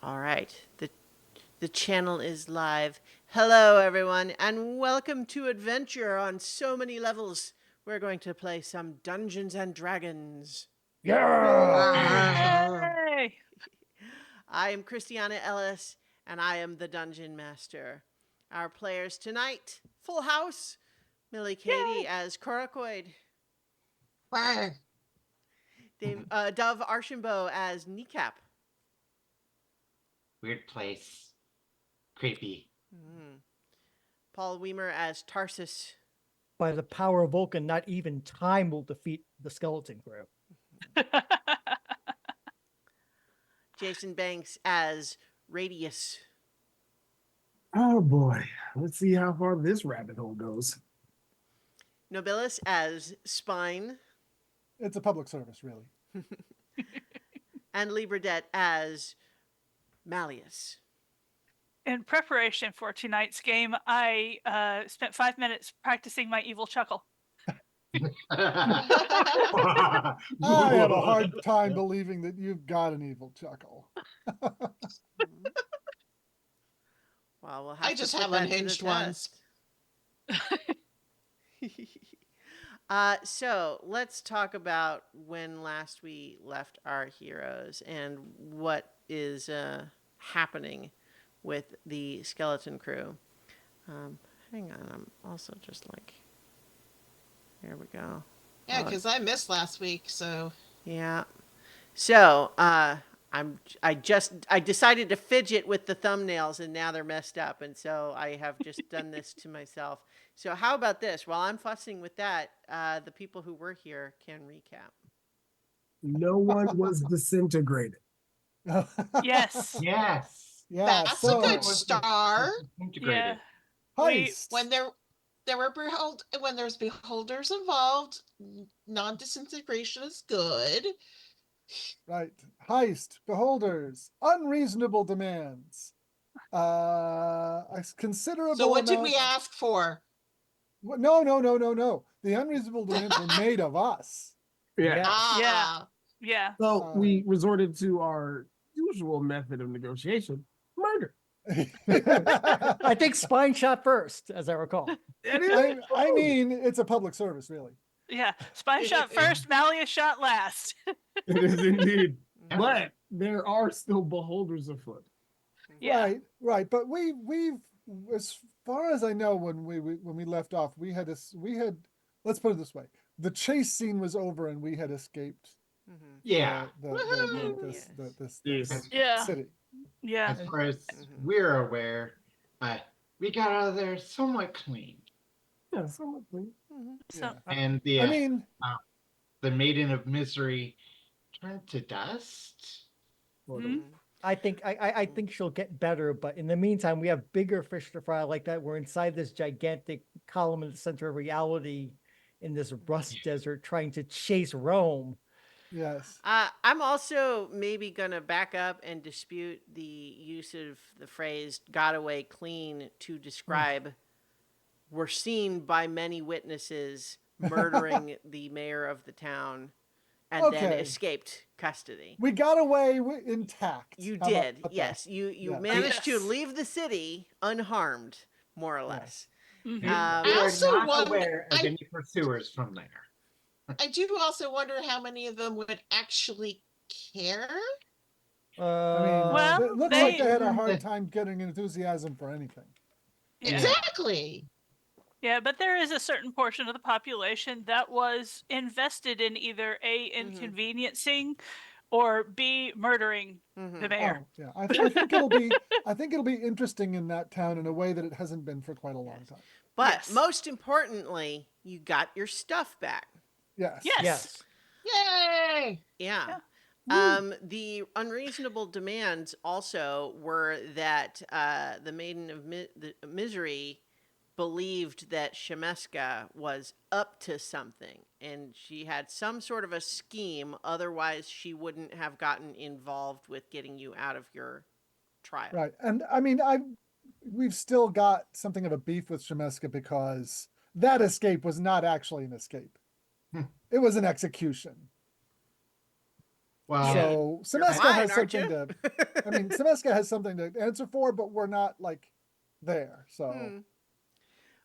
All right. The channel is live. Hello everyone and welcome to Adventure on so many levels. We're going to play some Dungeons and Dragons. Yeah. Yay! I am Christiana Ellis and I am the Dungeon Master. Our players tonight, Full House, Millie Katie as Korakoid, Wow. Dove Archambault as Kneecap, Weird place. Creepy. Paul Weimer as Tarsus, By the power of Vulcan, not even time will defeat the skeleton crew. Jason Banks as Radius, Oh boy, let's see how far this rabbit hole goes. Nobilis as Spine, It's a public service, really. and Libredet as Malleus. In preparation for tonight's game, I spent 5 minutes practicing my evil chuckle. I have a hard time believing that you've got an evil chuckle. Well, we'll have I to just put have that to the unhinged ones. test. So let's talk about when last we left our heroes and what is happening with the skeleton crew. Hang on, I'm also just like, here we go. Yeah, because I missed last week, so Yeah. So, I decided to fidget with the thumbnails and now they're messed up. And so I have just done this to myself. So how about this? While I'm fussing with that, the people who were here can recap. No one was disintegrated. Yes. yes. Yeah, that's so a good start. Yeah. heist. When there's beholders involved, non-disintegration is good. Right. Heist, beholders, unreasonable demands. A considerable So what did amount we ask for? No. The unreasonable demands were made of us. Yeah. Ah, Yeah. So we resorted to our usual method of negotiation: murder. I think Spine shot first, as I recall. I mean, it's a public service, really. Yeah. Spine shot first, Malleus shot last. It is indeed. But there are still beholders afoot. Yeah. Right. But we've, as far as I know, when we left off, we had let's put it this way: the chase scene was over and we had escaped. yeah. This Yeah. city. Yeah. As far as we're aware, we got out of there somewhat clean. Yeah, somewhat clean. So And the I mean, the Maiden of Misery turned to dust. I think she'll get better, but in the meantime, we have bigger fish to fry like that. We're inside this gigantic column in the center of reality in this rust desert trying to chase Rome. yes. I'm also maybe going to back up and dispute the use of the phrase got away clean to describe were seen by many witnesses murdering the mayor of the town and then Okay. escaped custody. We got away intact. You How about did, that? yes. You Yeah. managed to Yes. leave the city unharmed, more or less. Mhm. I also not wonder- aware of I- any pursuers from there. I do also wonder how many of them would actually care. I mean, Well, it looks like they- they had a hard time getting enthusiasm for anything. Yeah. Exactly. Yeah, but there is a certain portion of the population that was invested in either A, inconveniencing or B, murdering the mayor. Oh, yeah. I think it'll be interesting in that town in a way that it hasn't been for quite a long time. But Yes. most importantly, you got your stuff back. Yes. Yes. Yes. Yay! Yeah. The unreasonable demands also were that the Maiden of Misery believed that Shemeska was up to something and she had some sort of a scheme. Otherwise, she wouldn't have gotten involved with getting you out of your trial. Right. And I mean, we've still got something of a beef with Shemeska because that escape was not actually an escape. It was an execution. Well, So You're Semeska fine, has aren't something you? to. I mean, Semeska has something to answer for, but we're not like there. So Hmm.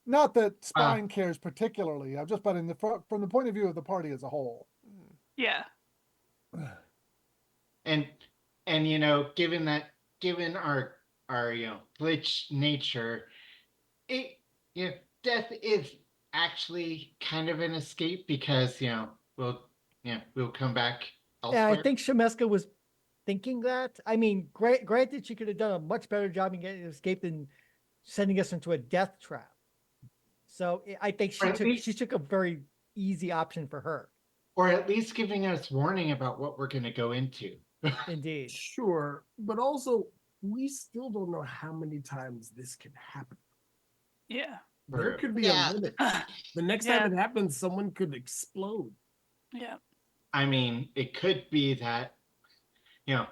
not that uh, Spine cares particularly. I'm just, but in the from the point of view of the party as a whole. Yeah. and given our glitch nature, it you know, death is actually kind of an escape because we'll come back Yeah, I elsewhere. think Shemeska was thinking that. I mean, granted, she could have done a much better job in getting an escape than sending us into a death trap. So I think Or at least, she took a very easy option for her. giving us warning about what we're going to go into. Indeed. Sure, but also we still don't know how many times this can happen. Yeah. There could be a Yeah. limit. The next Yeah. time it happens, someone could explode. Yeah. I mean, it could be that you know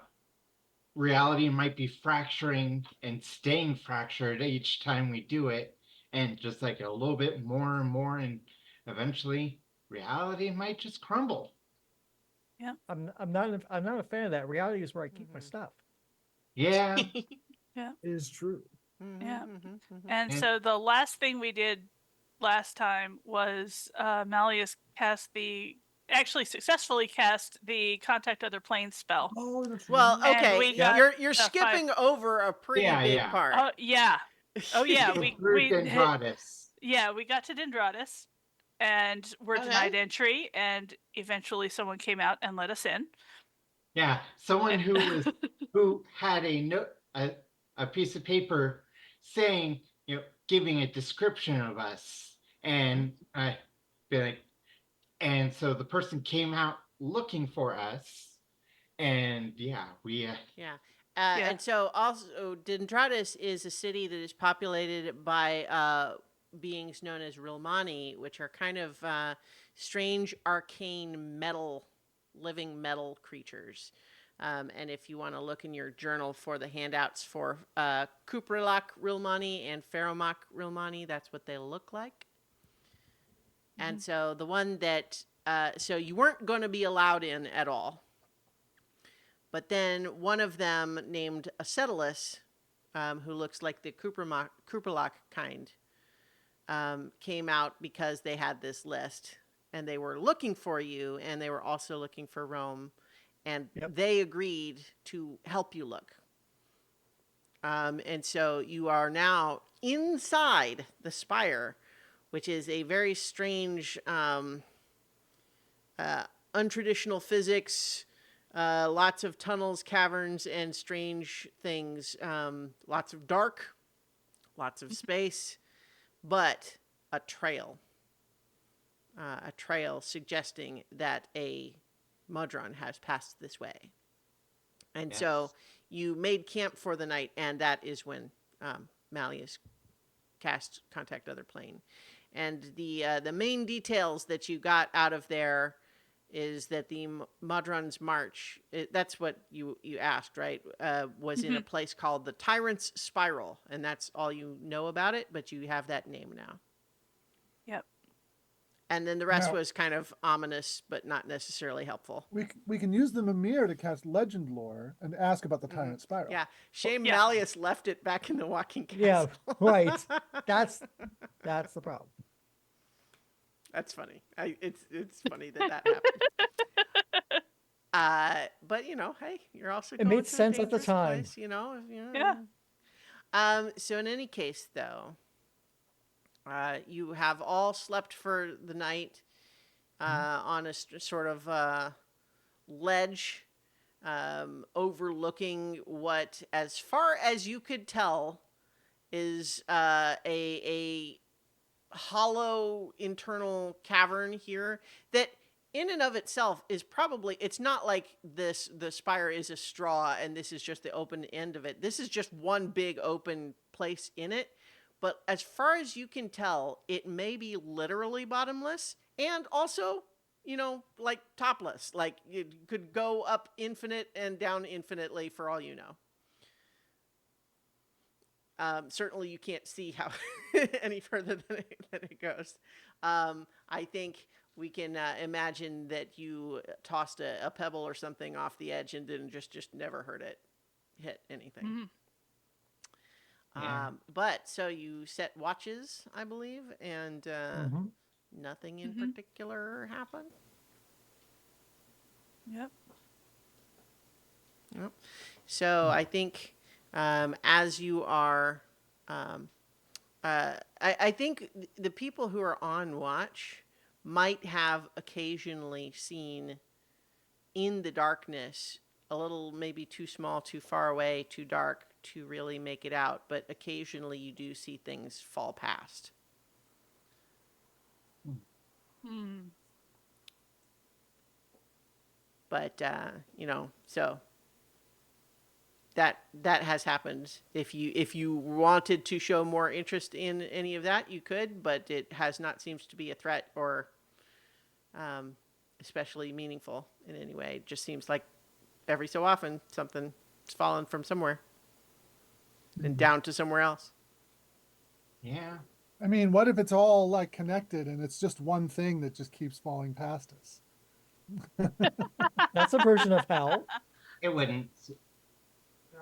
reality might be fracturing and staying fractured each time we do it, and just like a little bit more and more, and eventually reality might just crumble. I'm not a fan of that. Reality is where I keep my Mhm. stuff. Yeah. Yeah. It is true. Yeah. Mhm. And And so the last thing we did last time was Malleus actually successfully cast the Contact Other Planes spell. Oh, that's Well, right. And okay, we got you're the five. skipping over a pretty Yeah, big yeah. part. Oh, yeah. Oh, yeah. so We, through we hit, Dendratus. yeah, we got to Dendratus and were denied Okay. entry. And eventually someone came out and let us in. Yeah, someone who had a piece of paper saying, giving a description of us, and I be like, and so the person came out looking for us, and yeah, we Yeah. Yeah. And so also Dendratus is a city that is populated by beings known as Rilmani, which are kind of strange arcane living metal creatures. And if you want to look in your journal for the handouts for Kuprilak Rilmani and Ferromak Rilmani, that's what they look like. And so the one that, so you weren't going to be allowed in at all. But then one of them, named Acetylus, who looks like the Kuprilak kind, came out because they had this list and they were looking for you, and they were also looking for Rome, and Yep. they agreed to help you look. And so you are now inside the spire, which is a very strange, untraditional physics, lots of tunnels, caverns, and strange things. Lots of dark, lots of space, but a trail. A trail suggesting that a Mudron has passed this way. And so you made camp for the night, and that is when Malleus cast Contact Other Plane. And the main details that you got out of there is that the Modron's March, that's what you asked, right? Was in a place called the Tyrant's Spiral, and that's all you know about it, but you have that name now. Yep. And then the rest Now- was kind of ominous, but not necessarily helpful. We can use the Mimir to cast legend lore and ask about the Tyrant Spiral. Yeah, shame Yeah. Malleus left it back in the Walking Yeah, Castle. right. That's the problem. That's funny. It's funny that happened. But hey, you're also It going made to sense a at the dangerous time. place, Yeah. So in any case, though, you have all slept for the night on a sort of ledge overlooking what, as far as you could tell, is a hollow internal cavern here that in and of itself is probably, it's not like the spire is a straw and this is just the open end of it. This is just one big open place in it, but as far as you can tell, it may be literally bottomless and also like topless. Like you could go up infinite and down infinitely for all you know. Certainly, you can't see how any further than it goes. I think We can imagine that you tossed a pebble or something off the edge and didn't just never heard it hit anything. Mhm. Yeah. But so you set watches, I believe, and Mhm. nothing in Mhm. particular happened. Yep. Yep. So I think as you are, I think the people who are on watch might have occasionally seen in the darkness a little maybe too small, too far away, too dark to really make it out. But occasionally you do see things fall past. Mm. But so that has happened. If you wanted to show more interest in any of that, you could, but it has not seems to be a threat or especially meaningful in any way. It just seems like every so often something's fallen from somewhere and down to somewhere else. Yeah. I mean, what if it's all like connected and it's just one thing that just keeps falling past us? That's a version of hell. It wouldn't.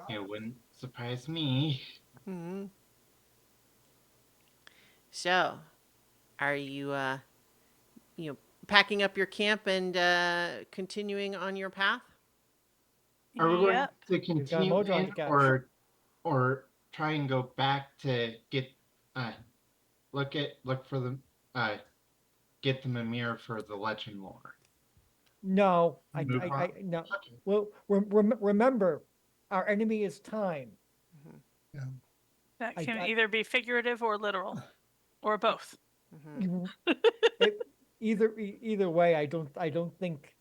It wouldn't surprise me. Mm-hmm. So, are you packing up your camp and continuing on your path? Are we going Yep. to We've got a continue mojo in to catch. or try and go back to get look for the uh get the Mimir for the legend lore? No, Move on. no. Okay. Well, remember, our enemy is time. Yeah. That I, can I either be figurative or literal, or both. Mm-hmm. it, either way, I don't think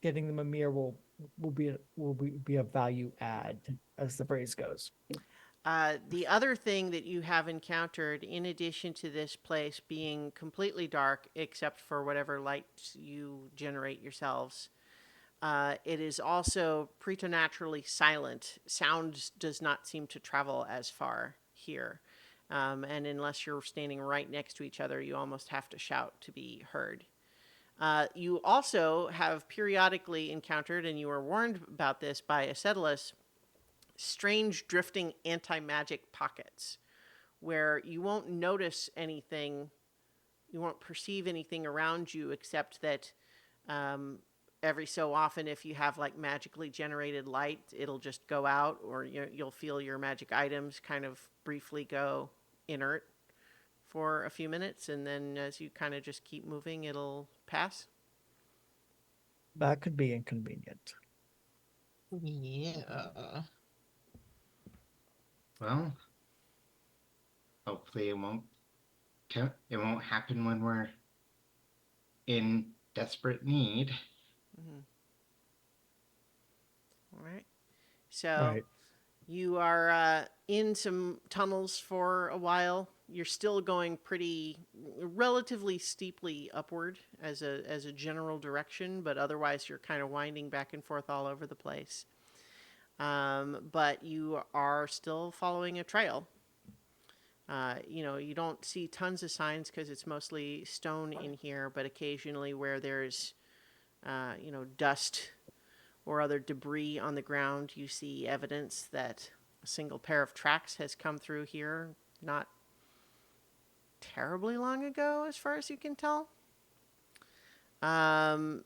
getting them a mirror will be a value add, as the phrase goes. The other thing that you have encountered, in addition to this place being completely dark, except for whatever lights you generate yourselves, it is also preternaturally silent. Sound does not seem to travel as far here. And unless you're standing right next to each other, you almost have to shout to be heard. You also have periodically encountered, and you were warned about this by Acetylus, strange drifting anti-magic pockets where you won't notice anything, you won't perceive anything around you except that every so often if you have like magically generated light, it'll just go out, or you'll feel your magic items kind of briefly go inert for a few minutes, and then as you kind of just keep moving, it'll pass. That could be inconvenient. Yeah. Well, hopefully it won't happen when we're in desperate need. Mm-hmm. All right. So Right. you are in some tunnels for a while. You're still going pretty relatively steeply upward as a general direction, but otherwise you're kind of winding back and forth all over the place. But you are still following a trail. You don't see tons of signs because it's mostly stone in here, but occasionally where there's, dust or other debris on the ground, you see evidence that a single pair of tracks has come through here not terribly long ago, as far as you can tell. And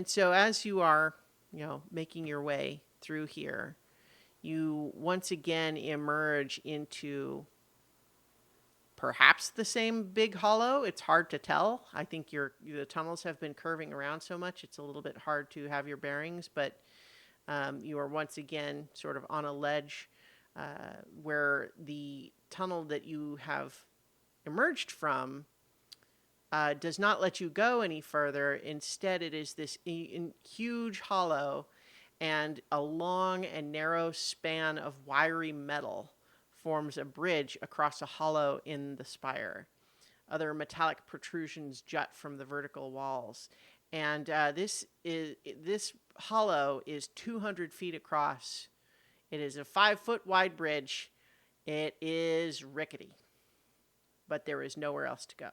so as you are, making your way through here, you once again emerge into perhaps the same big hollow. It's hard to tell. I think the tunnels have been curving around so much, it's a little bit hard to have your bearings, but you are once again sort of on a ledge where the tunnel that you have emerged from does not let you go any further. Instead, it is this huge hollow, and a long and narrow span of wiry metal forms a bridge across a hollow in the spire. Other metallic protrusions jut from the vertical walls, and this hollow is 200 feet across. It is a 5-foot wide bridge. It is rickety, but there is nowhere else to go.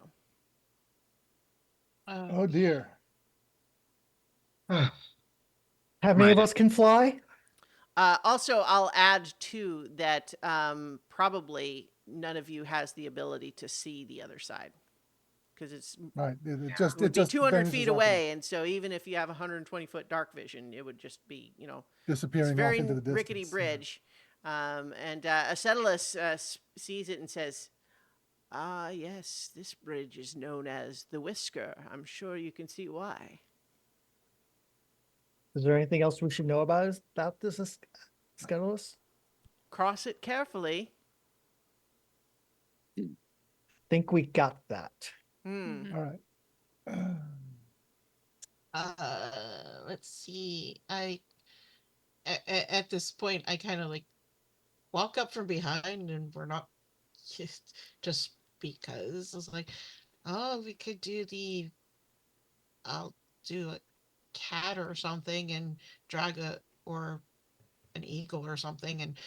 Oh dear. How many of Right. us can fly? Also, I'll add too that probably none of you has the ability to see the other side because Right. It it just would be 200 vanishes feet off and away, and so even if you have 120-foot dark vision, it would just be it's disappearing off very into the rickety distance. Yeah. bridge. And Acetylus sees it and says, "Ah, yes, this bridge is known as the Whisker. I'm sure you can see why." Is there anything else we should know about this Scuttlus? Cross it carefully. Think we got that. Hmm. All right. Let's see. At this point, I kind of like walk up from behind, and we're not just because I was like, oh, we could do I'll do a cat or something and drag or an eagle or something and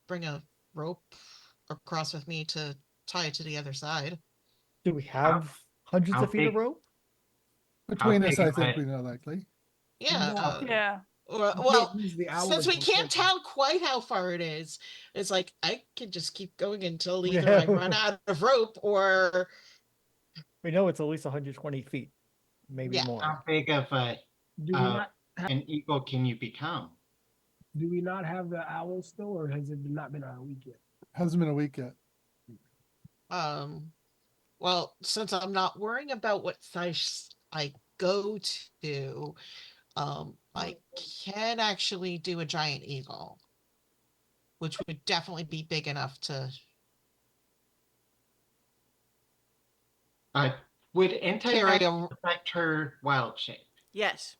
bring a rope across with me to tie it to the other side. Do we How, have hundreds how of feet of big? rope? Between us, big I of think a- we know likely. Yeah. Yeah. You Well, can't use the since hours we for can't something. tell quite how far it is, it's like I can just keep going until either Yeah. I run out of rope or We know it's at least 120 feet, maybe yeah. more. How big of Do we not an eagle can you become? do we not have the owl still, or has it not been a week yet? Hasn't been a week yet. Well, since I'm not worrying about what size I go to, I can actually do a giant eagle, which would definitely be big enough to Uh, would carry anti-magic a. affect her wild shape? Yes.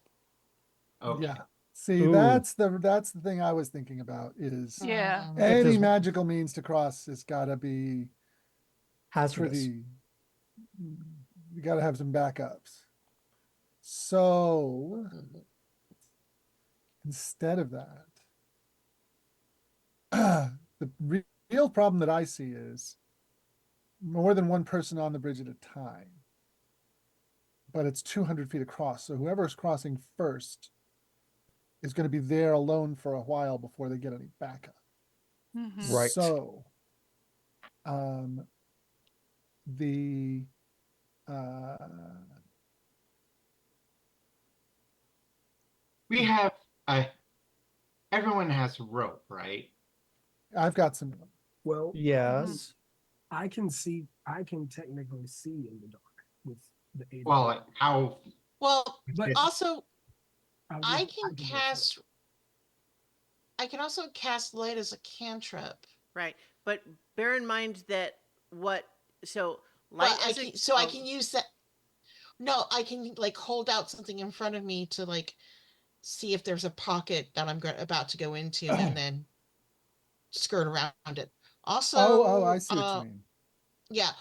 Okay. Yeah. See, Ooh. that's the thing I was thinking about is Yeah. If any there's- magical means to cross has got to be Hazardous. pretty. You got to have some backups. So instead of that, the real problem that I see is more than one person on the bridge at a time. But it's 200 feet across. So whoever's crossing first is going to be there alone for a while before they get any backup. Mhm. Right. So, the We have everyone has rope, right? I've got some. Well, Yes. I can see. I can technically see in the dark with the aid. Well, how Well, But also was I just- can go cast. I can also cast light as a cantrip. Right. But bear in mind that light But as a, I can use that. No, I can like hold out something in front of me to like see if there's a pocket that I'm about to go into, and then skirt around it. Also, I see what you mean. yeah.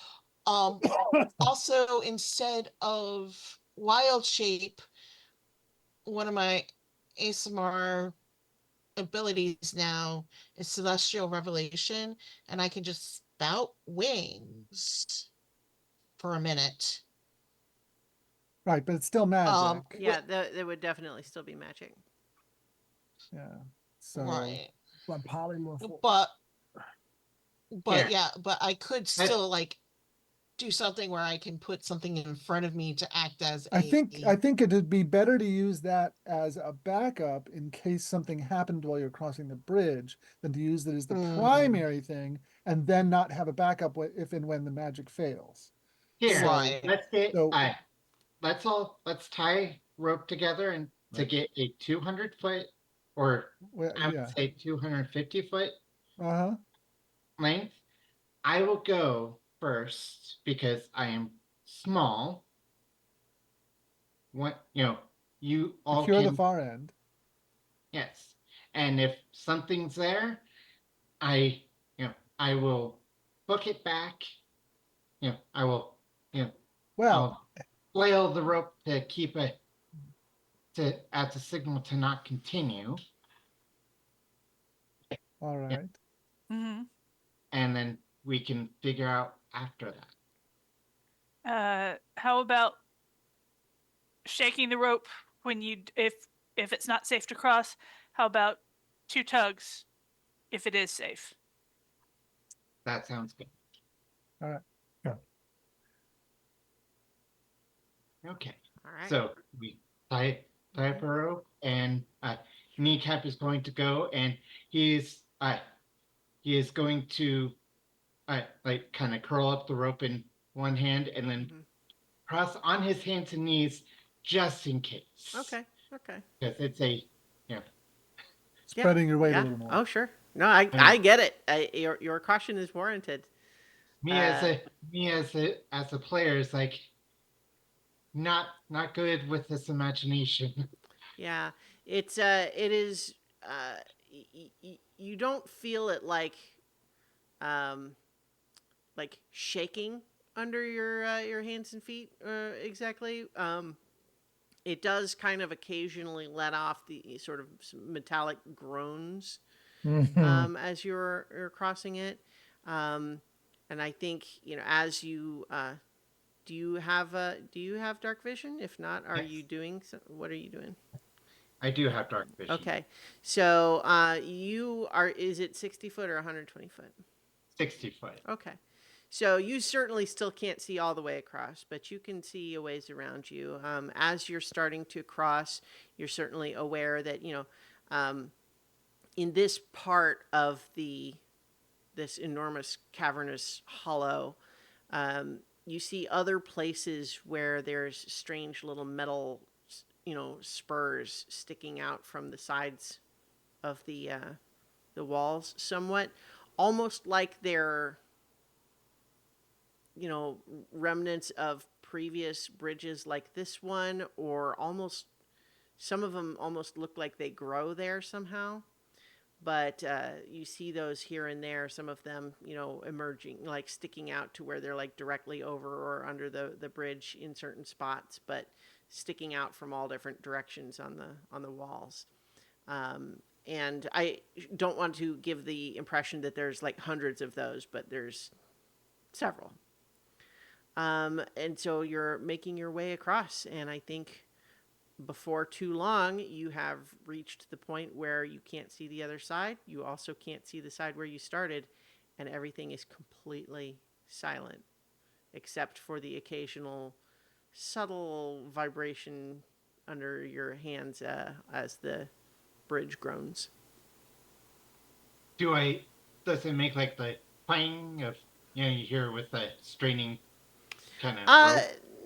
Also, instead of wild shape, one of my ASMR abilities now is celestial revelation, and I can just spout wings for a minute. Right, but it's still magic. yeah, there would definitely still be magic. Yeah. So Right. But polymorph. But Yeah. yeah, but I could still like do something where I can put something in front of me to act as I think it'd be better to use that as a backup in case something happened while you're crossing the bridge than to use it as the primary thing and then not have a backup if and when the magic fails. here? Right. Let's get So- let's tie rope together and to get a 200-foot, or Well, I would yeah. say 250-foot Uh-huh. length. I will go first because I am small. What you all Secure can the far end. yes, and if something's there, I will book it back. I will Well, I'll flail the rope to keep it as a signal to not continue, all right. Mhm. and then we can figure out after that. How about shaking the rope when if it's not safe to cross? How about 2 tugs if it is safe? That sounds good. All right. Okay. All right. So we tie up a rope, and Kneecap is going to go, and he is going to like kind of curl up the rope in one hand, and then cross on his hands and knees just in case. Okay. Okay. Because it's a Spreading your weight a Yeah. little more. Oh, sure. No, I get it. Your caution is warranted. me as a player is like not good with this imagination. Yeah. It is you don't feel it um like shaking under your hands and feet exactly. It does kind of occasionally let off the sort of metallic groans Mhm. as you're crossing it. Um, and I think as you do you have dark vision? If not, are Yes, you doing what are you doing? I do have dark vision. Okay, so you are. Is it 60 foot or 120 foot? 60 foot. Okay. So you certainly still can't see all the way across, but you can see a ways around you. As you're starting to cross, you're certainly aware that, in this part of this enormous cavernous hollow, you see other places where there's strange little metal, spurs sticking out from the sides of the walls somewhat, almost like they're remnants of previous bridges like this one, or almost some of them almost look like they grow there somehow. But you see those here and there, some of them, emerging, like sticking out to where they're like directly over or under the bridge in certain spots, but sticking out from all different directions on the walls. And I don't want to give the impression that there's like hundreds of those, but there's several. And so you're making your way across, and I think before too long, you have reached the point where you can't see the other side. You also can't see the side where you started, and everything is completely silent, except for the occasional subtle vibration under your hands as the bridge groans. Does it make like the clang of you hear with the straining kind of Uh,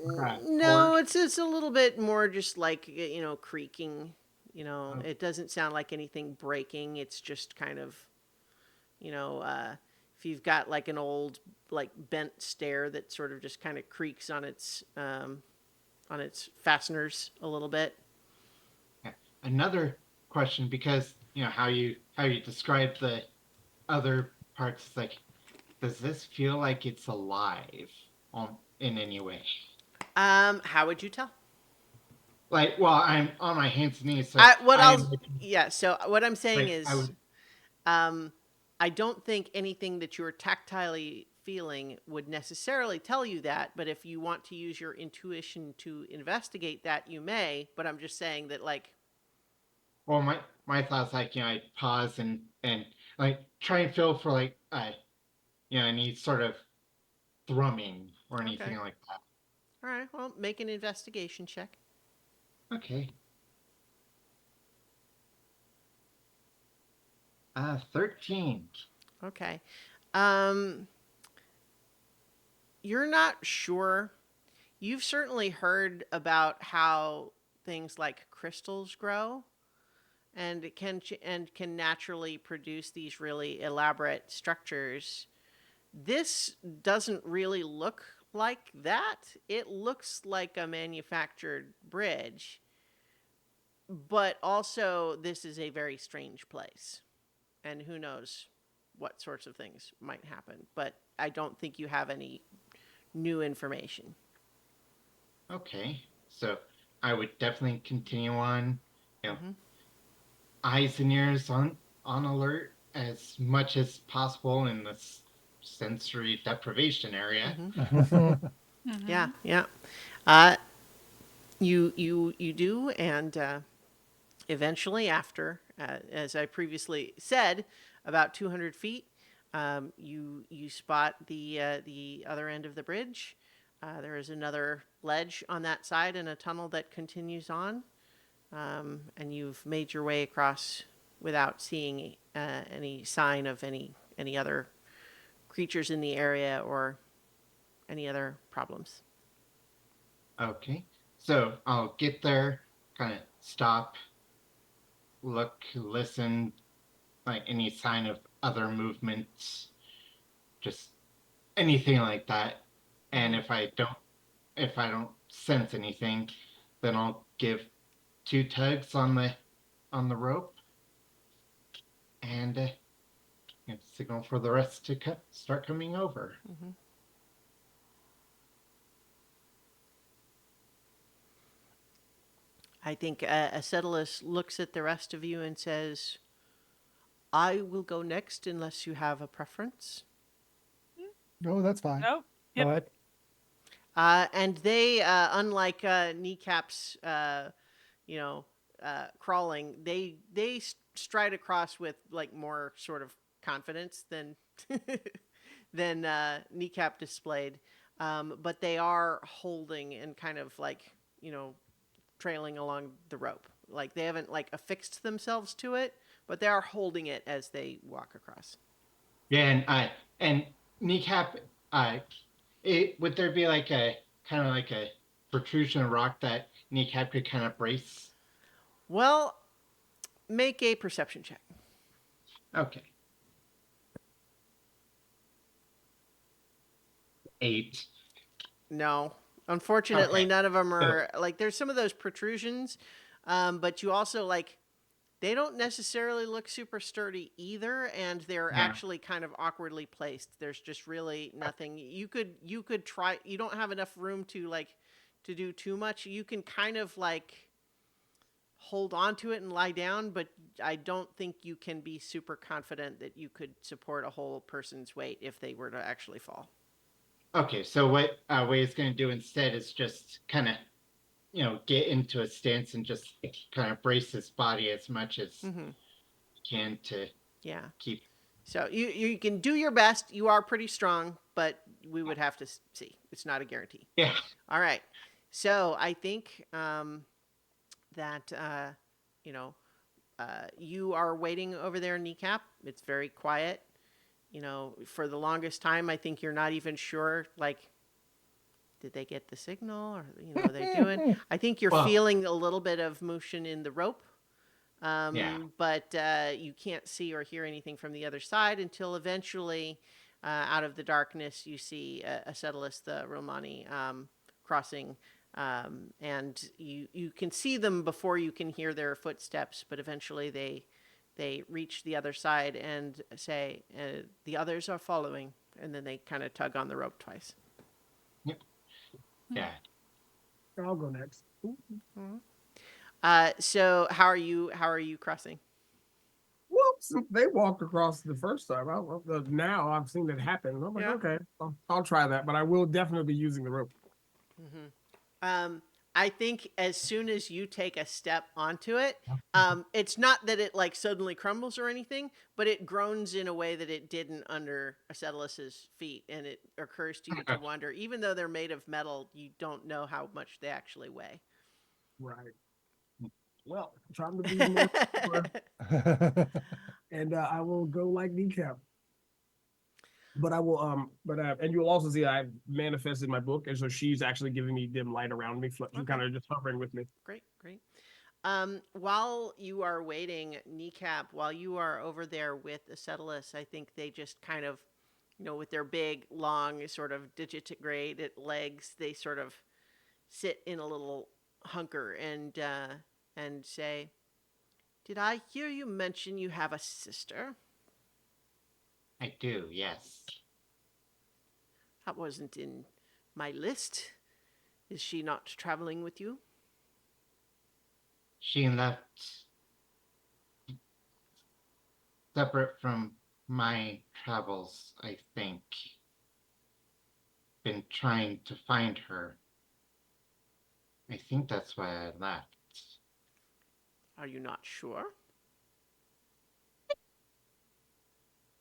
rope cord? no, it's a little bit more just like creaking. Oh, It doesn't sound like anything breaking. It's just kind of if you've got like an old like bent stair that sort of just kind of creaks on its fasteners a little bit. yeah. Another question, because how you describe the other parts, is like, does this feel like it's alive in any way? How would you tell? Like, well, I'm on my hands and knees, so What I else? am Yeah. So what I'm saying like I is, would. um, I don't think anything that you're tactilely feeling would necessarily tell you that. But if you want to use your intuition to investigate that, you may. But I'm just saying that, like, Well, my thoughts, like, I pause and like try and feel for like any sort of thrumming or okay, anything like that. all right. Well, make an investigation check. Okay. 13. Okay. Um, you're not sure. You've certainly heard about how things like crystals grow, and it can naturally produce these really elaborate structures. This doesn't really look like that. It looks like a manufactured bridge, but also this is a very strange place, and who knows what sorts of things might happen. But I don't think you have any new information. Okay. So I would definitely continue on, you know, Hmm. eyes and ears on alert as much as possible in this sensory deprivation area. Hmm. Mhm. Yeah, Mm-hmm. yeah. Uh, You do, and eventually, after, as I previously said, about 200 feet, you spot the other end of the bridge. There is another ledge on that side and a tunnel that continues on, and you've made your way across without seeing any sign of any other creatures in the area or any other problems. Okay. So I'll get there, kind of stop, look, listen, like any sign of other movements, just anything like that. And if I don't sense anything, then I'll give 2 tugs on the rope and signal for the rest to start coming over. I think Acetylus looks at the rest of you and says, I will go next unless you have a preference. No, that's fine. Nope. Go Yep. ahead. And they, unlike Kneecap's, crawling, they stride across with like more sort of confidence than than Kneecap displayed. But they are holding and kind of like trailing along the rope. Like they haven't like affixed themselves to it, but they are holding it as they walk across. Yeah, and kneecap, would there be like a kind of like a protrusion of rock that kneecap could kind of brace? Well, make a perception check. Okay. 8. No. Unfortunately, Okay. none of them are like there's some of those protrusions, but you also like they don't necessarily look super sturdy either, and they're Yeah. actually kind of awkwardly placed. There's just really nothing you could try. You don't have enough room to like to do too much. You can kind of like hold on to it and lie down, but I don't think you can be super confident that you could support a whole person's weight if they were to actually fall. Okay, so what Wei is going to do instead is just kind of, get into a stance and just kind of brace his body as much as he can to Yeah. keep. So you can do your best. You are pretty strong, but we would have to see. It's not a guarantee. Yeah. All right. So I think that you are waiting over there, Kneecap. It's very quiet. For the longest time, I think you're not even sure. Like, did they get the signal, or are they doing? I think you're Well, feeling a little bit of motion in the rope. yeah. But you can't see or hear anything from the other side until eventually, out of the darkness, you see Acetylus the Romani crossing, and you can see them before you can hear their footsteps. But eventually, they reach the other side and say, "The others are following," and then they kind of tug on the rope twice. Yep. Yeah. I'll go next. So how are you crossing? Whoops! They walked across the first time. Now I've seen it happen. I'm like, Yeah. okay, I'll try that, but I will definitely be using the rope. I think as soon as you take a step onto it, it's not that it like suddenly crumbles or anything, but it groans in a way that it didn't under Acetylus's feet, and it occurs to you to wonder, even though they're made of metal, you don't know how much they actually weigh. Right. Well, trying to be more, and I will go like Kneecap. But I will, and you'll also see I've manifested my book, and so she's actually giving me dim light around me, Okay. kind of just hovering with me. Great. While you are waiting, Kneecap, while you are over there with Acetylus, I think they just kind of, with their big, long, sort of digitigrade legs, they sort of sit in a little hunker and say, "Did I hear you mention you have a sister?" I do, yes. That wasn't in my list. Is she not traveling with you? She left separate from my travels, I think. Been trying to find her. I think that's why I left. Are you not sure?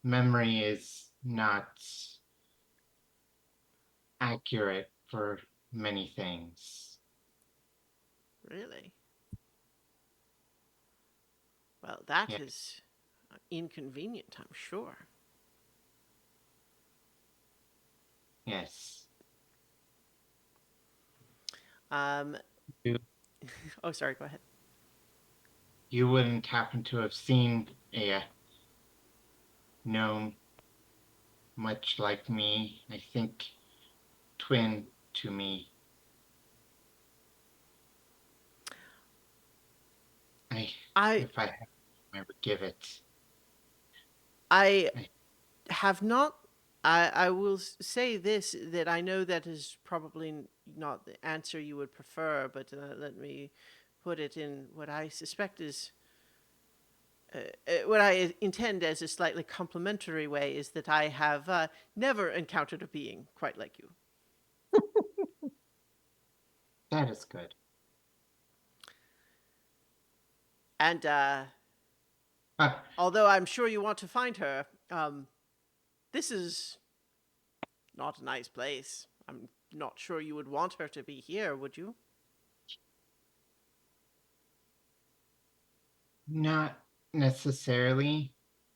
Memory is not accurate for many things. Really? Well, that Yeah. is inconvenient, I'm sure. Yes. Um, You, oh, sorry, go ahead. you wouldn't happen to have seen a gnome much like me, I think twin to me. I I if I had, I would give it. I I, have not. I will say this, that I know that is probably not the answer you would prefer, but let me put it in what I suspect is what I intend as a slightly complimentary way, is that I have never encountered a being quite like you. that is good. And Uh, although I'm sure you want to find her, this is not a nice place. I'm not sure you would want her to be here, would you? not necessarily.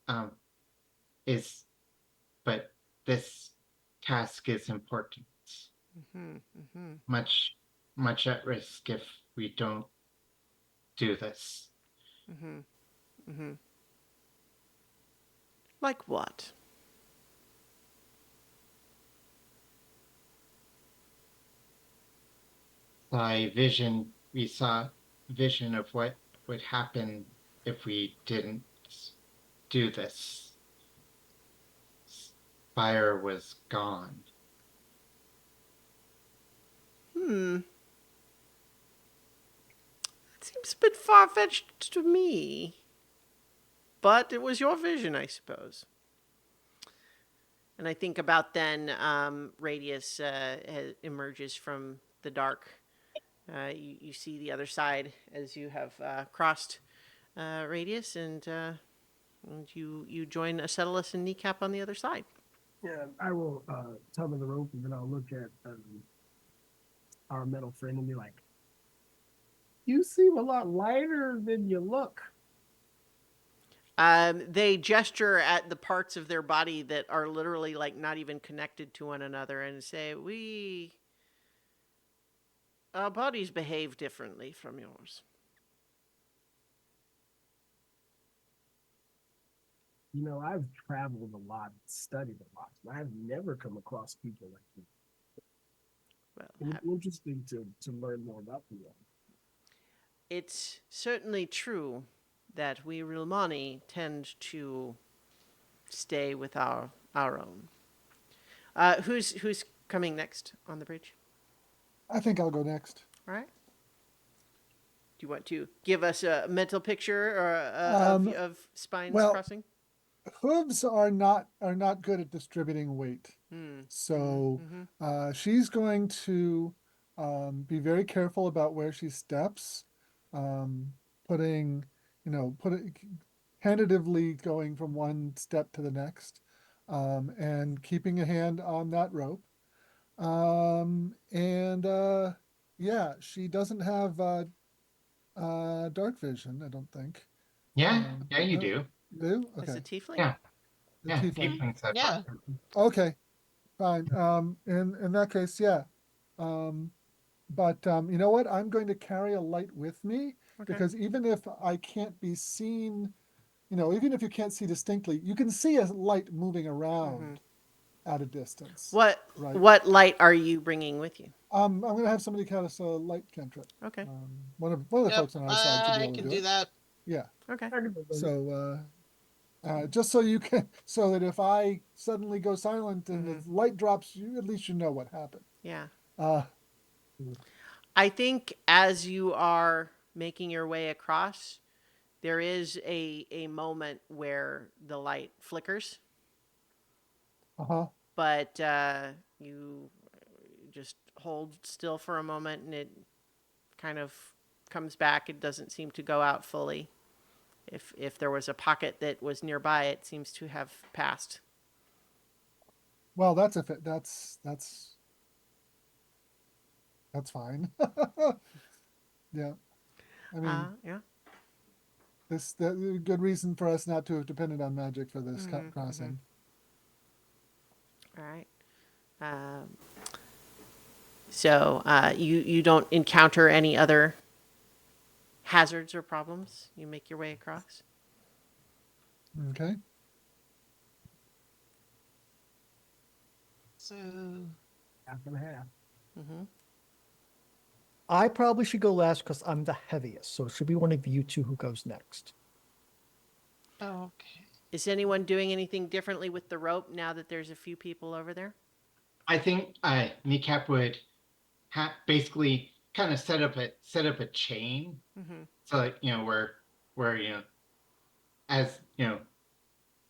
Um, is but this task is important. Mm-hmm. Mm-hmm. Much, much at risk if we don't do this. Mm-hmm. Mm-hmm. Like what? We saw vision of what would happen if we didn't do this. Fire was gone. Hmm. It seems a bit far-fetched to me. But it was your vision, I suppose. And I think about then Radius emerges from the dark. You see the other side as you have crossed Radius, and you join Acetylus and Kneecap on the other side. Yeah, I will tug of the rope, and then I'll look at our metal friend and be like, "You seem a lot lighter than you look." They gesture at the parts of their body that are literally like not even connected to one another and say, our bodies behave differently from yours. You know, I've traveled a lot, studied a lot, and I've never come across people like you. Well, Interesting to learn more about you. it's certainly true that we Rilmani tend to stay with our own. Who's coming next on the bridge? I think I'll go next. All right. Do you want to give us a mental picture or Um, of spines well, crossing? hooves are not good at distributing weight. Hmm. So Mm-hmm. she's going to be very careful about where she steps, putting, putting tentatively going from one step to the next, and keeping a hand on that rope. And yeah, she doesn't have dark vision, I don't think. Yeah, yeah, you No, do. do? As a Okay. tiefling? Yeah, The yeah, tiefling. tieflings have Yeah. Okay, fine. In that case, yeah. Um, but you know what? I'm going to carry a light with me Okay. because even if I can't be seen, even if you can't see distinctly, you can see a light moving Mm-hmm. around at a distance, What right? what light are you bringing with you? I'm going to have somebody cast a light cantrip. Okay. One of the Yep. folks on our side should be I able to can do do it. that. Yeah. Okay. So just so you can, so that if I suddenly go silent and the light drops, you at least you know what happened. Yeah. Uh, I think as you are making your way across, there is a moment where the light flickers, uh-huh. but you just hold still for a moment, and it kind of comes back. It doesn't seem to go out fully. If there was a pocket that was nearby, it seems to have passed. Well, that's that's fine. Yeah. I mean, Yeah. that good reason for us not to have depended on magic for this Mhm, crossing. All right. So you don't encounter any other hazards or problems. You make your way across. Okay. So Half and half. Mm-hmm. I probably should go last because I'm the heaviest, so it should be one of you two who goes next. okay. Is anyone doing anything differently with the rope now that there's a few people over there? I think Kneecap would basically kind of set up a chain, Mm-hmm. so like where as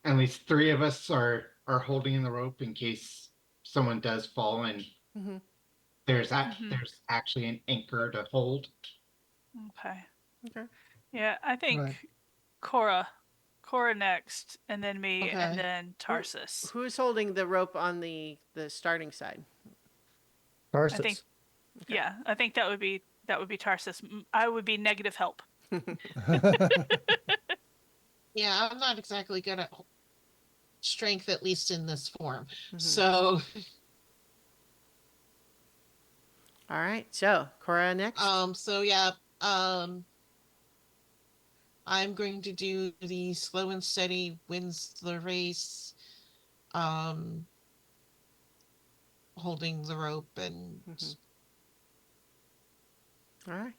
at least three of us are holding the rope in case someone does fall, and Mm-hmm. there's Mhm. there's actually an anchor to hold. Okay. Okay. Yeah, I think Right. Cora next, and then me, and Okay. then Tarsus. Who's holding the rope on the starting side? I think, Tarsus. Okay. yeah, I think that would be Tarsus. I would be negative help. Yeah, I'm not exactly good at strength, at least in this form. Mhm. So, All right. So Cora next. so yeah, I'm going to do the slow and steady wins the race. Holding the rope and Mhm. All right.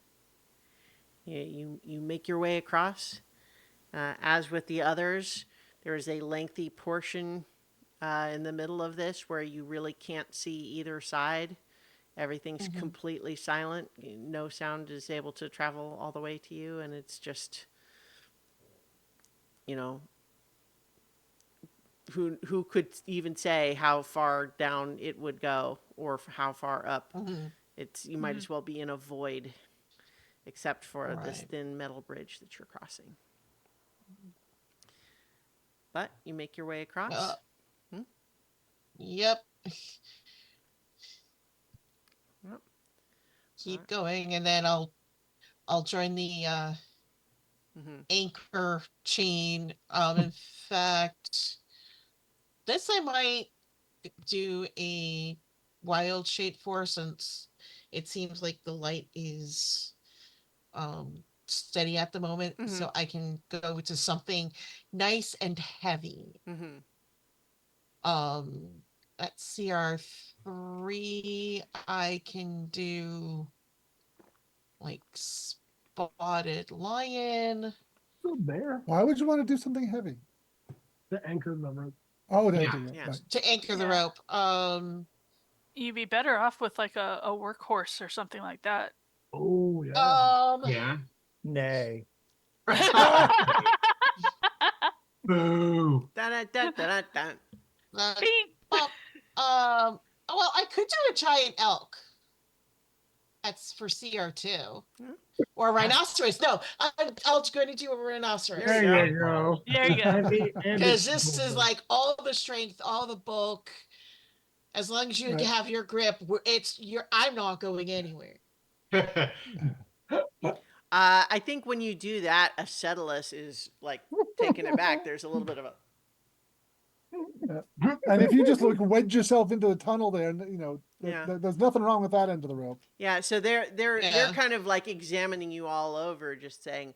Yeah, you make your way across. As with the others, there is a lengthy portion in the middle of this where you really can't see either side. Everything's Mhm. completely silent. No sound is able to travel all the way to you, and it's just, you know, who could even say how far down it would go or how far up? Mhm. It's you might Mhm. as well be in a void, except for this Right. thin metal bridge that you're crossing. But you make your way across. Yep. Yep. Keep going, and then I'll join the Mm-hmm. anchor chain. In fact, this I might do a wild shape for, since it seems like the light is steady at the moment, Mm-hmm. so I can go to something nice and heavy. Mm-hmm. Um, at CR3, I can do like spotted lion. So there, Why would you want to do something heavy? the anchor of the rope. Oh, Yeah, thank you. yeah. Right. To anchor the Yeah. rope. You'd be better off with like a workhorse or something like that. Oh yeah. Yeah. Nay. Boo. Da-da-da-da-da-da. Beep. well, well, I could do a giant elk. That's for CR2. Hmm. Or rhinoceros. No, I'm going to do a rhinoceros. There There you you go. There you go. Heavy and Because it's this is moving. like all the strength, all the bulk. As long as you Right. have your grip, I'm not going anywhere. I think when you do that, Acetylus is like taking it back. There's a little bit of a. And if you just wedge yourself into the tunnel there, Yeah. there's nothing wrong with that end of the rope. Yeah, so they're Yeah. kind of like examining you all over, just saying,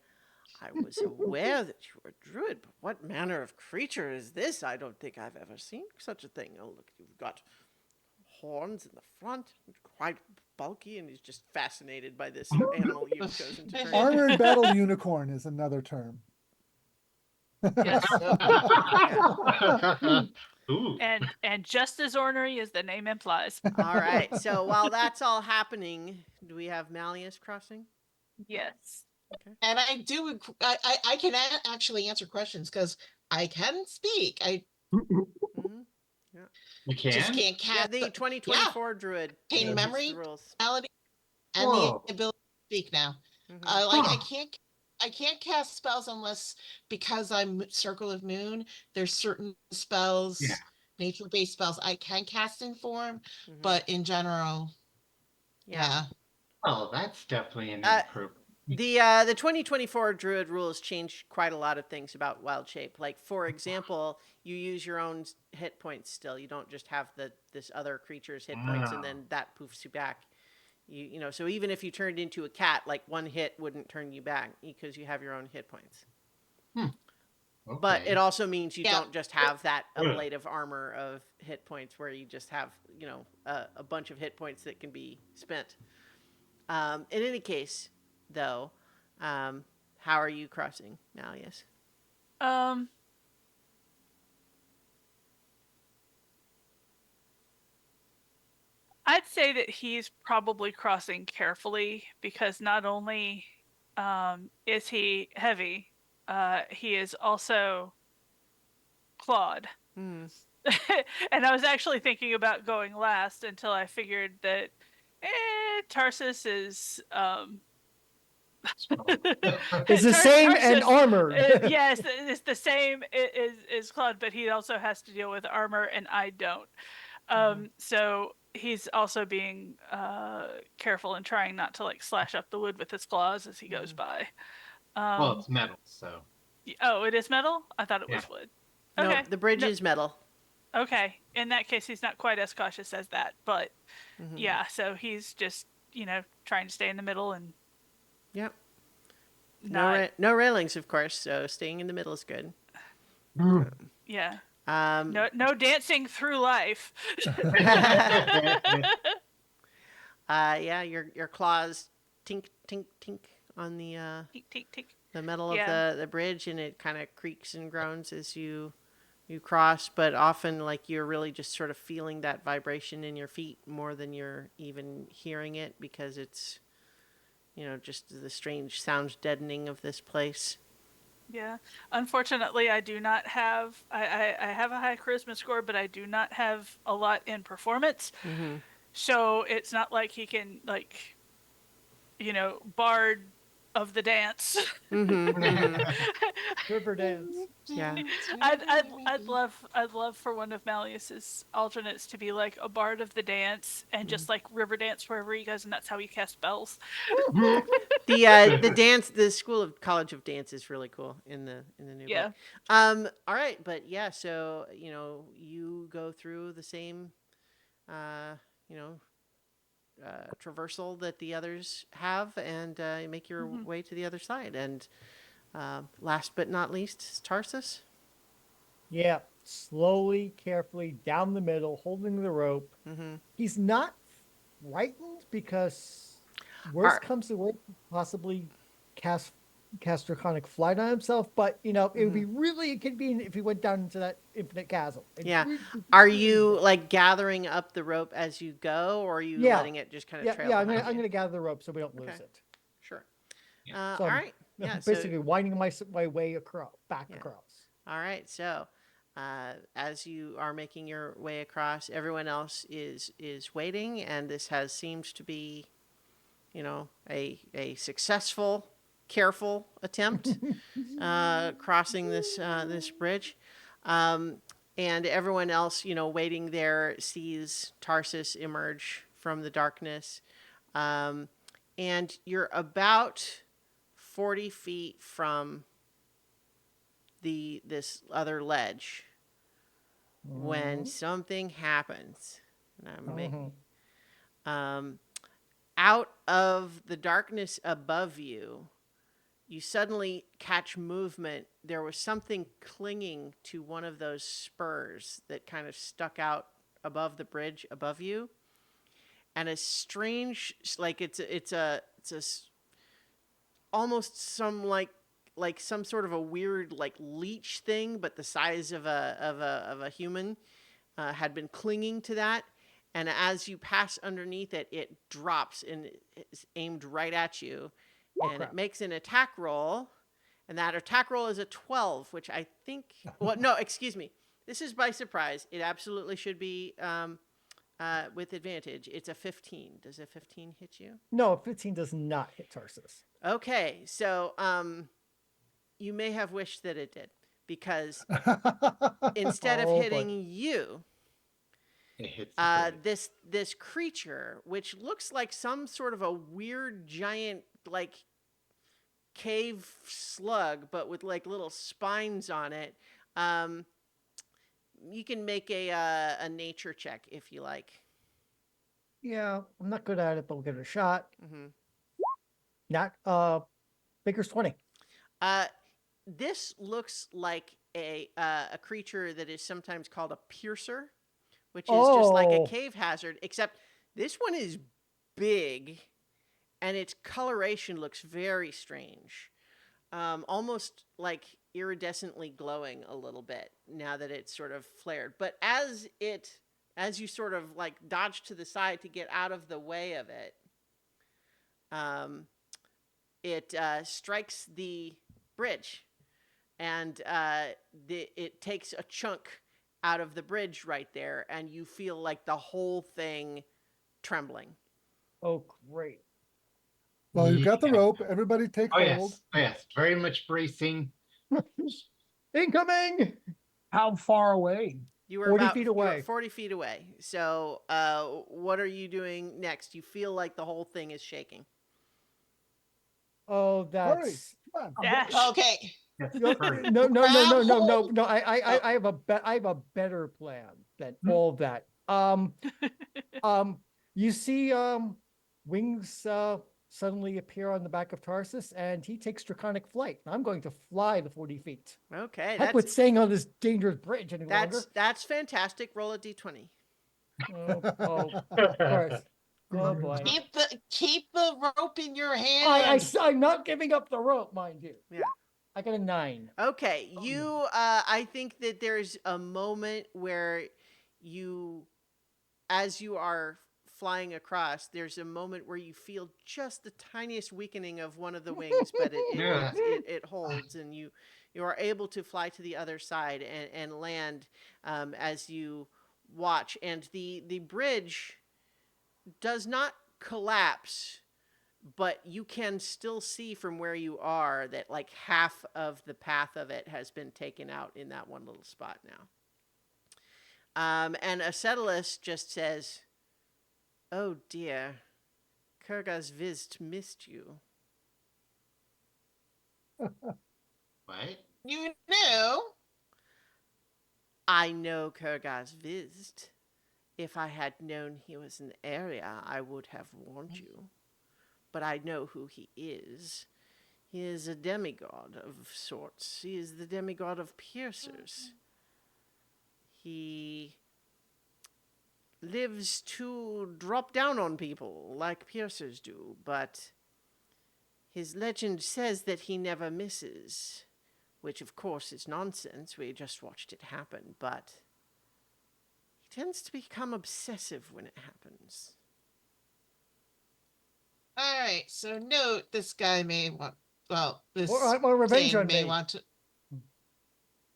"I was aware that you were a druid, but what manner of creature is this? I don't think I've ever seen such a thing. Oh, look, you've got horns in the front, quite bulky," and he's just fascinated by this animal you've chosen to bring. Armored battle unicorn is another term. Yes. Ooh. And just as ornery as the name implies. All right. So while that's all happening, do we have Malleus crossing? Yes. And I can actually answer questions because I can speak. I Mm-hmm. You just can? can't Yeah, cast the 2024 druid Pain knows memory, the rules. reality, and Whoa. the ability speak now. Mhm. Like Huh. I can't cast spells unless because I'm Circle of Moon. There's certain spells, nature-based spells I can cast in form, Mhm. but in general, Yeah. yeah. Oh, that's definitely an Uh, improvement. the 2024 Druid rules changed quite a lot of things about Wild Shape. Like, for example, you use your own hit points still. You don't just have this other creature's hit points and Wow. then that poofs you back. You know, so even if you turned into a cat, like one hit wouldn't turn you back because you have your own hit points. Hmm. But it Okay. also means you Yeah. don't just have that ablative armor of hit points where you just have, you know, a bunch of hit points that can be spent. In any case, though, how are you crossing, Malleus? Um, I'd say that he's probably crossing carefully because not only is he heavy, he is also clawed. Mm. And I was actually thinking about going last until I figured that Tarsus is It's the same and Tarsus, armored. yes, it's the same is Claude, but he also has to deal with armor, and I don't. So he's also being careful and trying not to like slash up the wood with his claws as he goes by. Well, Um, it's metal, so oh, it is metal? I thought it yeah. was wood. No, Okay. the bridge No, is metal. okay. In that case, he's not quite as cautious as that, but Mm-hmm. yeah, so he's just, trying to stay in the middle and Yep. not, No railings, of course. So staying in the middle is good. yeah. Um, No dancing through life. yeah, your claws tink tink tink on Tick, tick, tick. the metal of Yeah. the bridge, and it kind of creaks and groans as you cross. But often, like, you're really just sort of feeling that vibration in your feet more than you're even hearing it because it's, you know, just the strange sound deadening of this place. Yeah. Unfortunately, I do not have I have a high charisma score, but I do not have a lot in performance. Mm-hmm. So it's not like he can like, bard of the dance. Mm-hmm. Mm-hmm. River dance. Yeah. I'd love for one of Malleus's alternates to be like a bard of the dance and just like river dance wherever he goes, and that's how he casts spells. The dance, the School of College of Dance is really cool in the new Yeah. book. All right, but yeah, so you know you go through the same, uh, you know, traversal that the others have, and you make your Mm-hmm. way to the other side. And last but not least, Tarsus. Yeah, slowly, carefully down the middle, holding the rope. Mm-hmm. He's not frightened because worst Are comes to worst, possibly cast draconic flight on himself. But it would be really inconvenient if he went down into that infinite chasm. yeah. Are you like gathering up the rope as you go, or are you Yeah. letting it just kind of trail Yeah. behind I'm you? gonna gather the rope so we don't lose Okay. it. Sure. So All I'm right. Yeah. basically winding my way back Yeah. across. All right. So, as you are making your way across, everyone else is waiting, and this seems to be, you know, a successful, careful attempt crossing this bridge. Um, and everyone else, you know, waiting there sees Tarsus emerge from the darkness. Um, and you're about 40 feet from this other ledge when something happens. And I'm making out of the darkness above you, you suddenly catch movement. There was something clinging to one of those spurs that kind of stuck out above the bridge above you, and a strange, like almost some like some sort of a weird like leech thing, but the size of a human, had been clinging to that. And as you pass underneath it, it drops and is aimed right at you. And it Crap. makes an attack roll. And that attack roll is a 12, which I think, well, no, excuse me. This is by surprise. It absolutely should be with advantage. It's a 15. Does a 15 hit you? No, 15 does not hit Tarsus. Okay, so you may have wished that it did, because instead of Oh, hitting boy. you, It hits the bridge. this creature, which looks like some sort of a weird giant like cave slug, but with like little spines on it. Um, you can make a nature check if you like. Yeah, I'm not good at it, but we'll give it a shot. Hmm. Not Baker's 20. This looks like a creature that is sometimes called a piercer, which is just like a Oh, cave hazard, except this one is big and its coloration looks very strange. Almost like iridescently glowing a little bit now that it's sort of flared. But as you sort of like dodge to the side to get out of the way of it, um, it strikes the bridge, and it takes a chunk out of the bridge right there, and you feel like the whole thing trembling. oh, great. Well, you've got the Yeah. rope. Everybody take Oh hold. yes, oh, yes, very much bracing. Incoming! How far away? You were 40 about feet you were away. 40 feet away. So, what are you doing next? You feel like the whole thing is shaking. Oh, Hurry, that's come on. Dash. Okay. Yes, no, hurry. no, no, no, no, Grab no, no, hold. no. Oh. I have I have a better plan than Hmm. all that. You see, wings suddenly appear on the back of Tarsus, and he takes draconic flight. I'm going to fly the 40 feet. Okay, Heck with staying on this dangerous bridge any longer. that's fantastic. Roll a d20. Oh, of course. Oh boy. Keep the rope in your hand. I'm not giving up the rope, mind you. Yeah. I got a 9. Okay, I think that there's a moment where you, as you are flying across, there's a moment where you feel just the tiniest weakening of one of the wings, but Yeah. it holds, and you are able to fly to the other side and land, as you watch, and the bridge does not collapse, but you can still see from where you are that like half of the path of it has been taken out in that one little spot now. And Acetylus just says, "Oh dear, Kurga's Vist missed you." What? You knew. I know Kurga's Vist. If I had known he was in the area, I would have warned you. But I know who he is. He is a demigod of sorts. He is the demigod of piercers. He lives to drop down on people like piercers do, but his legend says that he never misses, which of course is nonsense. We just watched it happen, but he tends to become obsessive when it happens. All right. So note this guy may want. Well, this Or revenge thing on may me. want to.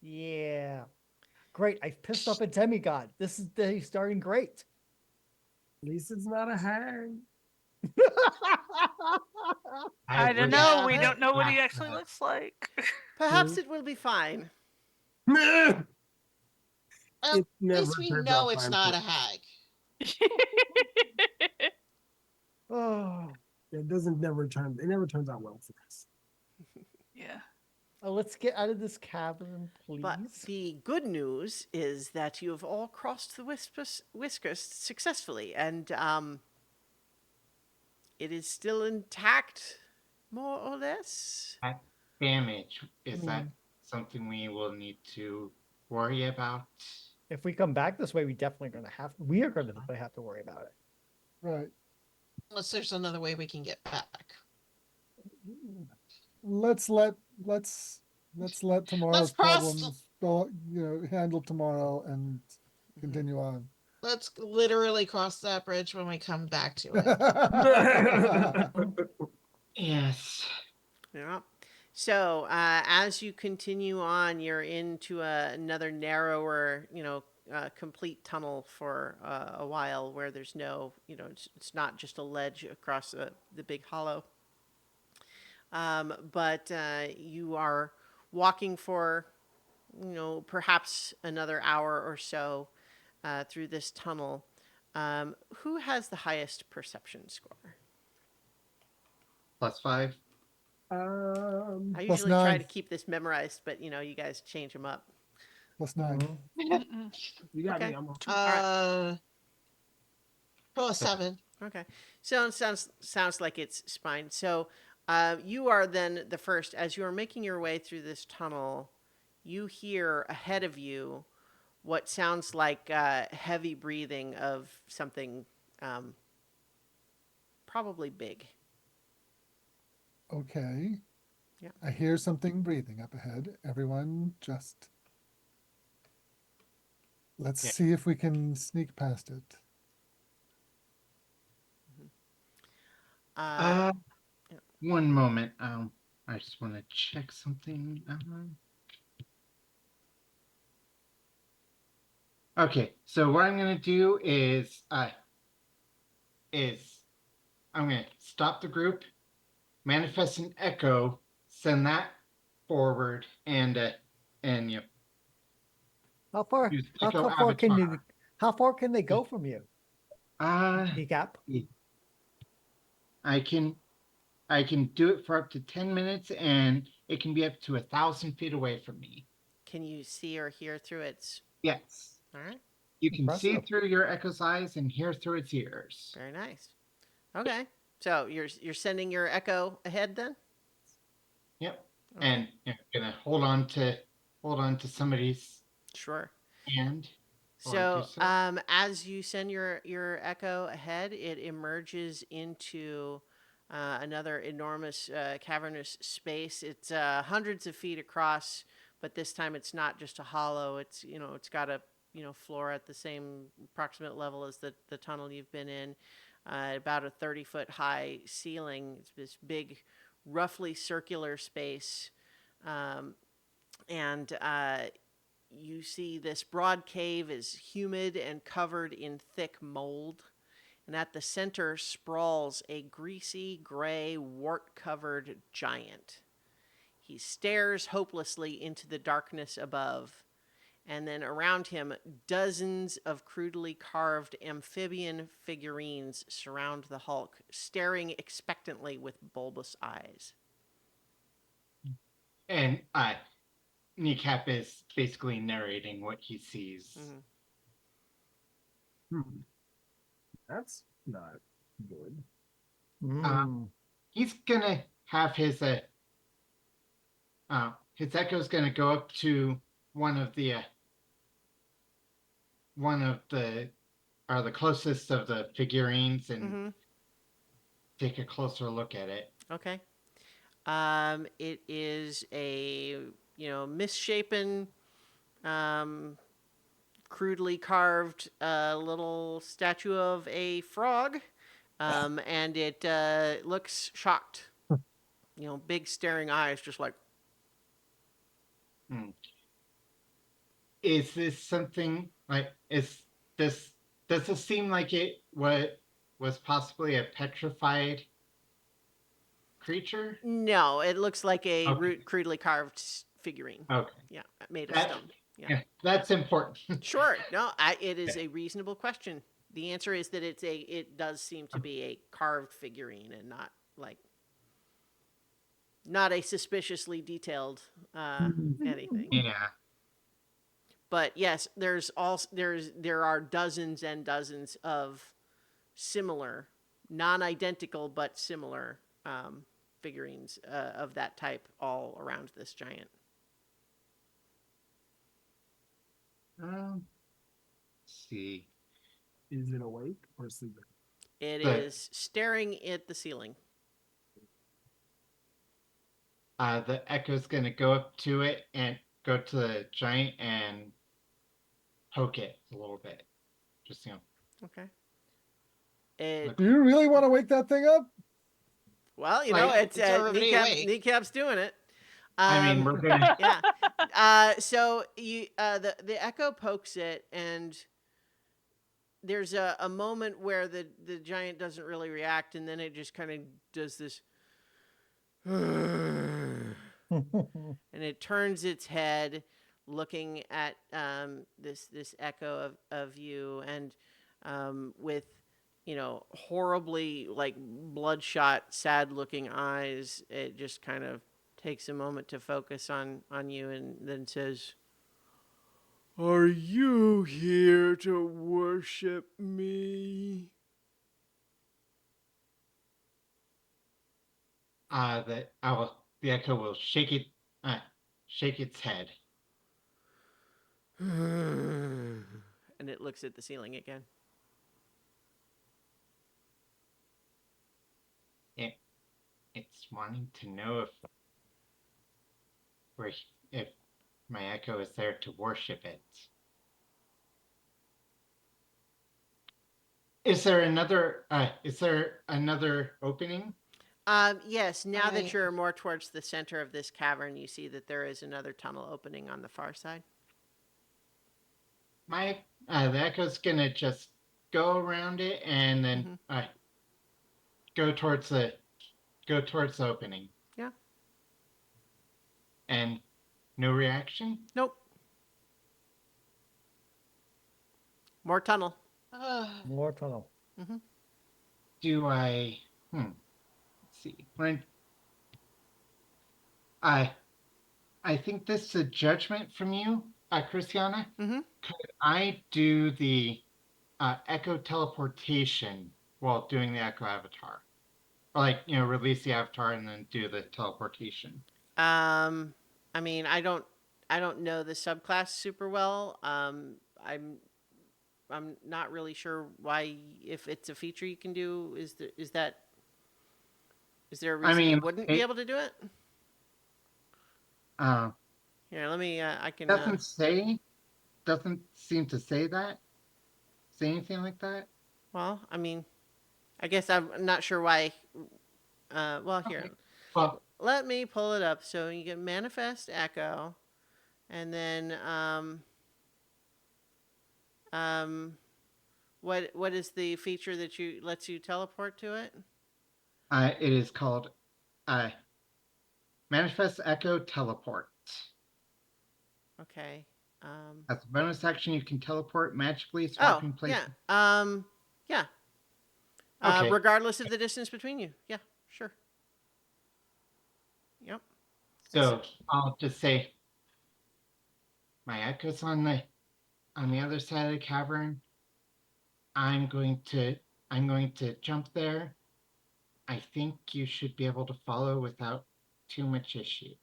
Yeah. Great. I've pissed off a demigod. This is the starting great. At least it's not a hag. I don't wish know. Yeah, We but- don't know what he not actually that. looks like. Perhaps Mhm. it will be fine. Well, It at never least we turns know out it's fine not for a hag. Oh, It never turns out well for us. Yeah. let's get out of this cavern, please. But the good news is that you have all crossed the whiskers successfully, and it is still intact, more or less. That damage, is that Mm. something we will need to worry about? If we come back this way, we are going to have to worry about it. Right. Unless there's another way we can get back. Let's let tomorrow's cross- problems go, handle tomorrow and continue on. Let's literally cross that bridge when we come back to it. Yes. Yeah. So as you continue on, you're into another narrower, complete tunnel for a while where there's no, it's not just a ledge across the big hollow. But you are walking for, perhaps another hour or so through this tunnel. Who has the highest perception score? +5. I Plus usually try 9. to keep this memorized, but you guys change them up. +9. Mm-mm. You got Okay. me. I'm on. Oh, 7. Okay. So it sounds like it's fine. So you are then the first. As you are making your way through this tunnel, you hear ahead of you what sounds like heavy breathing of something probably big. Okay. Yeah. I hear something breathing up ahead. Everyone just let's Yeah. see if we can sneak past it. Uh, One moment. I just want to check something. Okay, so what I'm gonna do is I'm gonna stop the group, manifest an echo, send that forward, and How far? use How, echo how far can you? avatar. How far can they go from you? Uh, Kneecap. I can do it for up to 10 minutes, and it can be up to 1,000 feet away from me. can you see or hear through its? Yes, All right. you can see Impressive. through your echo's eyes and hear through its ears. Very nice. Okay. So you're sending your echo ahead then? Yep, Okay. and gonna hold on to somebody's Sure. hand. while I do So, as you send your echo ahead, it emerges into another enormous cavernous space. It's hundreds of feet across, but this time it's not just a hollow. It's got a floor at the same approximate level as the tunnel you've been in. About a 30-foot high ceiling. It's this big, roughly circular space, and you see this broad cave is humid and covered in thick mold, and at the center sprawls a greasy, gray, wart-covered giant. He stares hopelessly into the darkness above, and then around him, dozens of crudely carved amphibian figurines surround the Hulk, staring expectantly with bulbous eyes. And Kneecap is basically narrating what he sees. Mhm. That's not good. He's gonna have his echo's gonna go up to one of the closest of the figurines and Mm-hmm. take a closer look at it. Okay. It is a misshapen, crudely carved little statue of a frog, and it looks shocked. Big staring eyes, just like. Is this something like this? Does this seem like it was possibly a petrified creature? No, it looks like a Okay. crudely carved figurine. Okay. Yeah, made of That- stone. Yeah, that's important. Sure. No, it is a reasonable question. The answer is that it does seem to be a carved figurine and not a suspiciously detailed anything. Yeah. But yes, there are dozens and dozens of similar, non-identical but similar figurines of that type all around this giant. Let's see. Is it awake or sleeping? It But- is staring at the ceiling. The echo's gonna go up to it and go to the giant and poke it a little bit. Just Okay. It Do you really want to wake that thing up? well, Like, it's it's already awake. Kneecap's doing it. I mean, we're gonna. Yeah. So the echo pokes it, and there's a moment where the giant doesn't really react, and then it just kind of does this, and it turns its head, looking at this echo of you, and with horribly like bloodshot, sad looking eyes, it just kind of takes a moment to focus on you, and then says, "Are you here to worship me?" The echo will shake its head. And it looks at the ceiling again. It's wanting to know if my echo is there to worship it. Is there another opening? Yes, now that Right. you're more towards the center of this cavern, you see that there is another tunnel opening on the far side. The echo's gonna just go around it and then go towards the opening. Yeah. And no reaction? Nope. More tunnel. More tunnel. Do I let's see. I think this is a judgment from you, Christiana. Mm-hmm. Could I do the echo teleportation while doing the echo avatar? Or release the avatar and then do the teleportation. I mean, I don't know the subclass super well. I'm not really sure why, if it's a feature you can do. Is there a reason you wouldn't be able to do it? Here, let me. I can. Doesn't seem to say anything like that. Well, I mean, I guess I'm not sure why. Well, here. Okay. Well, Let me pull it up. So you get manifest echo, and then what is the feature that lets you teleport to it? it is called manifest echo teleport. Okay. As a bonus action, you can teleport magically, swapping places. Yeah. Yeah. Okay. Regardless of the distance between you. Yeah, sure. Yep. So I'll just say my echo's on the other side of the cavern. I'm going to jump there. I think you should be able to follow without too much issue.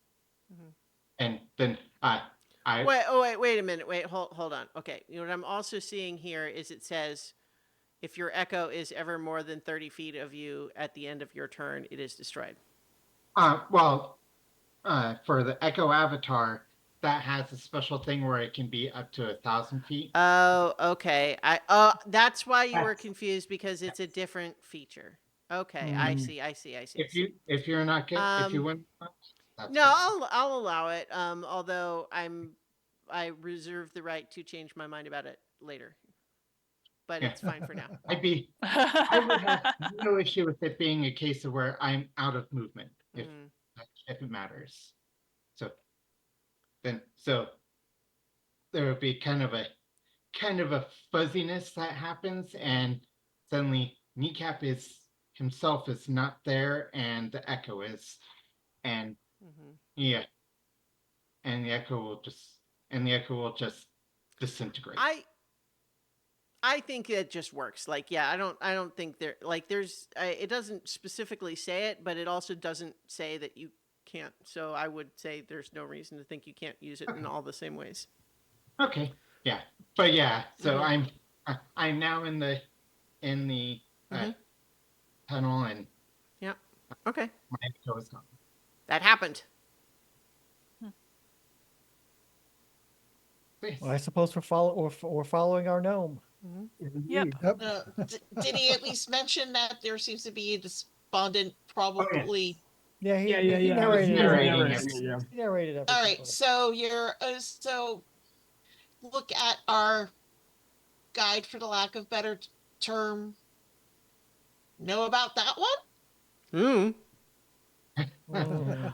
And then wait a minute. Wait, hold on. Okay. What I'm also seeing here is it says, if your echo is ever more than 30 feet of you at the end of your turn, it is destroyed. For the echo avatar, that has a special thing where it can be up to 1,000 feet. Oh, okay. That's why you were confused, because it's a different feature. Okay, I see. If you're not good, if you win, no, I'll allow it. Although I reserve the right to change my mind about it later. But it's fine for now. I would have no issue with it being a case of where I'm out of movement if it matters. So there would be kind of a fuzziness that happens, and suddenly Kneecap himself is not there, and the echo is, and yeah, and the echo will just disintegrate. I think it just works. Like, yeah, I don't think it doesn't specifically say it, but it also doesn't say that you can't. So I would say there's no reason to think you can't use it in all the same ways. Okay. Yeah. But yeah, so I'm now in the tunnel, and yeah. Okay. my echo is gone. That happened. Well, I suppose we're following our gnome. Yep. Did he at least mention that there seems to be a despondent, probably Yeah, Yeah, he I was narrated narrating everything. everything. Yeah. He narrated everything. All right, for us. so so look at our guide, for the lack of better term. Know about that one? Hmm. Mm.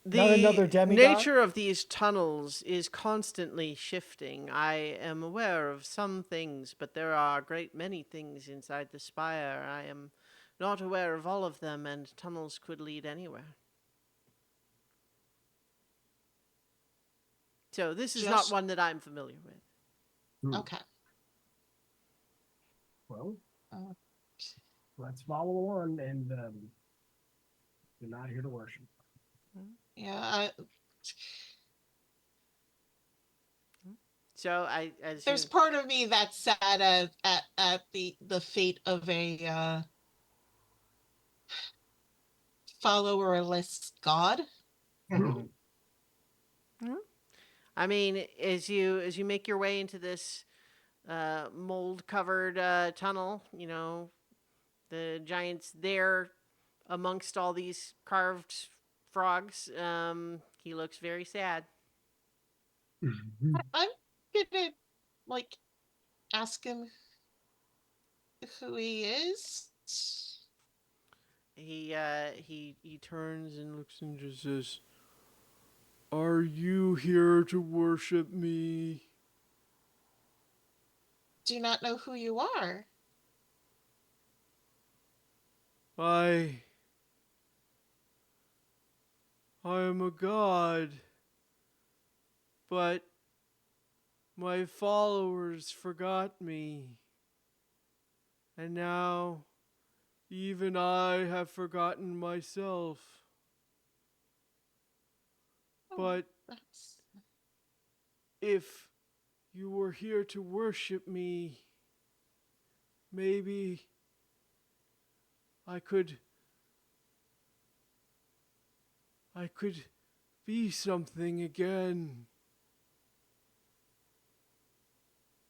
Not The another demigod? nature of these tunnels is constantly shifting. I am aware of some things, but there are a great many things inside the spire. I am not aware of all of them, and tunnels could lead anywhere. So this is not Just one that I'm familiar with. okay. Well, Uh, let's follow on, and we're not here to worship. yeah, I, So I there's assume. part of me that's sad at the fate of a followerless god. Mhm. I mean, as you make your way into this mold covered tunnel, you know, the giant's there amongst all these carved frogs. He looks very sad. I'm gonna like ask him who he is. He turns and looks and just says, "Are you here to worship me?" Do not know who you are. I I am a god, but my followers forgot me, and now even I have forgotten myself. Oh, But that's if you were here to worship me, maybe I could I could be something again.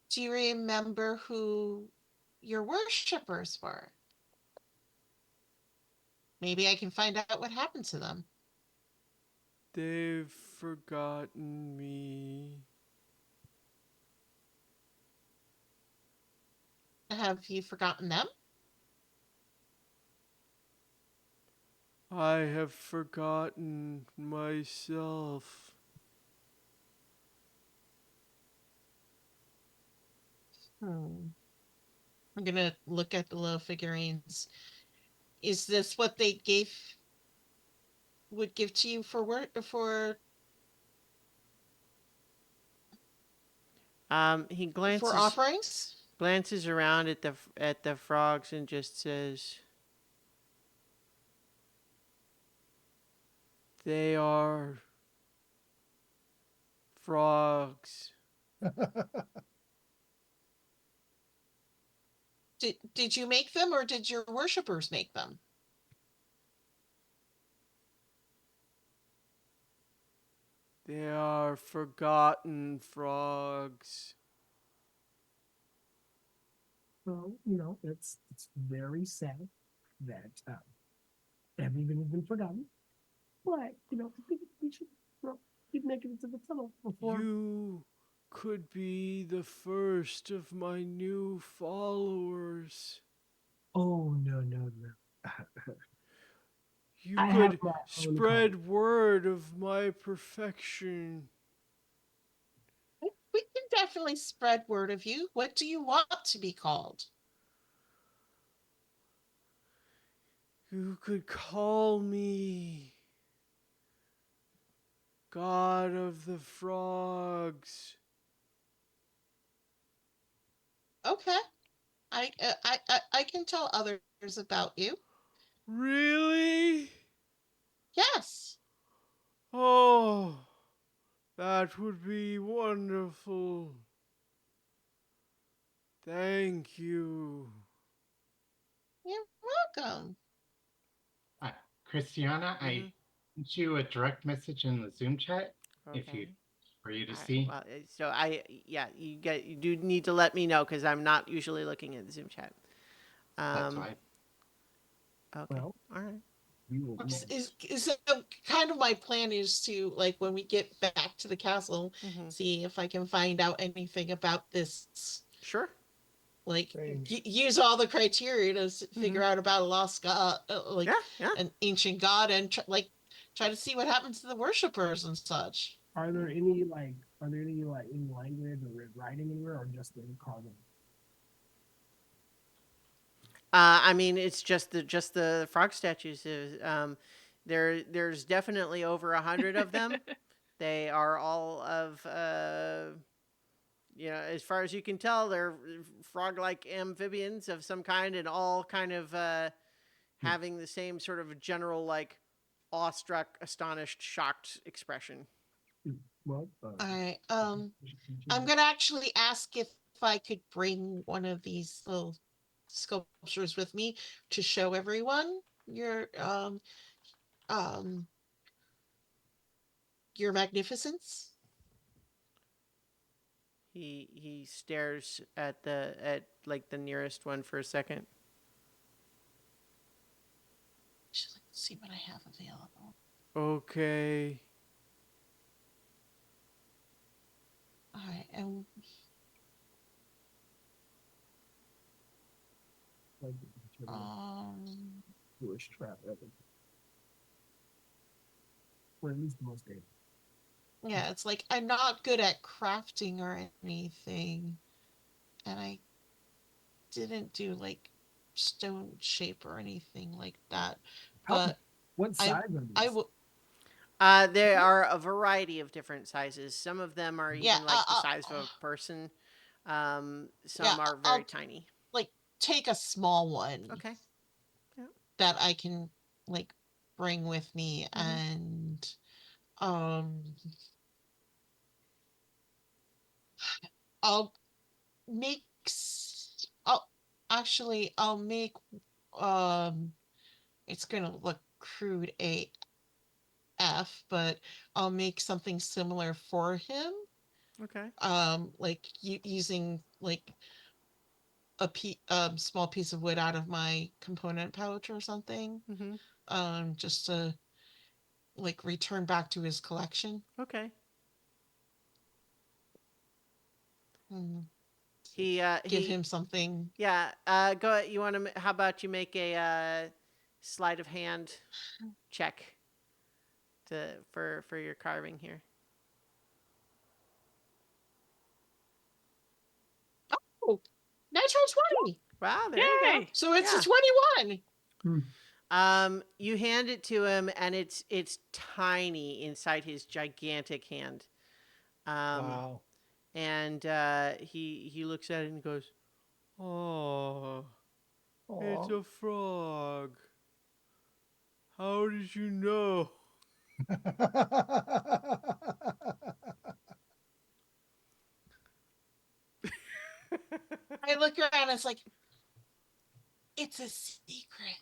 Do you remember who your worshippers were? Maybe I can find out what happened to them. They've forgotten me. Have you forgotten them? I have forgotten myself. Hmm. I'm gonna look at the little figurines. Is this what they would give to you for work He for offerings? glances around at the frogs and just says, "They are frogs." Did you make them, or did your worshippers make them? They are forgotten frogs. Well, it's very sad that everything has been forgotten. But I think we should keep making it to the tunnel before. You could be the first of my new followers. Oh no. You I have could my own call. spread word of my perfection. We can definitely spread word of you. What do you want to be called? You could call me God of the Frogs. Okay, I can tell others about you. Really? Yes. Oh, that would be wonderful. Thank you. You're welcome. Uh, Christiana, Mm-hmm. I sent you a direct message in the Zoom chat if you Okay. for you to All right. see. Well, so yeah, you do need to let me know because I'm not usually looking at the Zoom chat. That's Um. why. Okay. Well, All right. We will. is kind of my plan is to, like, when we get back to the castle, Mhm. see if I can find out anything about this, Sure. like Strange. use all the criteria to figure out about a lost god, like Yeah, yeah. an ancient god, and try to see what happens to the worshippers and such. Are there any like any language or writing anywhere, or just in carving? I mean, it's just the frog statues. There's definitely over 100 of them. They are all of as far as you can tell, they're frog-like amphibians of some kind, and all kind of having the same sort of general like awestruck, astonished, shocked expression. Well, I I'm gonna actually ask if I could bring one of these little sculptures with me to show everyone um your magnificence. He stares at like the nearest one for a second. Just like, see what I have available. Okay. All right, and like, um Jewish trap ever. Or at least the most dated. yeah, it's like I'm not good at crafting or anything, and I didn't do like stone shape or anything like that. But What I size are I these? will. There are a variety of different sizes. Some of them are Yeah, even like the size of a person. yeah, Some are very I'll tiny. like take a small one Okay. Yeah. that I can like bring with me, Mhm. and um I'll make I'll I'll make um it's gonna look crude AF, but I'll make something similar for him. Okay. Like using like a small piece of wood out of my component pouch or something. Mhm. Just to like return back to his collection. Okay. Mm, give He him something. yeah. Go. You want to? How about you make a sleight of hand check for your carving here? Oh, natural 20. Wow. There you go. Yay! So it's Yeah. a 21. You hand it to him, and it's tiny inside his gigantic hand. Wow. And he looks at it and goes, "Oh, it's Aw. a frog. How did you know?" I look around, it's like, it's a secret.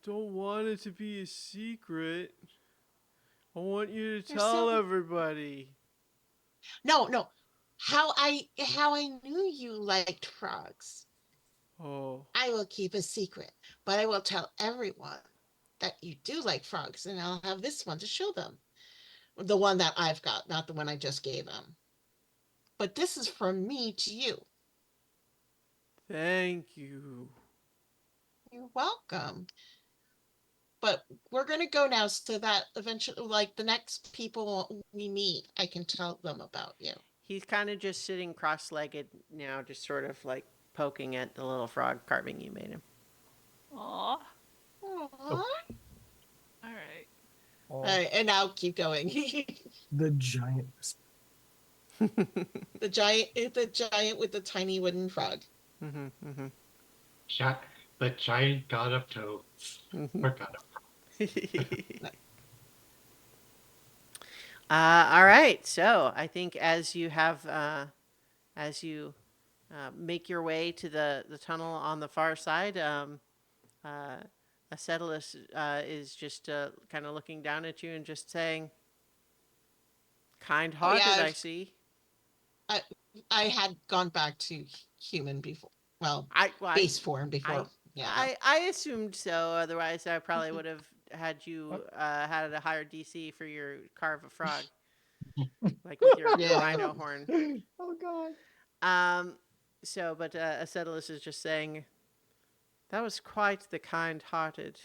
Don't want it to be a secret. I want you to There's tell some everybody. no. How I knew you liked frogs. Oh, I will keep a secret, but I will tell everyone that you do like frogs, and I'll have this one to show them. The one that I've got, not the one I just gave them. But this is from me to you. thank you. You're welcome. But we're going to go now so that eventually, like the next people we meet, I can tell them about you. He's kind of just sitting cross-legged now, just sort of like poking at the little frog carving you made him. Aw. Aww. All right. Aw. All right, and now keep going. The giant. the giant with the tiny wooden frog. Mm-hmm, mm-hmm. The giant god of toads. Or god of All right. So I think as you make your way to the tunnel on the far side, Acetylus is just kind of looking down at you and just saying, Oh yeah, "Kind-hearted, I see." I had gone back to human before. Well, Well, base form before. Yeah. I assumed so. Otherwise, I probably would have had you had a higher DC for your carve a frog, like with your Yeah. rhino horn. Oh God. So, but Acetylus is just saying that was quite the kind-hearted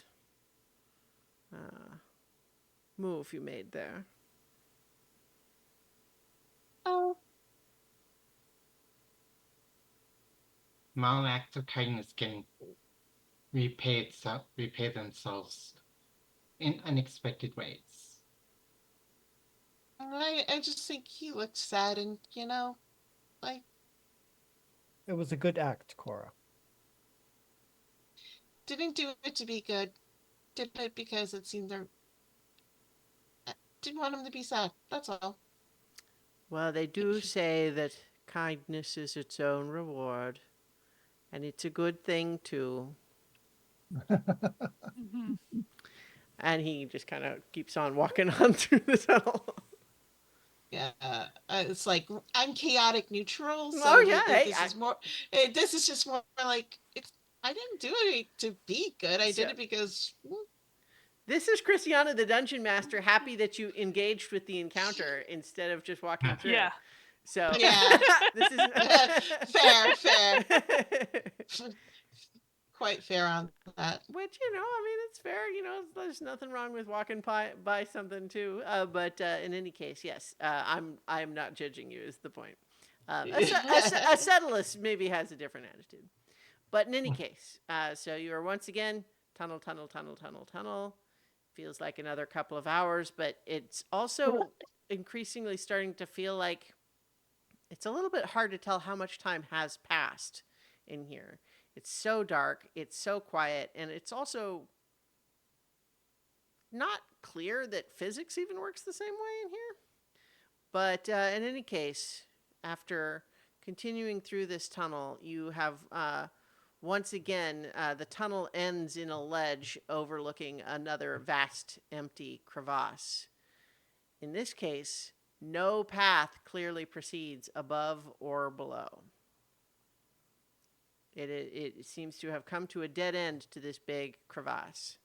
move you made there. Oh. Small acts of kindness can repay themselves in unexpected ways. I just think he looked sad, and like It was a good act, Cora. didn't do it to be good. Did it because it seemed there. Didn't want him to be sad. That's all. Well, they do say that kindness is its own reward, and it's a good thing too. Mhm. And he just kind of keeps on walking on through the tunnel. Yeah, it's like I'm chaotic neutral, so Oh yeah, hey, this is more. This is just more like it's. I didn't do it to be good. I did So- it because this is Christiana, the dungeon master, happy that you engaged with the encounter instead of just walking through. Yeah. So Yeah. this is fair. Quite fair on that. Which, I mean, it's fair. There's nothing wrong with walking by something too. But in any case, yes, I'm not judging you. Is the point? Acetylus maybe has a different attitude, but in any case, so you are once again tunnel. Feels like another couple of hours, but it's also increasingly starting to feel like it's a little bit hard to tell how much time has passed in here. It's so dark, it's so quiet, and it's also not clear that physics even works the same way in here. But in any case, after continuing through this tunnel, you have once again, the tunnel ends in a ledge overlooking another vast, empty crevasse. In this case, no path clearly proceeds above or below. It seems to have come to a dead end to this big crevasse.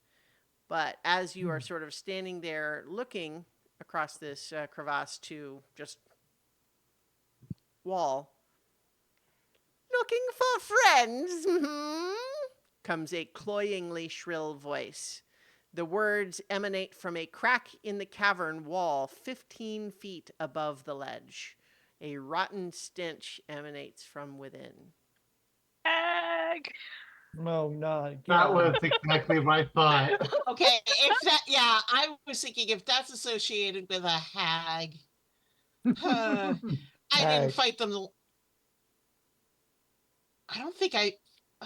But as you are sort of standing there looking across this crevasse to just wall, looking for friends, comes a cloyingly shrill voice. The words emanate from a crack in the cavern wall 15 feet above the ledge. A rotten stench emanates from within. Egg. No, not That again. was exactly my thought. Okay, if that, yeah, I was thinking if that's associated with a hag. I didn't Hag. fight them. I don't think I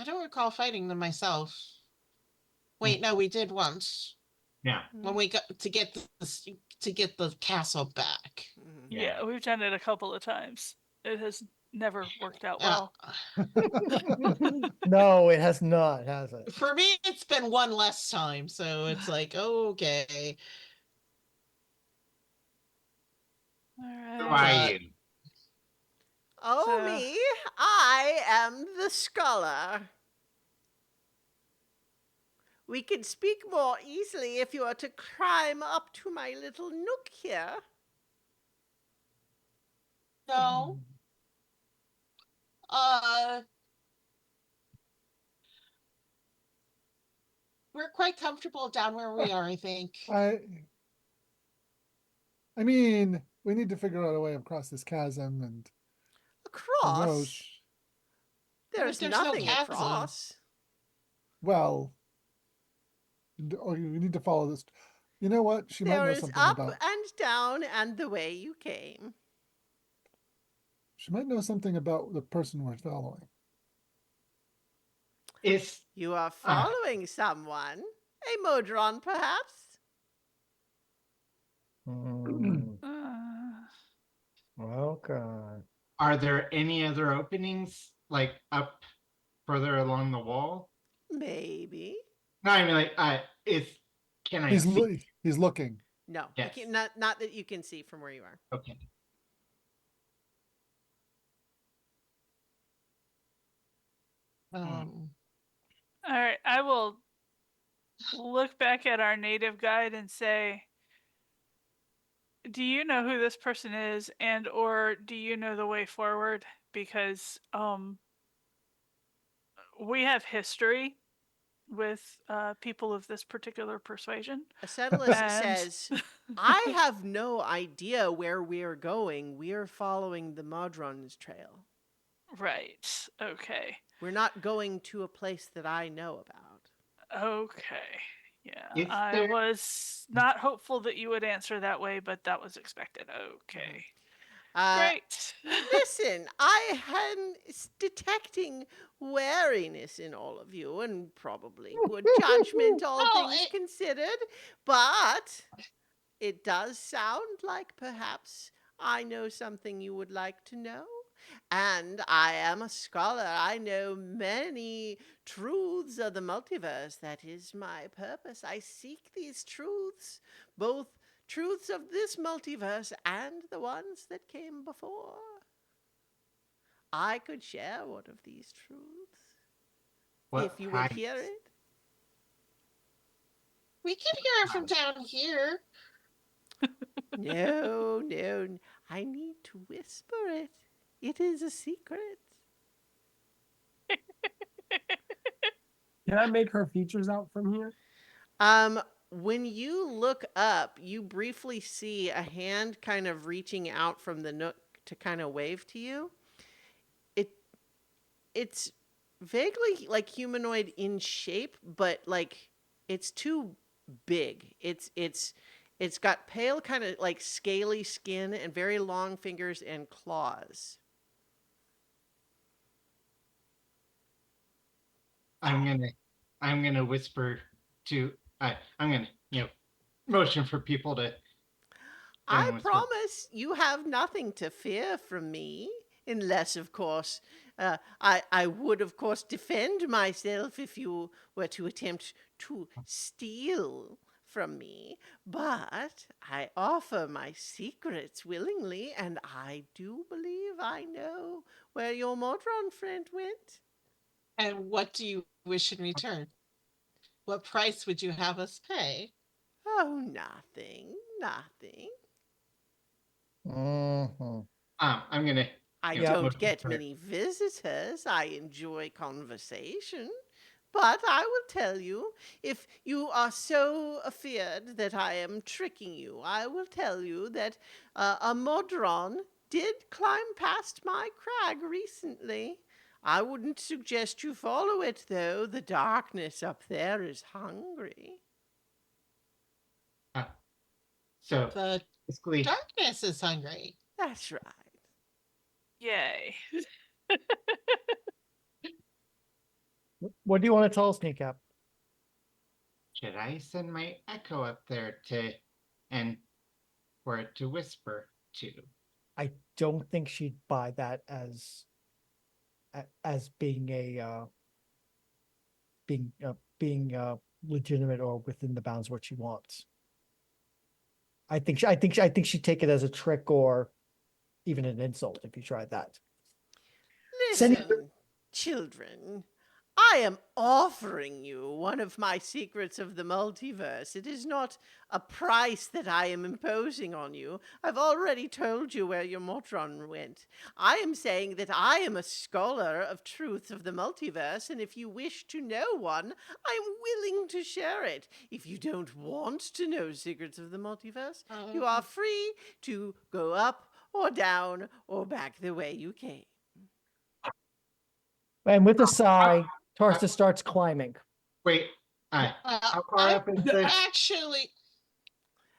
don't recall fighting them myself. Wait, no, we did once Yeah. when we got to get the castle back. Yeah, we've done it a couple of times. It has never worked out Yeah. well. No, it has not, has it? For me, it's been one less time, so it's like okay. All Who right. are you? Oh, So- me, I am the scholar. We can speak more easily if you are to climb up to my little nook here. No. Uh, we're quite comfortable down where we are, I think. I mean, we need to figure out a way across this chasm and Across? Roche. There's There's no nothing chasm. across. Well, oh, you need to follow this. You know what? She might There know is something up about. and down and the way you came. She might know something about the person we're following. Is You are following someone. A Modron, perhaps? Mm, Uh, okay. are there any other openings like up further along the wall? Maybe. No, I mean like can I see? He's looking. No, Yes. you can, not that you can see from where you are. Okay. Um, All right, I will look back at our native guide and say, do you know who this person is, and or do you know the way forward? Because we have history with people of this particular persuasion. Acetylus And says, I have no idea where we're going. We're following the Modron's trail. right. Okay. We're not going to a place that I know about. Okay. Yeah. Is I there was not hopeful that you would answer that way, but that was expected. Okay. Uh, Great. Listen, I am detecting wariness in all of you, and probably good judgment, all Oh, things considered. But it does sound like perhaps I know something you would like to know. And I am a scholar. I know many truths of the multiverse. That is my purpose. I seek these truths, both truths of this multiverse and the ones that came before. I could share one of these truths what if you would price? hear it. we can hear it from down here. No, no, I need to whisper it. It is a secret. Can I make her features out from here? When you look up, you briefly see a hand kind of reaching out from the nook to kind of wave to you. It it's vaguely like humanoid in shape, but like it's too big. It's got pale kind of like scaly skin and very long fingers and claws. I'm gonna whisper to I'm gonna motion for people to go I and whisper. promise you have nothing to fear from me, unless, of course, I would, of course, defend myself if you were to attempt to steal from me. But I offer my secrets willingly, and I do believe I know where your Modron friend went. And what do you wish in return? What price would you have us pay? Oh, nothing, nothing. Mhm. I'm gonna I Yeah. don't motion get for many visitors. I enjoy conversation. But I will tell you, if you are so afeared that I am tricking you, I will tell you that a Modron did climb past my crag recently. I wouldn't suggest you follow it, though. The darkness up there is hungry. uh, so The basically darkness is hungry. That's right. Yay. What do you want to tell us, Kneecap? should I send my echo up there to and for it to whisper to? I don't think she'd buy that as being being legitimate or within the bounds of what she wants. I think she'd take it as a trick or even an insult if you tried that. Sending Listen, children, I am offering you one of my secrets of the multiverse. It is not a price that I am imposing on you. I've already told you where your Motron went. I am saying that I am a scholar of truths of the multiverse, and if you wish to know one, I am willing to share it. If you don't want to know secrets of the multiverse, you are free to go up or down or back the way you came. and with a sigh, Uh, Tarsa starts climbing. wait, Well, how far up is the actually,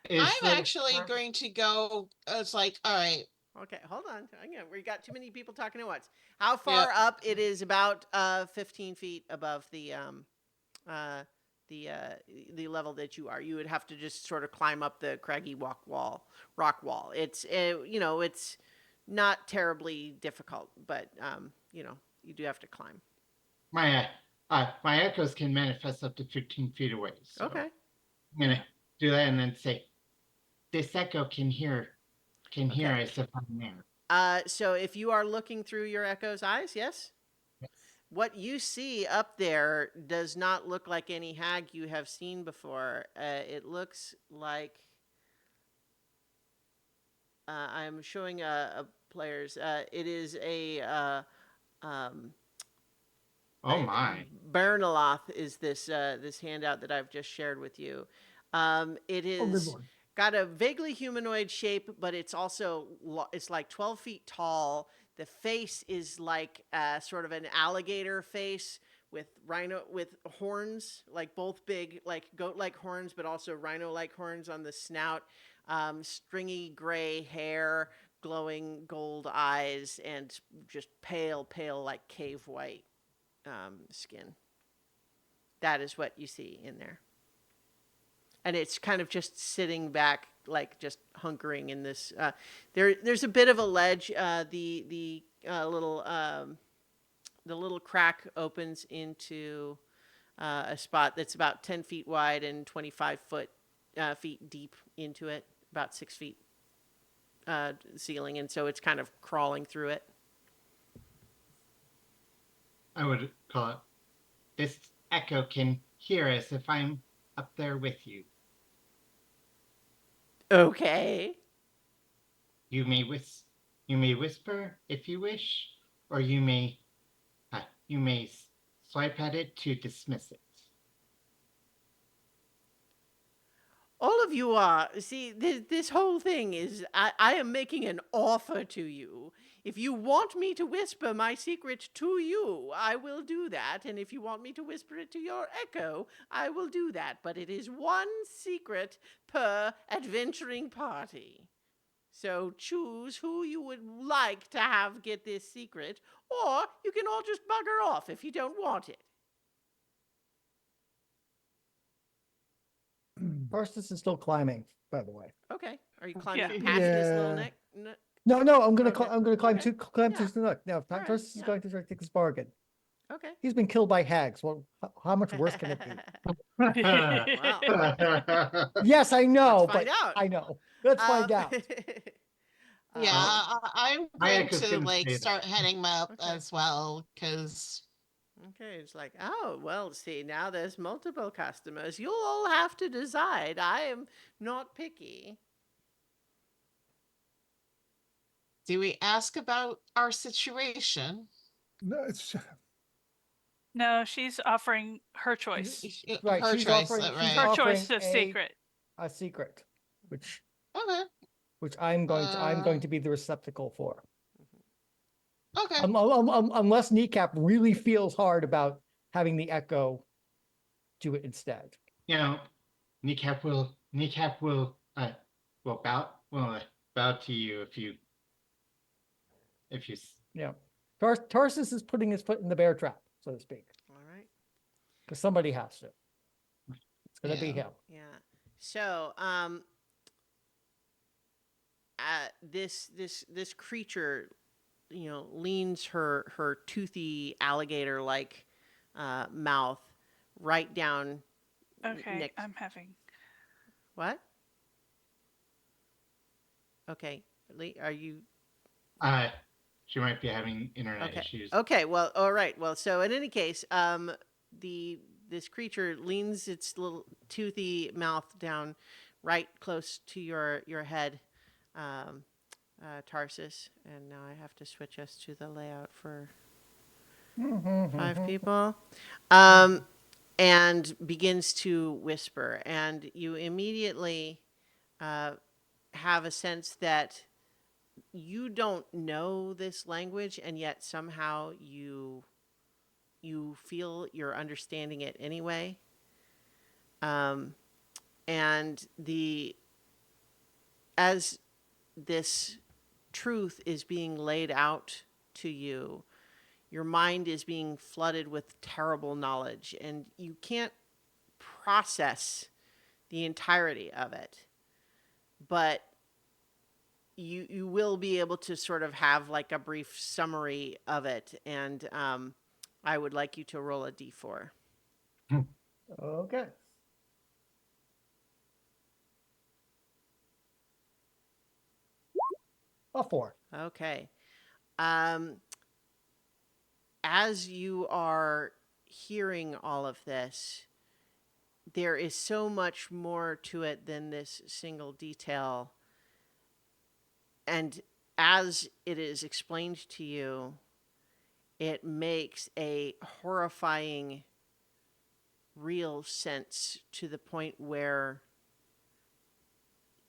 is I'm the actually going to go. It's like, all right, Okay, hold on. Hang on. We got too many people talking at once. How yeah. far up? It is about 15 feet above uh, the level that you are. You would have to just sort of climb up the craggy rock wall. It's it's not terribly difficult, but you do have to climb. my my echoes can manifest up to 15 feet away. So Okay. I'm gonna do that and then say, this echo can hear Okay. as if I'm there. So if you are looking through your echo's eyes, yes. Yes. What you see up there does not look like any hag you have seen before. It looks like I'm showing players. It is a Oh my. Bernaloth is this handout that I've just shared with you. It Oh, good is lord. got a vaguely humanoid shape, but it's also it's like 12 feet tall. The face is like sort of an alligator face with horns, like both big like goat-like horns, but also rhino-like horns on the snout. Stringy gray hair, glowing gold eyes, and just pale, like cave white skin. That is what you see in there. And it's kind of just sitting back, like just hunkering in this. There's a bit of a ledge. The little crack opens into a spot that's about 10 feet wide and 25 feet deep into it, about 6 feet ceiling, and so it's kind of crawling through it. I would call it. This echo can hear us if I'm up there with you. Okay. You may whisper if you wish, or you may swipe at it to dismiss it. All of you are, see, this whole thing is, I am making an offer to you. If you want me to whisper my secret to you, I will do that. And if you want me to whisper it to your echo, I will do that. But it is one secret per adventuring party. So choose who you would like to have get this secret, or you can all just bugger off if you don't want it. Tarsus is still climbing, by the way. Okay. Are you climbing Yeah. past this little Yeah. neck? No, I'm gonna Okay. I'm gonna climb Okay. climb Yeah. to the nook. Now, All right. Tarsus is Yeah. going to try to take his bargain. Okay. He's been killed by hags. Well, how much worse can it be? Wow. Yes, I know, Let's find but out. I know. Let's find Um, out. Yeah, Well, I'm my going echo's to gonna like say start that. heading up Okay. as well because okay, it's like, oh, well, see, now there's multiple customers. You'll all have to decide. I am not picky. do we ask about our situation? No, it's No, she's offering her choice. Right, Her she's choice, offering she's Her right? offering choice of secret. a secret, which Okay, I'm going to be the receptacle for. okay. Unless Kneecap really feels hard about having the echo do it instead. You know, Kneecap will bow to you if you Yeah. Tarsus is putting his foot in the bear trap, so to speak, All right. because somebody has to. It's going to be Yeah. him. Yeah. So, this creature, leans her toothy alligator like mouth right down. Okay, next. I'm having. What? Okay, Lee, are you she might be having internet okay? issues. Okay, well, all right. Well, so in any case, this creature leans its little toothy mouth down right close to your head, Tarsus, and now I have to switch us to the layout for 5 people. And begins to whisper, and you immediately have a sense that you don't know this language, and yet somehow you feel you're understanding it anyway. And as this truth is being laid out to you, your mind is being flooded with terrible knowledge, and you can't process the entirety of it, but you will be able to sort of have like a brief summary of it, and I would like you to roll a d4. Okay. A 4. Okay. Um, as you are hearing all of this, there is so much more to it than this single detail. And as it is explained to you, it makes a horrifying, real sense to the point where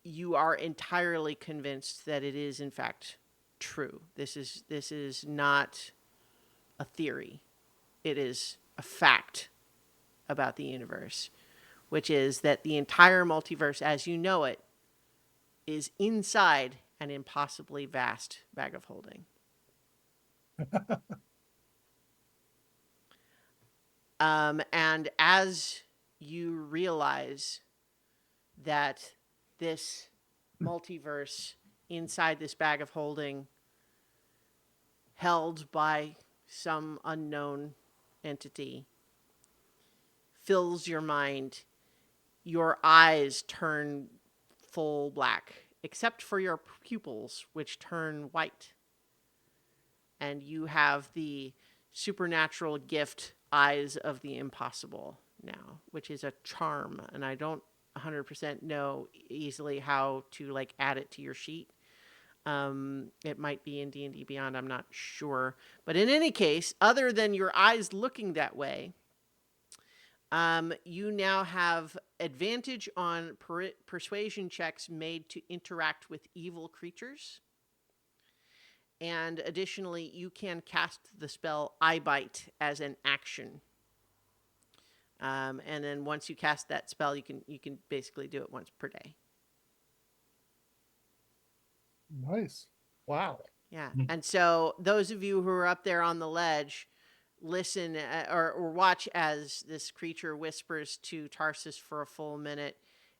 you are entirely convinced that it is, in fact, true. This is not a theory. It is a fact about the universe, which is that the entire multiverse as you know it is inside an impossibly vast bag of holding. And as you realize that this multiverse inside this bag of holding, held by some unknown entity, fills your mind, your eyes turn full black, except for your pupils, which turn white. And you have the supernatural gift eyes of the impossible now, which is a charm. And I don't 100% know easily how to like add it to your sheet. It might be in D&D Beyond, I'm not sure. But in any case, other than your eyes looking that way, you now have advantage on persuasion checks made to interact with evil creatures. And additionally, you can cast the spell Eye Bite as an action. And then once you cast that spell, you can basically do it once per day. Nice. Wow. Yeah. And so those of you who are up there on the ledge, listen or watch as this creature whispers to Tarsus for a full minute,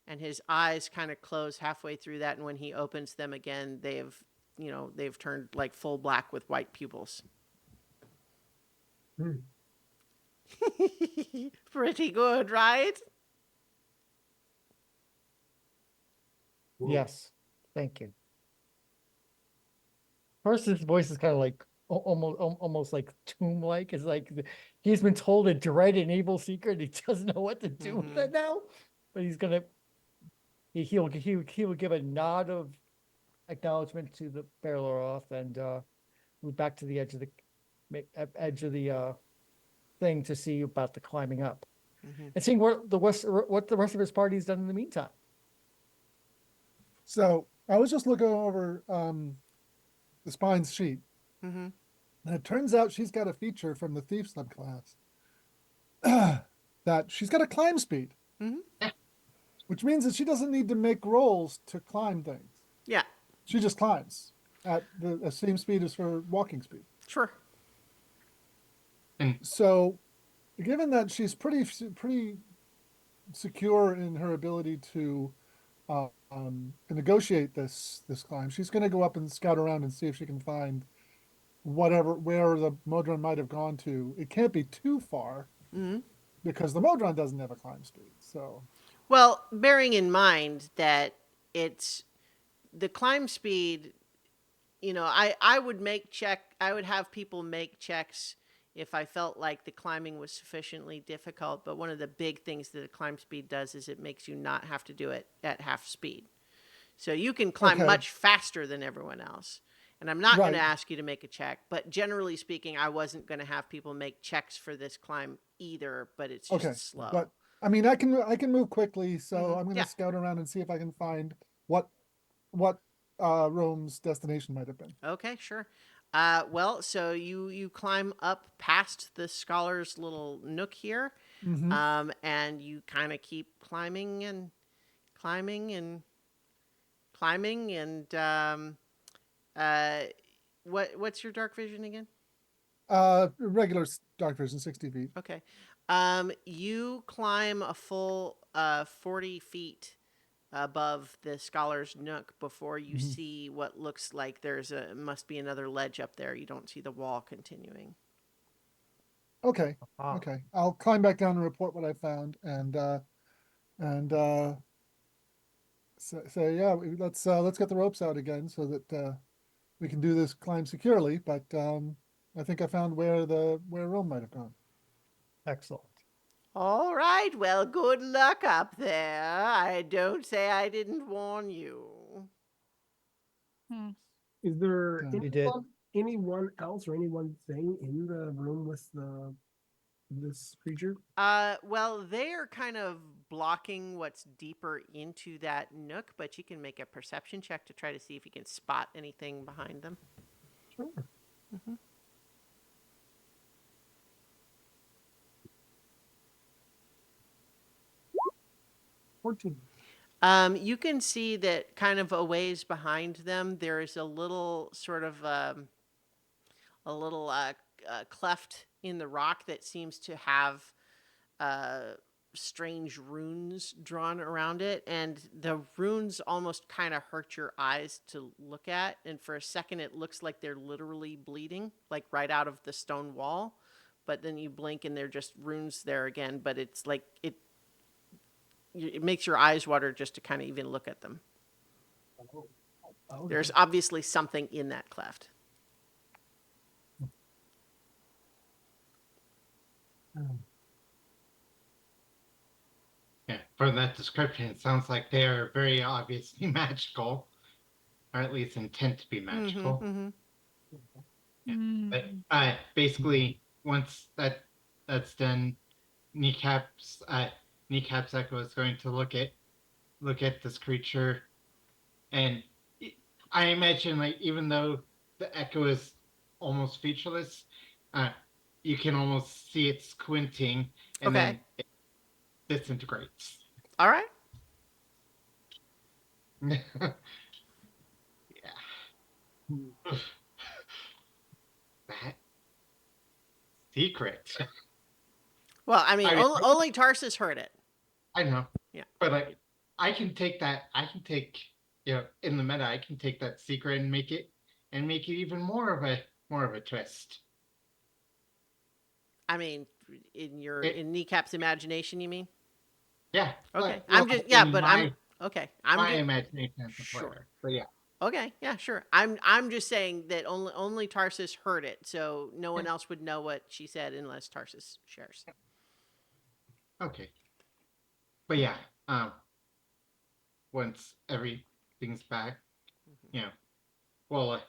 and his eyes kind of close halfway through that, and when he opens them again, they've turned like full black with white pupils. Hmm. Pretty good, right? Whoa. Yes. Thank you. First, his voice is kind of like almost like tomb-like. It's like he's been told a dread and evil secret. He doesn't know what to do with it now. But he'll give a nod of acknowledgement to the Barreloroth and move back to the edge of the thing to see about the climbing up and seeing what the rest of his party's done in the meantime. So I was just looking over the spine's sheet. Mm-hmm. And it turns out she's got a feature from the thief subclass that she's got a climb speed, Mm-hmm. which means that she doesn't need to make rolls to climb things. Yeah, She just climbs at the same speed as her walking speed. sure. So, given that she's pretty secure in her ability to negotiate this climb, she's going to go up and scout around and see if she can find where the Modron might have gone to. It can't be too far Mm-hmm. because the Modron doesn't have a climb speed. So, Well, bearing in mind that it's the climb speed, I would have people make checks if I felt like the climbing was sufficiently difficult. But one of the big things that a climb speed does is it makes you not have to do it at half speed. So you can climb Okay. much faster than everyone else. And I'm not going to Right. ask you to make a check, but generally speaking, I wasn't going to have people make checks for this climb either, but it's just okay, slow. but I mean, I can move quickly, so Mhm. I'm going to Yeah. scout around and see if I can find what Rome's destination might have been. Okay, sure. Well, so you climb up past the scholar's little nook here, Mm-hmm. and you kind of keep climbing and climbing and climbing and uh, what's your dark vision again? Regular dark vision, 60 feet. Okay, you climb a full 40 feet above the scholar's nook before you Mhm. see what looks like must be another ledge up there. You don't see the wall continuing. Okay, Ah. okay. I'll climb back down and report what I found, and say yeah, let's get the ropes out again so that we can do this climb securely. But I think I found where Rome might have gone. Excellent. All right, well, good luck up there. I don't say I didn't warn you. Hmm. Is there Yeah. You did. anyone else or any one thing in the room with this creature? Well, they're kind of blocking what's deeper into that nook, but you can make a perception check to try to see if you can spot anything behind them. Sure. Mhm. 14. You can see that kind of a ways behind them, there is a little sort of a little cleft in the rock that seems to have uh, strange runes drawn around it, and the runes almost kind of hurt your eyes to look at. And for a second, it looks like they're literally bleeding, like right out of the stone wall. But then you blink, and they're just runes there again. But it's like it makes your eyes water just to kind of even look at them. Oh, okay. There's obviously something in that cleft. Um, Yeah, from that description, it sounds like they are very obviously magical, or at least intent to be magical. Mm-hmm. But Mm. basically, once that's done, Kneecap's Echo is going to look at this creature, and I imagine, like, even though the Echo is almost featureless, uh, you can almost see it squinting, and Okay. then it disintegrates. All right. Yeah. hmm. That secret. Well, I mean, I mean, only Tarsus heard it. I know. Yeah. But like, I can take that. I can take, in the meta, I can take that secret and make it even more of a twist. I mean, It, in Kneecap's imagination, you mean? yeah. Okay. Well, I'm just yeah, in but I'm okay. I'm my just imagination as a sure. player. But yeah. Okay, yeah, sure. I'm just saying that only Tarsus heard it, so no one Yeah. else would know what she said unless Tarsus shares. Okay. But yeah. Once everything's back, you know, well,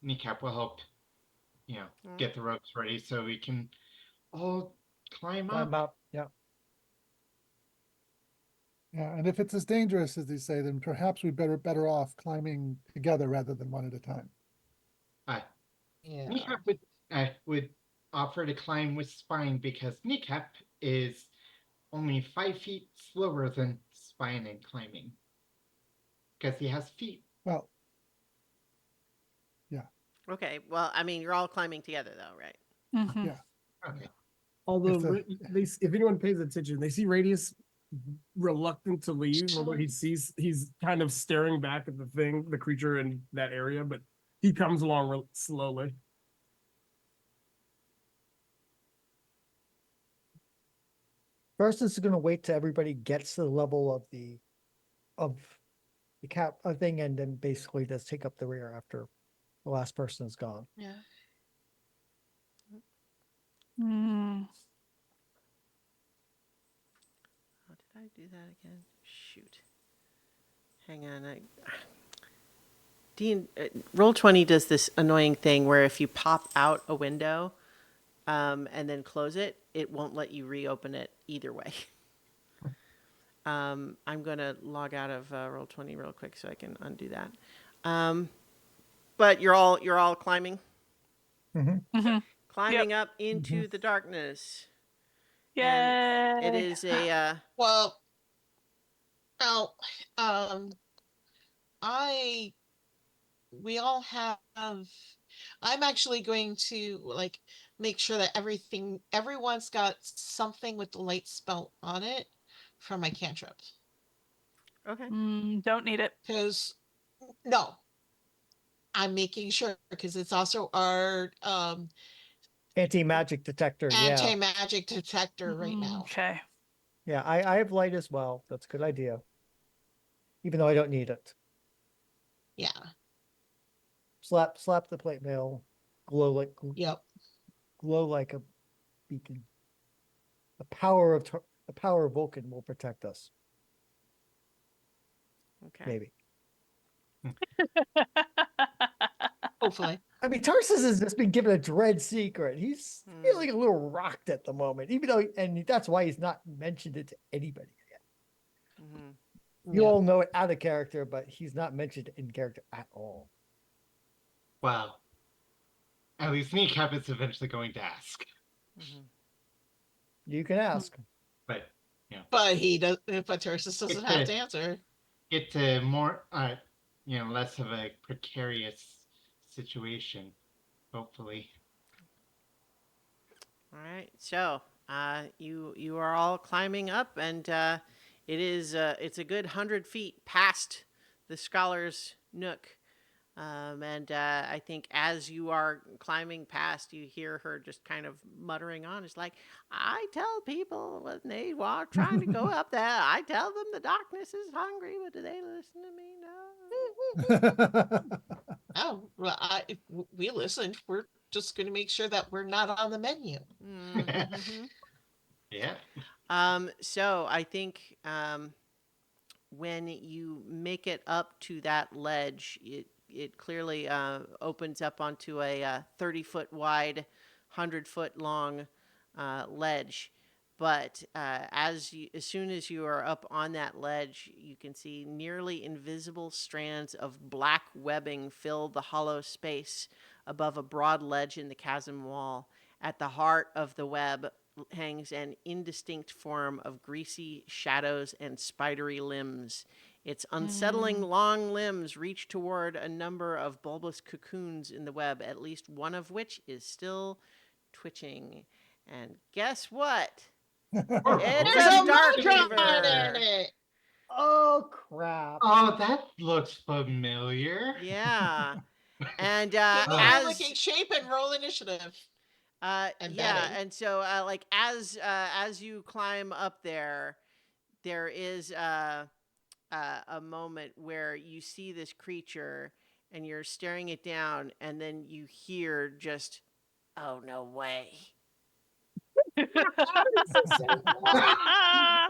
Kneecap will help, Mm. get the ropes ready so we can all climb Climb up. up. Yeah. Yeah, and if it's as dangerous as they say, then perhaps we better off climbing together rather than one at a time. Yeah. Kneecap would offer to climb with Spine because Kneecap is only 5 feet slower than Spine in climbing because he has feet. Well, Okay, well, I mean, you're all climbing together, though, right? Mhm. yeah. Okay. Although the- if anyone pays attention, they see Radius reluctant to leave, although he's kind of staring back at the creature in that area, but he comes along slowly. First is going to wait till everybody gets to the level of the cap thing, and then basically just take up the rear after the last person is gone. Yeah. Mm. How did I do that again? Shoot. Hang on. Dean, Roll20 does this annoying thing where if you pop out a window and then close it, it won't let you reopen it either way. I'm going to log out of Roll20 real quick so I can undo that. But you're all climbing? Mhm. Climbing up into the darkness. And it Yay. is a Well, well, um, I we all have. I'm actually going to like make sure that everyone's got something with the light spell on it for my cantrips. okay. Don't need it. Because no, I'm making sure because it's also our Anti-magic detector. Yeah. anti-magic detector right now. Okay. Yeah. I have light as well. That's a good idea. Even though I don't need it. Yeah. Slap the plate mail. Glow like Yep. glow like a beacon. The power of Vulcan will protect us. Okay. Maybe. Hopefully. I mean, Tarsus has just been given a dread secret. He's Hmm. feeling a little rocked at the moment, even though, and that's why he's not mentioned it to anybody yet. Mhm. You Yeah. all know it out of character, but he's not mentioned in character at all. Well, at least Kneecap is eventually going to ask. Mhm. You can ask. But, you know, But he does. But Tarsus doesn't It's have a- to answer. get to more, less of a precarious situation, hopefully. All right. So, you are all climbing up, and it's a good 100 feet past the scholar's nook. And I think as you are climbing past, you hear her just kind of muttering on. It's like, I tell people when they are trying to go up there, I tell them the darkness is hungry, but do they listen to me? No. Oh, well, we listened. We're just going to make sure that we're not on the menu. Mm-hmm. Yeah. So I think when you make it up to that ledge, it clearly opens up onto a 30-foot wide, 100-foot long ledge. But as soon as you are up on that ledge, you can see nearly invisible strands of black webbing fill the hollow space above a broad ledge in the chasm wall. At the heart of the web hangs an indistinct form of greasy shadows and spidery limbs. Its unsettling long limbs reach toward a number of bulbous cocoons in the web, at least one of which is still twitching. And guess what? It's There's a a dark Modron in weaver. it. Oh crap! Oh, that looks familiar. Yeah. And Give me your as looking shape and roll initiative. And yeah, betting. and so like as you climb up there, there is a moment where you see this creature and you're staring it down, and then you hear just, oh, no way.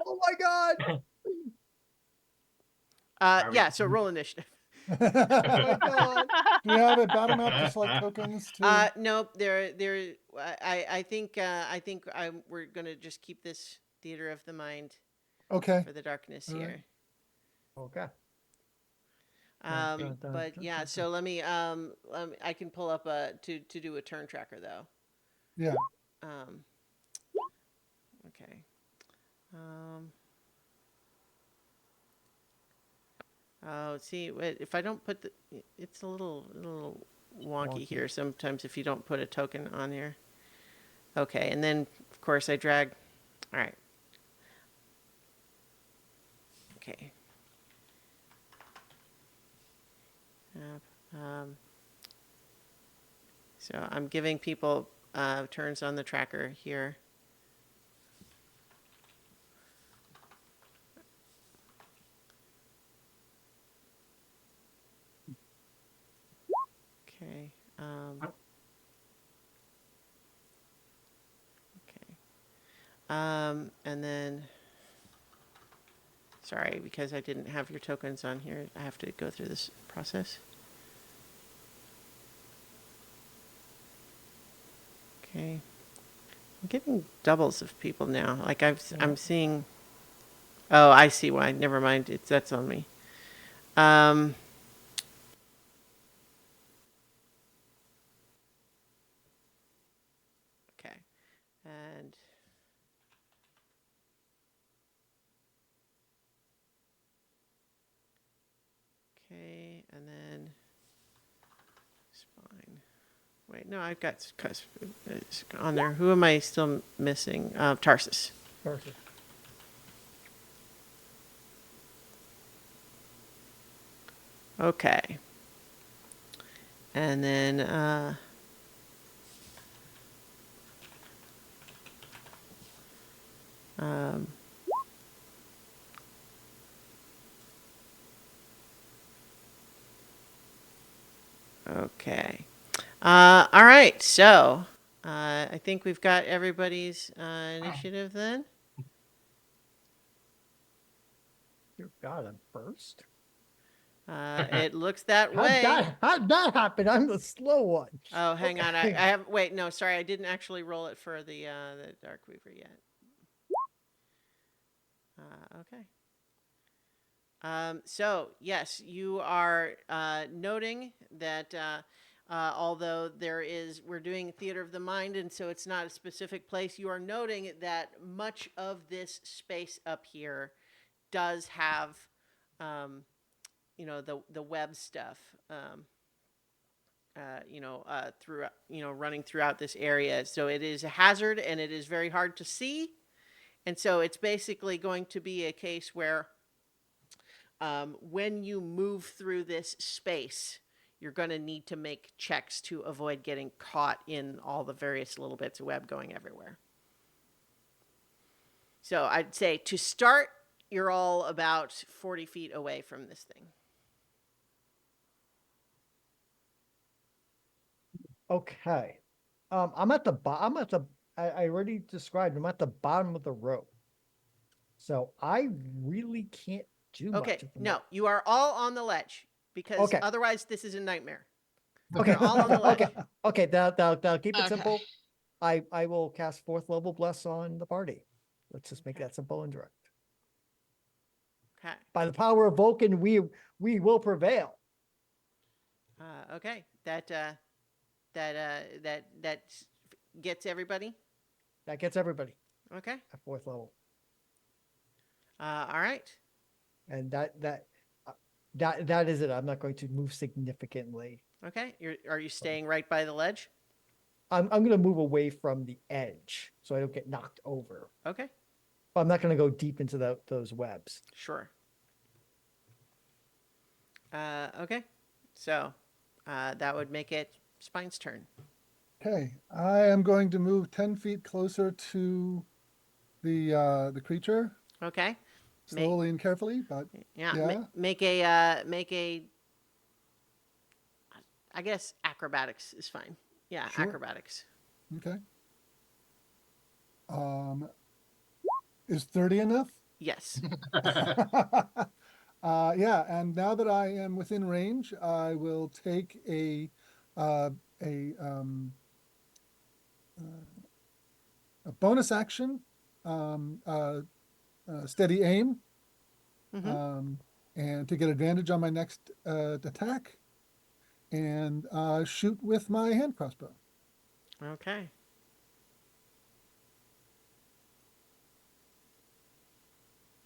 Oh my god! Are we- Yeah, so roll initiative. Oh my god! Do we have a battle map to select tokens to? Nope. I think we're gonna just keep this theater of the mind Okay. for the darkness All right. here. Okay. Dun, dun, But dun, yeah, dun, so I can pull up to do a turn tracker though. Yeah. Okay. Um, oh, see, if I don't put it's a little wonky here sometimes if you don't put a token on here. Okay, and then of course I drag. All right. Okay. So I'm giving people turns on the tracker here. Okay. Okay. And then, sorry, because I didn't have your tokens on here, I have to go through this process. Okay. I'm getting doubles of people now. Like I'm seeing. Oh, I see why. Never mind. That's on me. Okay. And okay, and then spine. Wait, no, I've got on there. Who am I still missing? Tarsus. Perfect. Okay. And then okay. All right. So I think we've got everybody's initiative then. Dear God, I'm first. It looks that way. How'd that happen? I'm the slow one. Oh, hang on. I Okay. have. Wait, no, sorry. I didn't actually roll it for the Dark Weaver yet. Okay. So yes, you are noting that although we're doing theater of the mind, and so it's not a specific place. You are noting that much of this space up here does have, the web stuff. Throughout, running throughout this area. So it is a hazard, and it is very hard to see. And so it's basically going to be a case where when you move through this space, you're going to need to make checks to avoid getting caught in all the various little bits of web going everywhere. So I'd say to start, you're all about 40 feet away from this thing. Okay. I'm at the bottom. I already described. I'm at the bottom of the rope. So I really can't do much. Okay, at the no, moment. you are all on the ledge because Okay. otherwise this is a nightmare. Okay. You're all on the ledge. Okay. Okay. That'll keep it Okay. simple. I will cast 4th level bless on the party. Let's just make Okay. that simple and direct. Okay. By the power of Vulcan, we will prevail. Okay. That gets everybody. That gets everybody Okay. at 4th level. All right. And that is it. I'm not going to move significantly. Okay. Are you staying right by the ledge? I'm going to move away from the edge so I don't get knocked over. Okay. But I'm not going to go deep into those webs. Sure. Okay. So that would make it Spine's turn. Okay, I am going to move 10 feet closer to the creature, Okay. slowly and carefully, but Yeah. yeah. Make a I guess acrobatics is fine. Yeah, Sure. acrobatics. Okay. Is 30 enough? Yes. Yeah, and now that I am within range, I will take a bonus action, steady aim, Mhm. and to get advantage on my next attack, and shoot with my hand crossbow. Okay.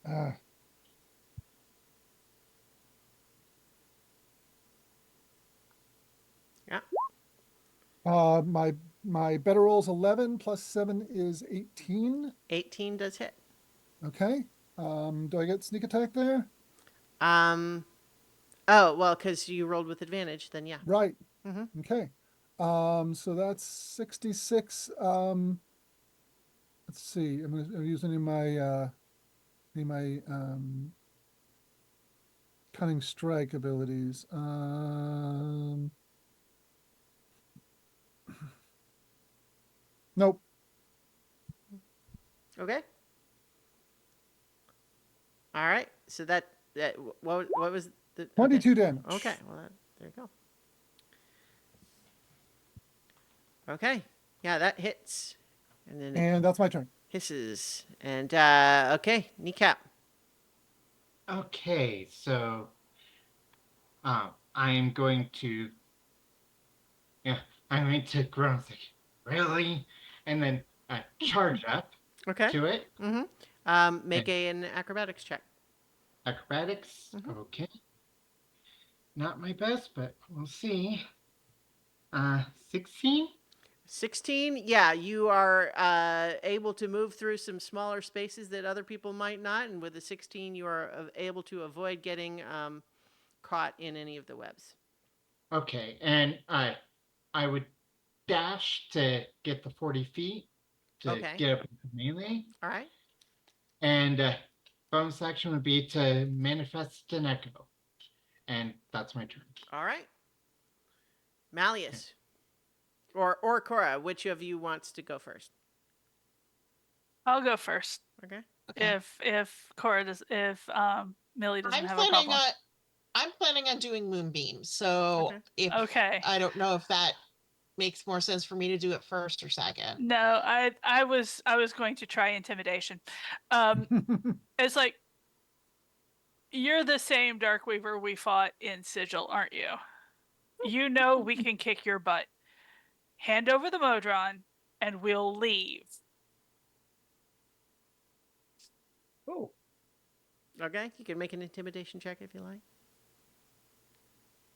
Uh, Yeah. My better roll's 11 plus 7 is 18. 18 does hit. Okay. Do I get sneak attack there? Oh, well, because you rolled with advantage, then yeah. Right. Mhm. Okay. So that's 66. Let's see. I'm using in my cunning strike abilities. Nope. Okay. All right. So that what was the 22 damage. Okay. Well, there you go. Okay. Yeah, that hits. And then it And that's my turn. hisses. And okay, kneecap. Okay, so I am going to, yeah, I'm going to grunt like, really, and then charge up Okay. to it. Make an acrobatics check. Acrobatics. Mhm. Okay. Not my best, but we'll see. 16. 16. Yeah, you are able to move through some smaller spaces that other people might not, and with a 16, you are able to avoid getting caught in any of the webs. Okay, and I would dash to get the 40 feet to Okay. get up into melee, All right. and bonus action would be to manifest an echo, and that's my turn. All right. Malleus. Or Cora, which of you wants to go first? I'll go first. Okay. Okay. If Cora does, if Millie doesn't I'm have a planning problem. on I'm planning on doing Moonbeam. So Okay. if Okay. I don't know if that makes more sense for me to do it first or second. No, I was going to try intimidation. It's like, you're the same Darkweaver we fought in Sigil, aren't you? You know we can kick your butt. Hand over the Modron, and we'll leave. Oh, Okay. You can make an intimidation check if you like.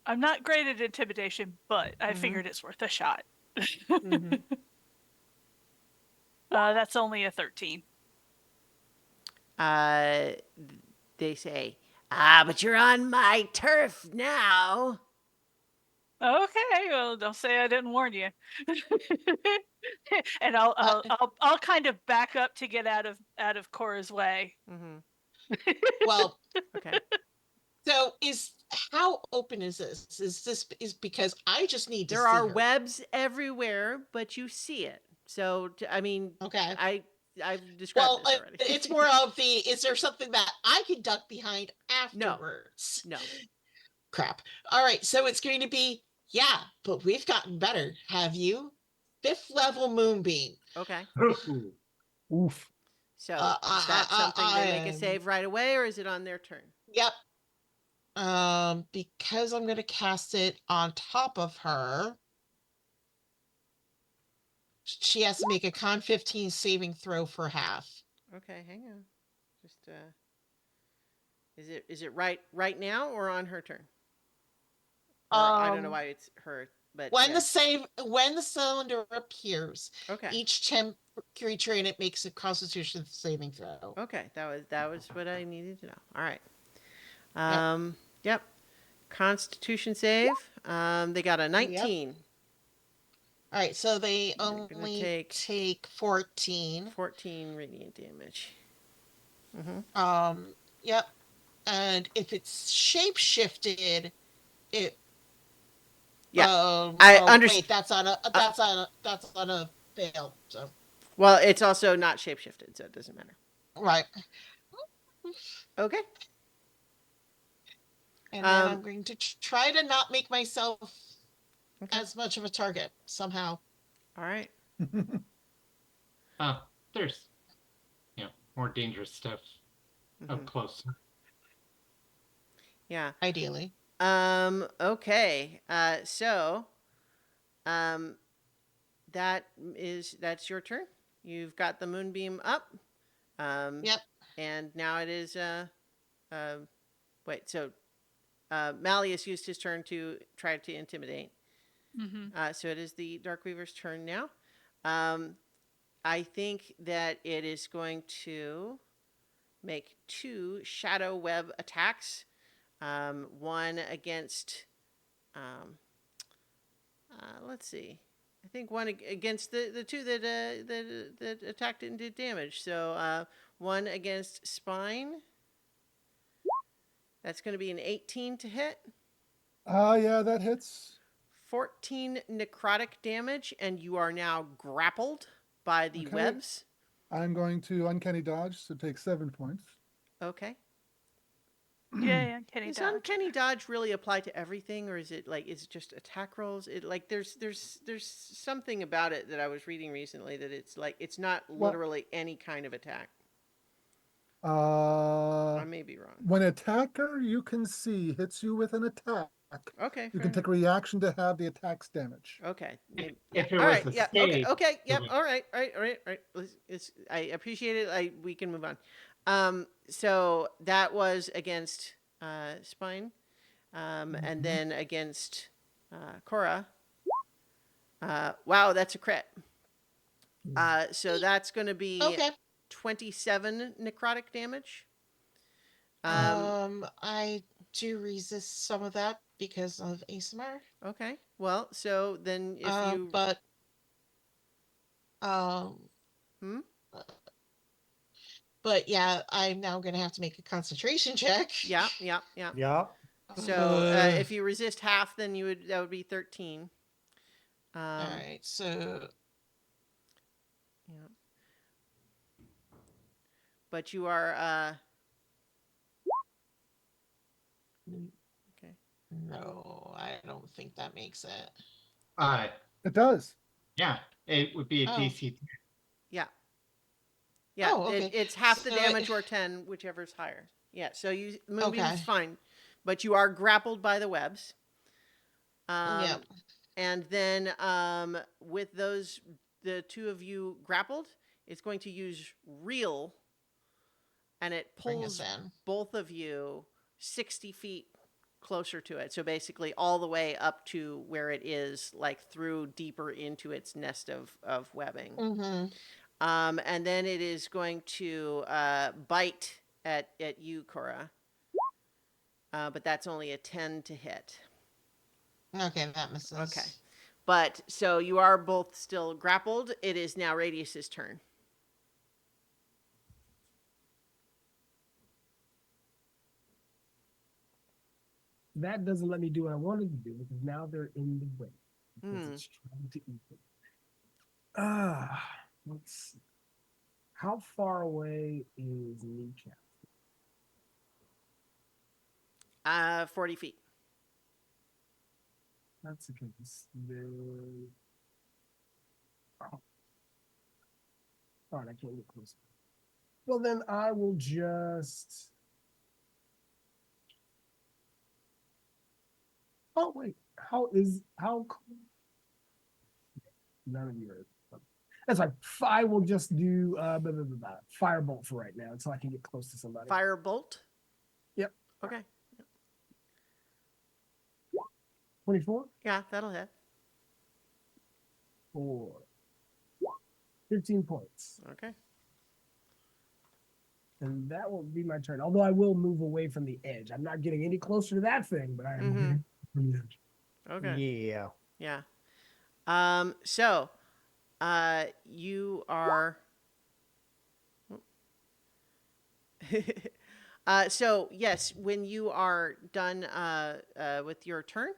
I'm not great at intimidation, but I Mhm. figured it's worth a shot. Mhm. That's only a 13. They say, but you're on my turf now. Okay, well, don't say I didn't warn you. And I'll kind of back up to get out of Cora's way. Mm-hmm. Well, Okay. so how open is this? Is because I just need to There see are her. webs everywhere, but you see it. So, I mean, Okay. I've described Well, this already. it's more of the, is there something that I can duck behind No. afterwards? No. Crap. All right, so it's going to be, yeah, but we've gotten better. Have you? 5th level Moonbeam. Okay. oof. So, Uh, is that something they make a am- save right away, or is it on their turn? Yep. Because I'm going to cast it on top of her, she has to make a con 15 saving throw for half. Okay, hang on. Just is it right now or on her turn? Or I don't know why it's her, but When yeah. when the cylinder appears, Okay. each temp creature in it makes a Constitution saving throw. Okay, that was what I needed to know. All right. Yep. Yep. Constitution save. They got a 19. All right, so they They're gonna only take take 14. 14 radiant damage. Yep. And if it's shape shifted, it Yeah. I wait, that's on a fail. So Well, it's also not shapeshifted, so it doesn't matter. right. Okay. And then I'm going to try to not make myself Okay. as much of a target somehow. All right. There's, more dangerous stuff up close. Yeah. Ideally. Okay. So, that's your turn. You've got the moonbeam up. Yep. And now it is. Wait. So, Malleus used his turn to try to intimidate. So it is the Darkweaver's turn now. I think that it is going to make 2 shadow web attacks. One against, let's see. I think one against the 2 that attacked and did damage. So one against Spine. That's going to be an 18 to hit. Yeah, that hits. 14 necrotic damage, and you are now grappled by the webs. I'm going to uncanny dodge, so take 7 points. Okay. Yeah, uncanny Does dodge. uncanny dodge really apply to everything, or is it just attack rolls? It there's something about it that I was reading recently that it's not literally any kind of attack. I may be wrong. When attacker you can see hits you with an attack, Okay. you can take a reaction to have the attack's damage. Okay. If it All was right. a Yeah. save, Okay. Yep. would- All right. I appreciate it. We can move on. So that was against Spine, and then against Cora. Wow, that's a crit. So that's going to be Okay. 27 necrotic damage. I do resist some of that because of ASMR. Okay. Well, so then if you but but yeah, I'm now gonna have to make a concentration check. Yeah. Yeah. So if you resist half, then that would be 13. All right. So Yeah. But you are okay. no, I don't think that makes it. Uh, It does. yeah, it would be a Oh. DC. Yeah. Yeah, Oh, okay. it's half the So damage or 10, whichever's higher. Yeah, so you Moonbeam's Okay. fine, but you are grappled by the webs. Yep. And then with the two of you grappled, it's going to use reel, and it Bring us pulls in. both of you 60 feet closer to it. So basically all the way up to where it is, like through deeper into its nest of webbing. Mm-hmm. And then it is going to bite at you, Cora. But that's only a 10 to hit. Okay, that misses. Okay. But so you are both still grappled. It is now Radius's turn. That doesn't let me do what I wanted to do because now they're in the way. Because Hmm. it's trying to eat them. Let's see. How far away is Kneecap? 40 feet. That's the case. Then. Oh. All right, I can't get closer. Well, then I will just. Oh wait, how? None of you are. That's like I will just do firebolt for right now until I can get close to somebody. Firebolt? Yep. Okay. 24? Yeah, that'll hit. 4. 15 points. Okay. And that will be my turn. Although I will move away from the edge. I'm not getting any closer to that thing, but I am getting from the edge. Okay. Yeah. Yeah. So you are so yes, when you are done with your turn,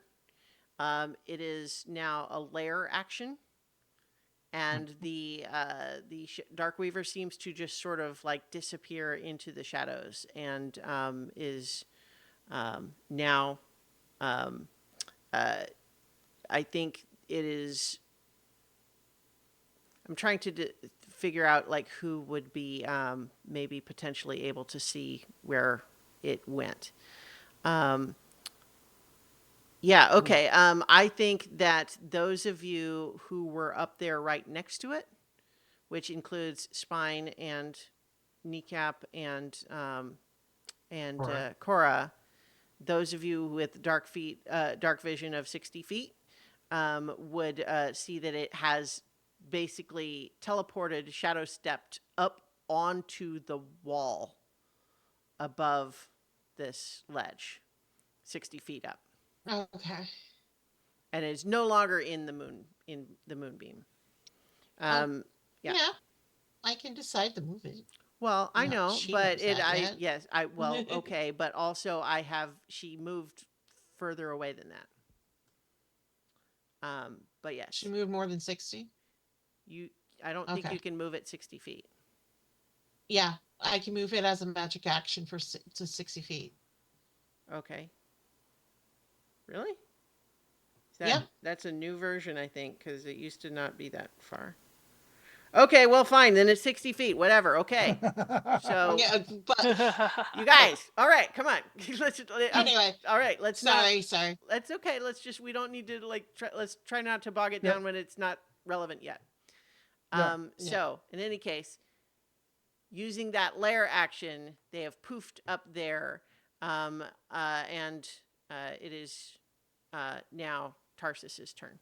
it is now a lair action, and the Darkweaver seems to just sort of like disappear into the shadows, and is now I think it is. I'm trying to figure out like who would be maybe potentially able to see where it went. Yeah, okay. I think that those of you who were up there right next to it, which includes Spine and Kneecap and Cora, those of you with dark vision of 60 feet, would see that it has basically teleported, shadow stepped up onto the wall above this ledge, 60 feet up, Okay. and is no longer in the moonbeam. Yeah. Yeah. I can decide to move it. Well, I No, know, she but knows that yet. yes, well, okay, but also she moved further away than that. But yes, She moved more than 60. I don't think Okay. you can move it 60 feet. Yeah, I can move it as a magic action to 60 feet. Okay. Really? Yeah. That's a new version, I think, because it used to not be that far. Okay, well, fine. Then it's 60 feet. Whatever. Okay. So, Yeah, but you guys, all right, come on. anyway, all right, let's sorry. That's okay. We don't need to let's try not to bog it Yep. down when it's not relevant yet. Yeah. So, in any case, using that lair action, they have poofed up there, and it is now Tarsus's turn.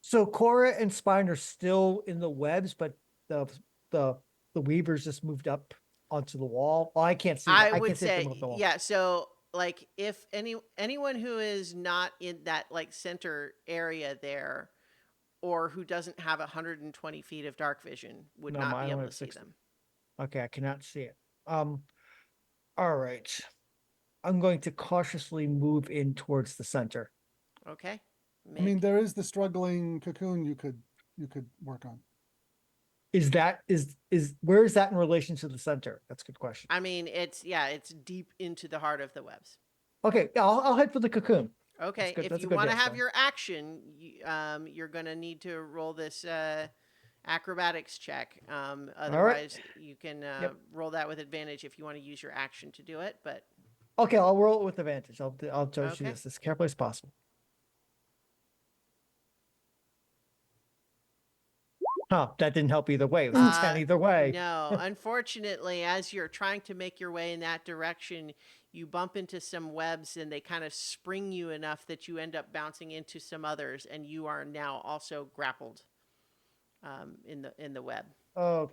So Cora and Spine are still in the webs, but the the Weavers just moved up onto the wall. Oh, I can't see. I would can't see say, them off the wall. yeah. So, like, if anyone who is not in that like center area there, or who doesn't have 120 feet of dark vision, would No, not I be only able have to see 60. them. Okay, I cannot see it. All right. I'm going to cautiously move in towards the center. Okay. I mean, make. there is the struggling cocoon you could work on. Is that where is that in relation to the center? That's a good question. I mean, it's deep into the heart of the webs. Okay, yeah, I'll head for the cocoon. Okay, good. if That's a you good want to guess, have though. your action, you're going to need to roll this acrobatics check. Otherwise, you can Yep. roll that with advantage if you want to use your action to do it. But Okay, I'll roll it with advantage. I'll do Okay. this as carefully as possible. Huh, that didn't help either way. It was a 10 either way. no, unfortunately, as you're trying to make your way in that direction, you bump into some webs and they kind of spring you enough that you end up bouncing into some others, and you are now also grappled in the web. Oh,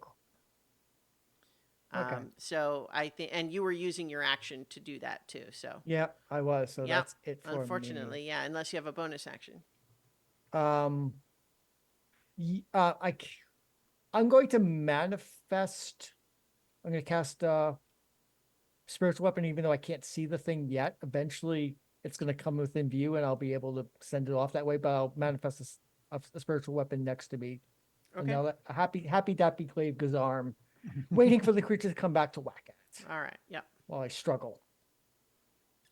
okay. So I think, and you were using your action to do that too. So Yeah, I was. So Yep. that's it for unfortunately, yeah, unless you have a bonus action. me. I'm going to manifest. I'm going to cast spiritual weapon, even though I can't see the thing yet. Eventually, it's going to come within view, and I'll be able to send it off that way. But I'll manifest a spiritual weapon next to me. And Okay. now that happy dappy clave Gazarm, waiting for the creature to come back to whack at it All right. Yep. while I struggle.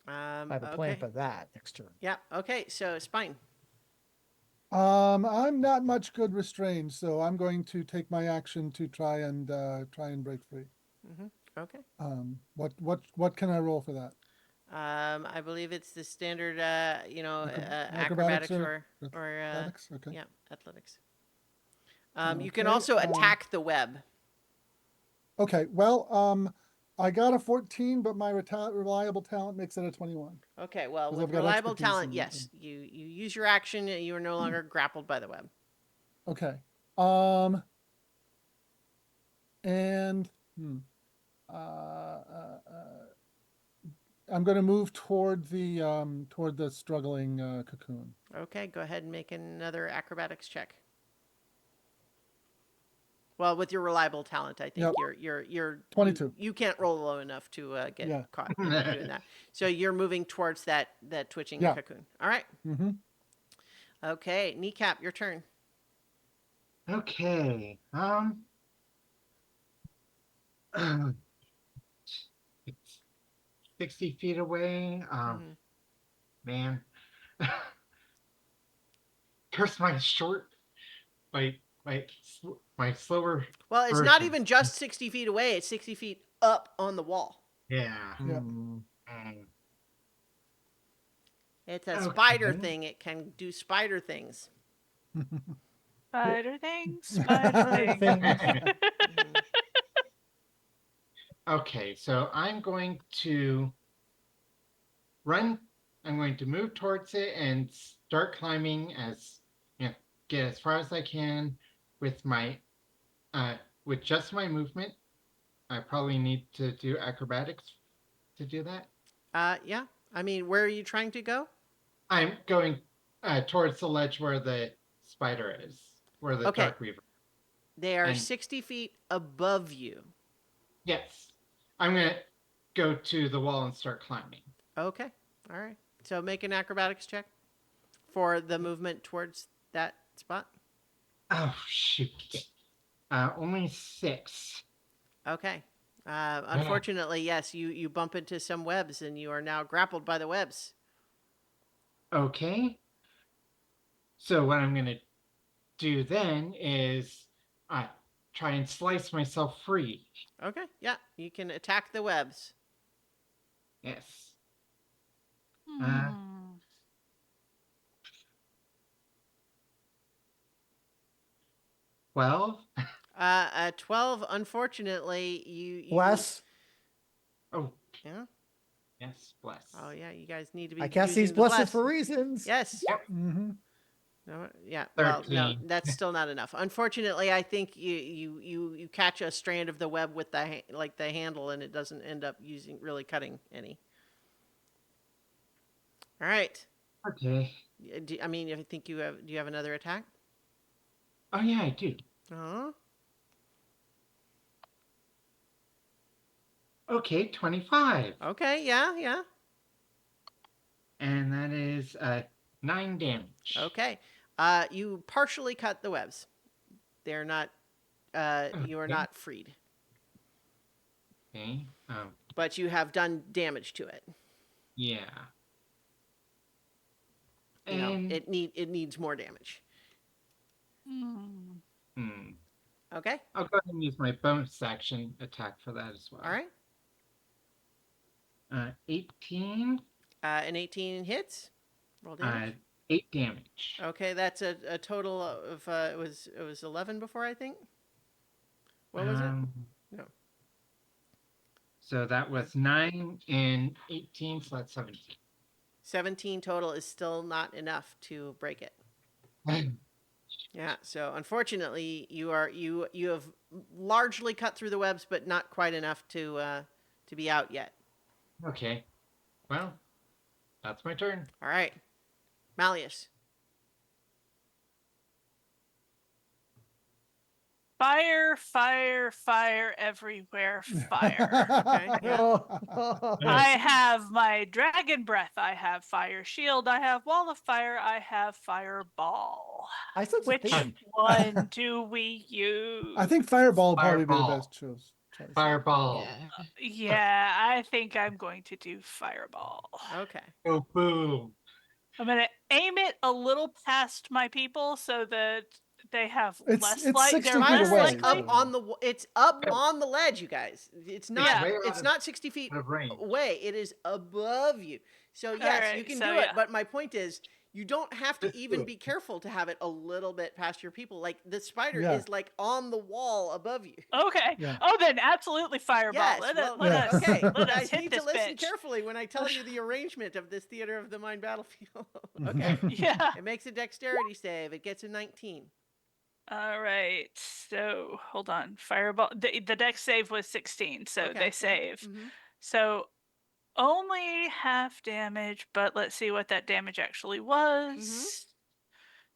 I have a plan Okay. for that next turn. Yep. Okay. So Spine. I'm not much good restrained, so I'm going to take my action to try and break free. Okay. What can I roll for that? I believe it's the standard, Acrobatics acrobatics or Athletics? Okay. yeah, athletics. You can Okay, also attack the web. Okay. Well, I got a 14, but my reliable talent makes it a 21. Okay, well, 'Cause with I've got reliable expertise talent, in- yes, you use your action and you are no longer grappled by the web. Okay. And uh, uh, uh, I'm going to move toward the struggling cocoon. Okay, go ahead and make another acrobatics check. Well, with your reliable talent, I think Yep. you're 22. You can't roll low enough to get Yeah. caught in doing that. So you're moving towards that twitching Yeah. cocoon. All right. Mm-hmm. Okay, Kneecap, your turn. Okay. It's 60 feet away. Mhm. Man. Curse my short, my slower. Well, it's not version. even just 60 feet away. It's 60 feet up on the wall. Yeah. Yeah. Mm. It's a Okay. spider thing. It can do spider things. Spider things, spider things. Mhm. Okay, so I'm going to run. I'm going to move towards it and start climbing get as far as I can with my with just my movement. I probably need to do acrobatics to do that. Yeah. I mean, where are you trying to go? I'm going towards the ledge where the spider is, where the Okay. dark weaver. They are And- 60 feet above you. Yes, I'm gonna go to the wall and start climbing. Okay. All right. So make an acrobatics check for the movement towards that spot. Oh shoot! Only 6. Okay. Unfortunately, yes, you bump into some webs and you are now grappled by the webs. Okay. So what I'm gonna do then is try and slice myself free. Okay. Yeah. You can attack the webs. Yes. Hmm. 12. 12, unfortunately, you Bless. Oh, Yeah. yes, bless. Oh yeah, you guys need to be I cast using these the blesses bless. for reasons. Yes. Mm-hmm. No, yeah. Well, no, 13. that's still not enough. Unfortunately, I think you catch a strand of the web with the the handle, and it doesn't end up really cutting any. All right. Okay. I mean, I think do you have another attack? Oh yeah, I do. Uh-huh. Okay, 25. Okay. Yeah. Yeah. And that is 9 damage. Okay. You partially cut the webs. They're not. You are Okay. not freed, Okay. but you have done damage to it. Yeah. You know, And it needs more damage. Hmm. Okay. I'll go ahead and use my bonus action attack for that as well. All right. 18. An 18 hits. Roll damage. 8 damage. Okay, that's a total of it was 11 before, I think. What was it? No. So that was 9 and 18, so that's 17. 17 total is still not enough to break it. Yeah, so unfortunately you have largely cut through the webs, but not quite enough to be out yet. Okay. Well, that's my turn. All right. Malleus. Fire, fire, fire everywhere, fire. Okay. Yeah. I have my dragon breath, I have fire shield, I have wall of fire, I have fireball. I sense a Which theme. one do we use? I think Fireball would probably be the Fireball. best choice. Fireball. Yeah. Yeah, I think I'm going to do fireball. Okay. Oh, boom. I'm going to aim it a little past my people so that they have It's less 60 they're feet less away, likely. Up so- on the it's up on the ledge, you guys. It's not Yeah. Way out it's of- not 60 feet out of range. away. It is above you. So yes, Alright, you can so do it. yeah. But my point is, you don't have to even be careful to have it a little bit past your people. Like the spider Yeah. is like on the wall above you. Okay. Yeah. Oh, then absolutely fireball. Yes. Let Well, us okay. You let us guys hit need this to listen bitch. carefully when I tell you the arrangement of this theater of the mind battlefield. Okay. Yeah. It makes a dexterity save. It gets a 19. All right. So hold on. Fireball. The dex save was 16, so Okay, they yeah. save. Mhm. So only half damage, but let's see what that damage actually was. Mhm.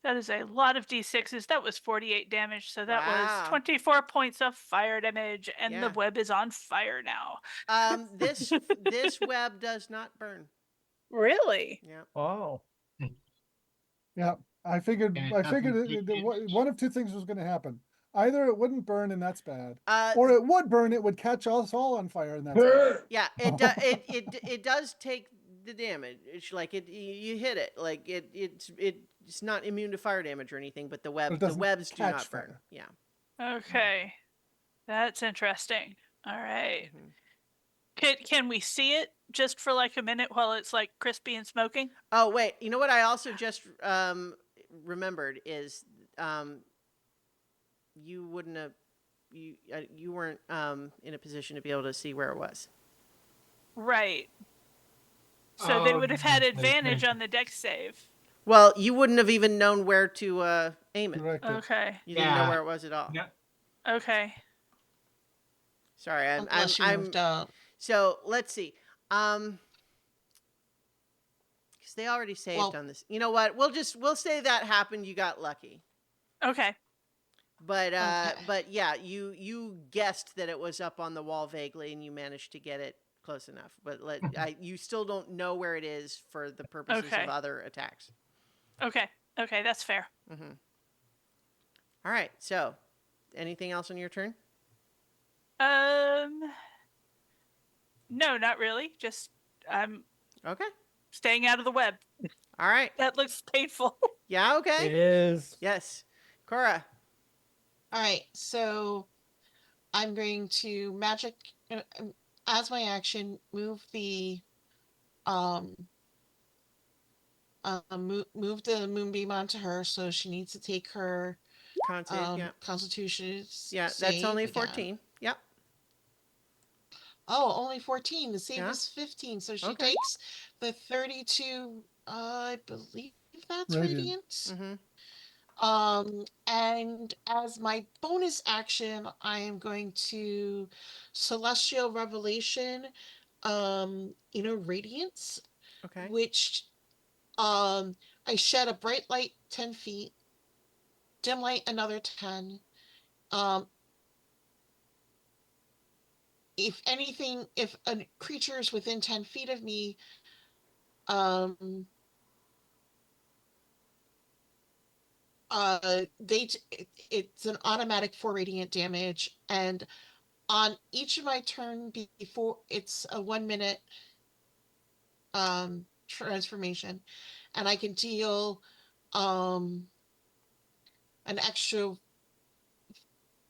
That is a lot of d6s. That was 48 damage, so that was Wow. 24 points of fire damage, and the Yeah. web is on fire now. This web does not burn. Really? Yeah. Oh. Yeah, I figured. And it I figured doesn't take damage. one of two things was going to happen. Either it wouldn't burn, and that's bad, Uh, or it would burn. It would catch us all on fire, and that's bad. yeah. It does take the damage. It's like you hit it. Like it's not immune to fire damage or anything. But the But it the doesn't webs do catch not burn. fire. Yeah. Okay. That's interesting. All right. Mhm. Can we see it just for like a minute while it's like crispy and smoking? Oh wait. You know what? I also just remembered is you wouldn't have you weren't in a position to be able to see where it was. Right. So they Oh, would have had okay. advantage on the dex save. Well, you wouldn't have even known where to aim it. Direct it. Okay. You didn't know Yeah. where it was at all. Yeah. Okay. Sorry, Unless you moved up. So let's see. Because they already saved Well- on this. You know what? We'll say that happened. You got lucky. Okay. But Okay. but yeah, you guessed that it was up on the wall vaguely, and you managed to get it close enough. But you still don't know where it is for the purposes Okay. of other attacks. Okay. Okay, that's fair. Mm-hmm. All right. So, anything else on your turn? No, not really. Just I'm Okay. staying out of the web. All right. That looks painful. Yeah. It Okay. is. Yes. Cora. All right, so I'm going to magic as my action move the move the moonbeam onto her, so she needs to take her Con save. Yeah. Constitution Yeah. That's save only again. 14. Yep. Oh, only 14. The save Yeah. is 15, so she Okay. takes the 32. I believe that's Radiant. radiant. Mm-hmm. And as my bonus action, I am going to Celestial Revelation, Radiance, Okay. which I shed a bright light 10 feet, dim light another 10. If anything, if a creature is within 10 feet of me, it's an automatic 4 radiant damage, and on each of my turn before it's a 1 minute transformation, and I can deal an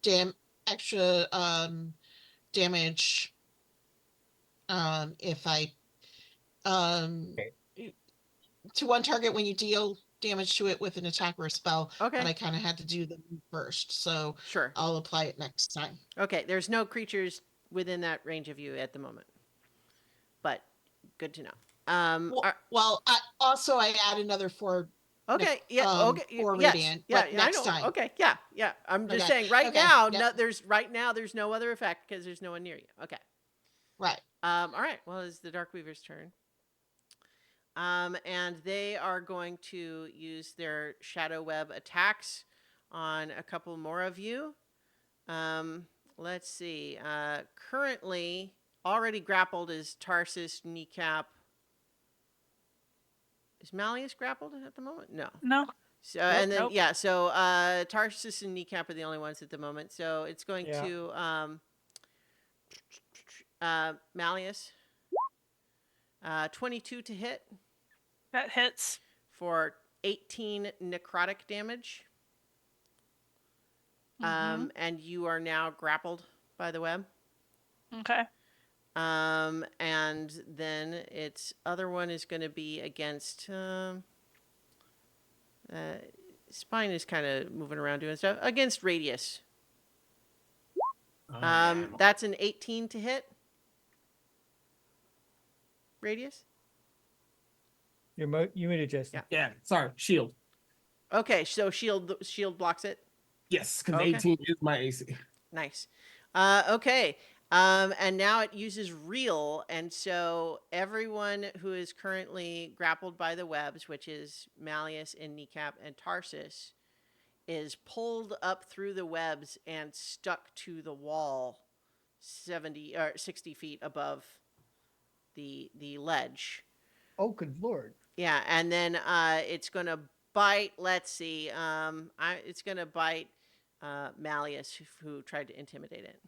dam extra damage if I Okay. to one target when you deal damage to it with an attack or a spell, Okay. but I kind of had to do them first, so Sure. I'll apply it next time. Okay, there's no creatures within that range of you at the moment, but good to know. I add another 4. Okay, yeah, okay, 4 yes, radiant, yeah, but yeah, I next know. time. Okay, yeah, yeah. I'm just Okay, saying right okay, now, yep. there's no other effect because there's no one near you. Okay. Right. All right. Well, it's the Darkweaver's turn. And they are going to use their shadow web attacks on a couple more of you. Let's see. Currently, already grappled is Tarsus, Kneecap. Is Malleus grappled at the moment? No. No. So and then Nope. yeah, so Tarsus and Kneecap are the only ones at the moment. So it's going Yeah. to Malleus. 22 to hit That hits. for 18 necrotic damage. And you are now grappled by the web. Okay. And then its other one is going to be against. Spine is kind of moving around doing stuff against Radius. That's an 18 to hit. Radius. You muted, Jason. Yeah. Yeah, sorry, shield. Okay, so shield blocks it. Yes, because Okay. 18 is my AC. Nice. Okay. And now it uses reel, and so everyone who is currently grappled by the webs, which is Malleus and Kneecap and Tarsus, is pulled up through the webs and stuck to the wall 70 or 60 feet above the ledge. Oh, good lord. Yeah, and then it's gonna bite. Let's see. It's gonna bite Malleus, who tried to intimidate it.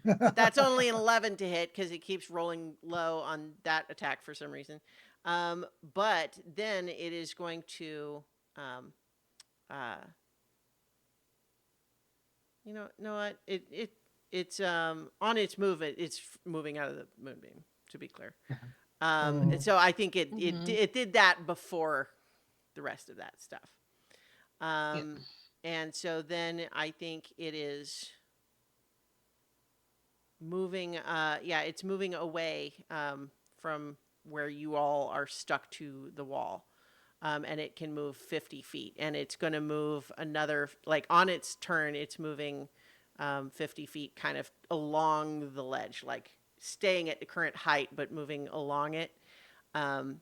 But that's only an 11 to hit because it keeps rolling low on that attack for some reason. But then it is going to, know what? It's on its movement. It's moving out of the moonbeam. To be clear, and so I think it did that before the rest of that stuff. And so then I think it is moving. It's moving away from where you all are stuck to the wall. And it can move 50 feet. And it's going to move another, like on its turn, it's moving 50 feet kind of along the ledge, like staying at the current height, but moving along it. And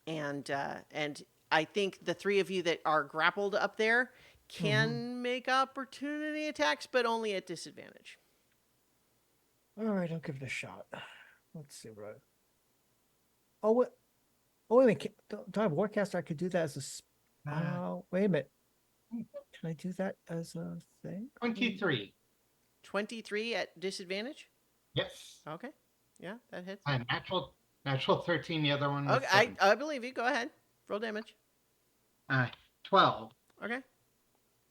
I think the three of you that are grappled up there can make opportunity attacks, but only at disadvantage. All right, I'll give it a shot. Let's see what. Oh, what? Oh, wait a minute. Do I have Warcaster? I could do that as a. Wait a minute. Can I do that as a thing? 23. 23 at disadvantage? Yes. Okay. Yeah, that hits. Natural 13. The other one was Okay, I believe you. Go ahead. Roll damage. 12. Okay.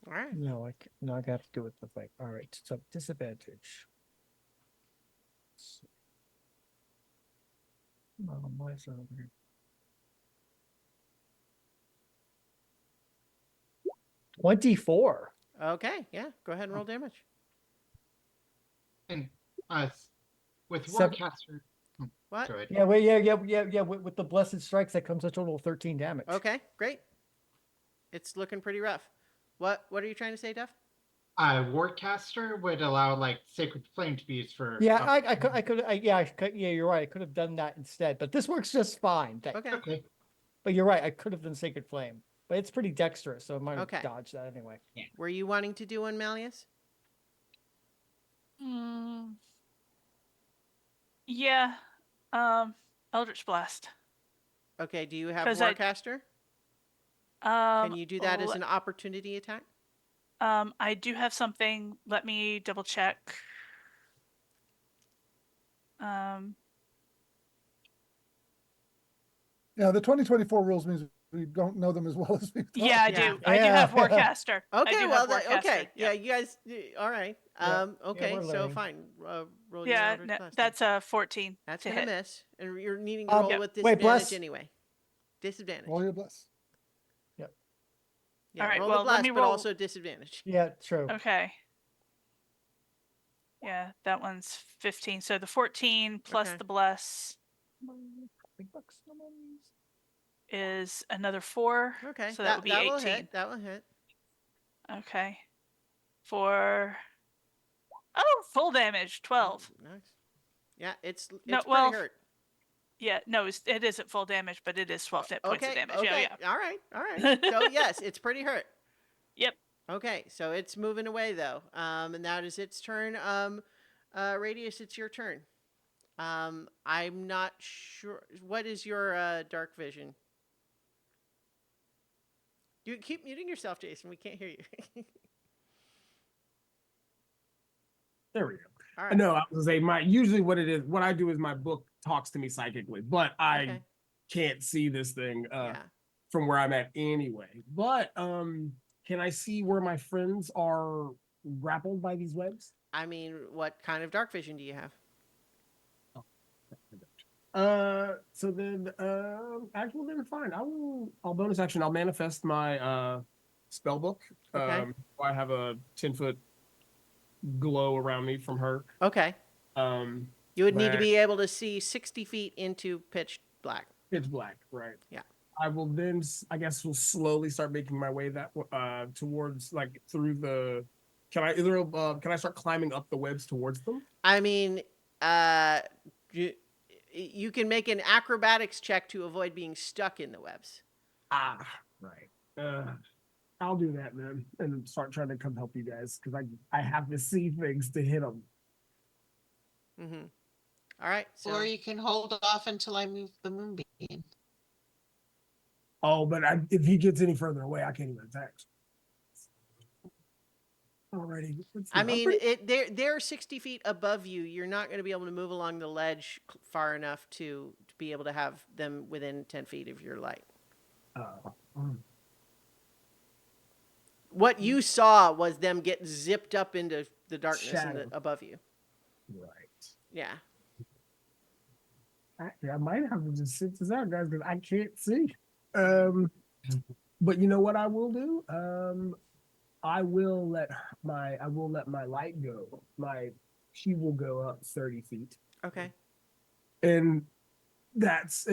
All right. No, I got to do it with the thing. All right, so disadvantage. Why is that over here? 24. Okay. Yeah. Go ahead and roll damage. And with Seven- Warcaster. What? Go ahead. Yeah, wait, yeah. With the blessed strikes, that comes a total of 13 damage. Okay. Great. It's looking pretty rough. What are you trying to say, Duff? Warcaster would allow like Sacred Flame to be used for. Yeah, I could, yeah, you're right. I could have done that instead, but this works just fine. Okay. Okay. But you're right. I could have done Sacred Flame, but it's pretty dexterous, so I might have Okay. dodged that anyway. Were you wanting to do one, Malleus? Yeah. Eldritch Blast. Okay. Do you have 'Cause I- Warcaster? Can you do that as le- an opportunity attack? I do have something. Let me double check. Um, Yeah, the 2024 rules means we don't know them as well as we thought. yeah, I Yeah. do. I do have Yeah. Warcaster. I Okay, do well, have Warcaster. okay. Yeah, Yep. you guys, all right. Yeah, Okay, we're so learning. fine. Roll your Yeah, Eldritch no, Blast. that's a 14 That's to gonna hit. miss, and you're needing to roll Yep. with Wait, disadvantage bless. anyway. Disadvantage. Roll your bless. Yeah, All right, roll well, the let blast, me but roll. also disadvantage. Yeah, true. Okay. Yeah, that one's 15. So the 14 plus Okay. the bless Big bucks, no monies. is another 4. Okay, So that would be that 18. will hit. That will hit. Okay. For full damage, 12. Nice. Yeah, it's No, pretty well, hurt. yeah, no, it isn't full damage, but it is 12 points of Okay, damage. okay. Yeah, All right, all right. So yes, it's pretty hurt. Yep. Okay, so it's moving away though. And now it is its turn. Radius, it's your turn. I'm not sure. What is your dark vision? You keep muting yourself, Jason. We can't hear you. There we go. All right. No, I was gonna say usually what it is, what I do is my book talks to me psychically, but I Okay. can't see this thing Yeah. from where I'm at anyway. But can I see where my friends are grappled by these webs? I mean, what kind of dark vision do you have? So then actually then fine. I'll bonus action. I'll manifest my spell book. Okay. I have a 10-foot glow around me from her. Okay. Um You would need to but- be able to see 60 feet into pitch black. It's black, right? Yeah. I will then, I guess, will slowly start making my way that towards like through the. Can I start climbing up the webs towards them? I mean, you can make an acrobatics check to avoid being stuck in the webs. Ah, right. I'll do that then, and start trying to come help you guys because I have to see things to hit them. Mm-hmm. All right. So Or you can hold off until I move the moonbeam. Oh, but if he gets any further away, I can't even attack. Alrighty. I mean, they're 60 feet above you. You're not going to be able to move along the ledge far enough to be able to have them within 10 feet of your light. What you saw was them get zipped up into the darkness above you. Right. Yeah. Actually, I might have to just sit this out, guys, because I can't see. But you know what I will do? I will let my light go. She will go up 30 feet. Okay. And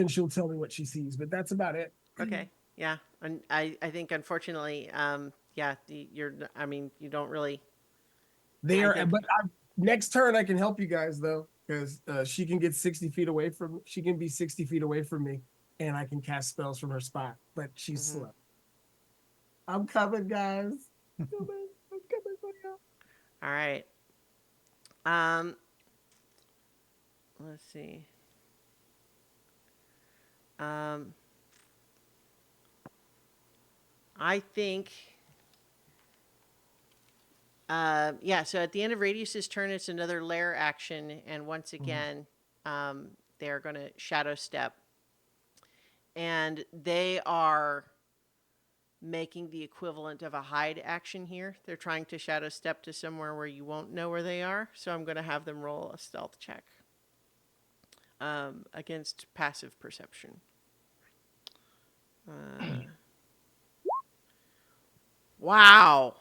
she'll tell me what she sees, but that's about it. Okay. Yeah. And I think unfortunately, yeah, you don't really. Next turn I can help you guys though, because she can get 60 feet away from. She can be 60 feet away from me, and I can cast spells from her spot. But she's slow. I'm coming, guys. I'm coming for you. All right. Let's see. I think. Yeah. So at the end of Radius's turn, it's another lair action, and once again, they're going to shadow step, and they are making the equivalent of a hide action here. They're trying to shadow step to somewhere where you won't know where they are. So I'm going to have them roll a stealth check against passive perception. Wow,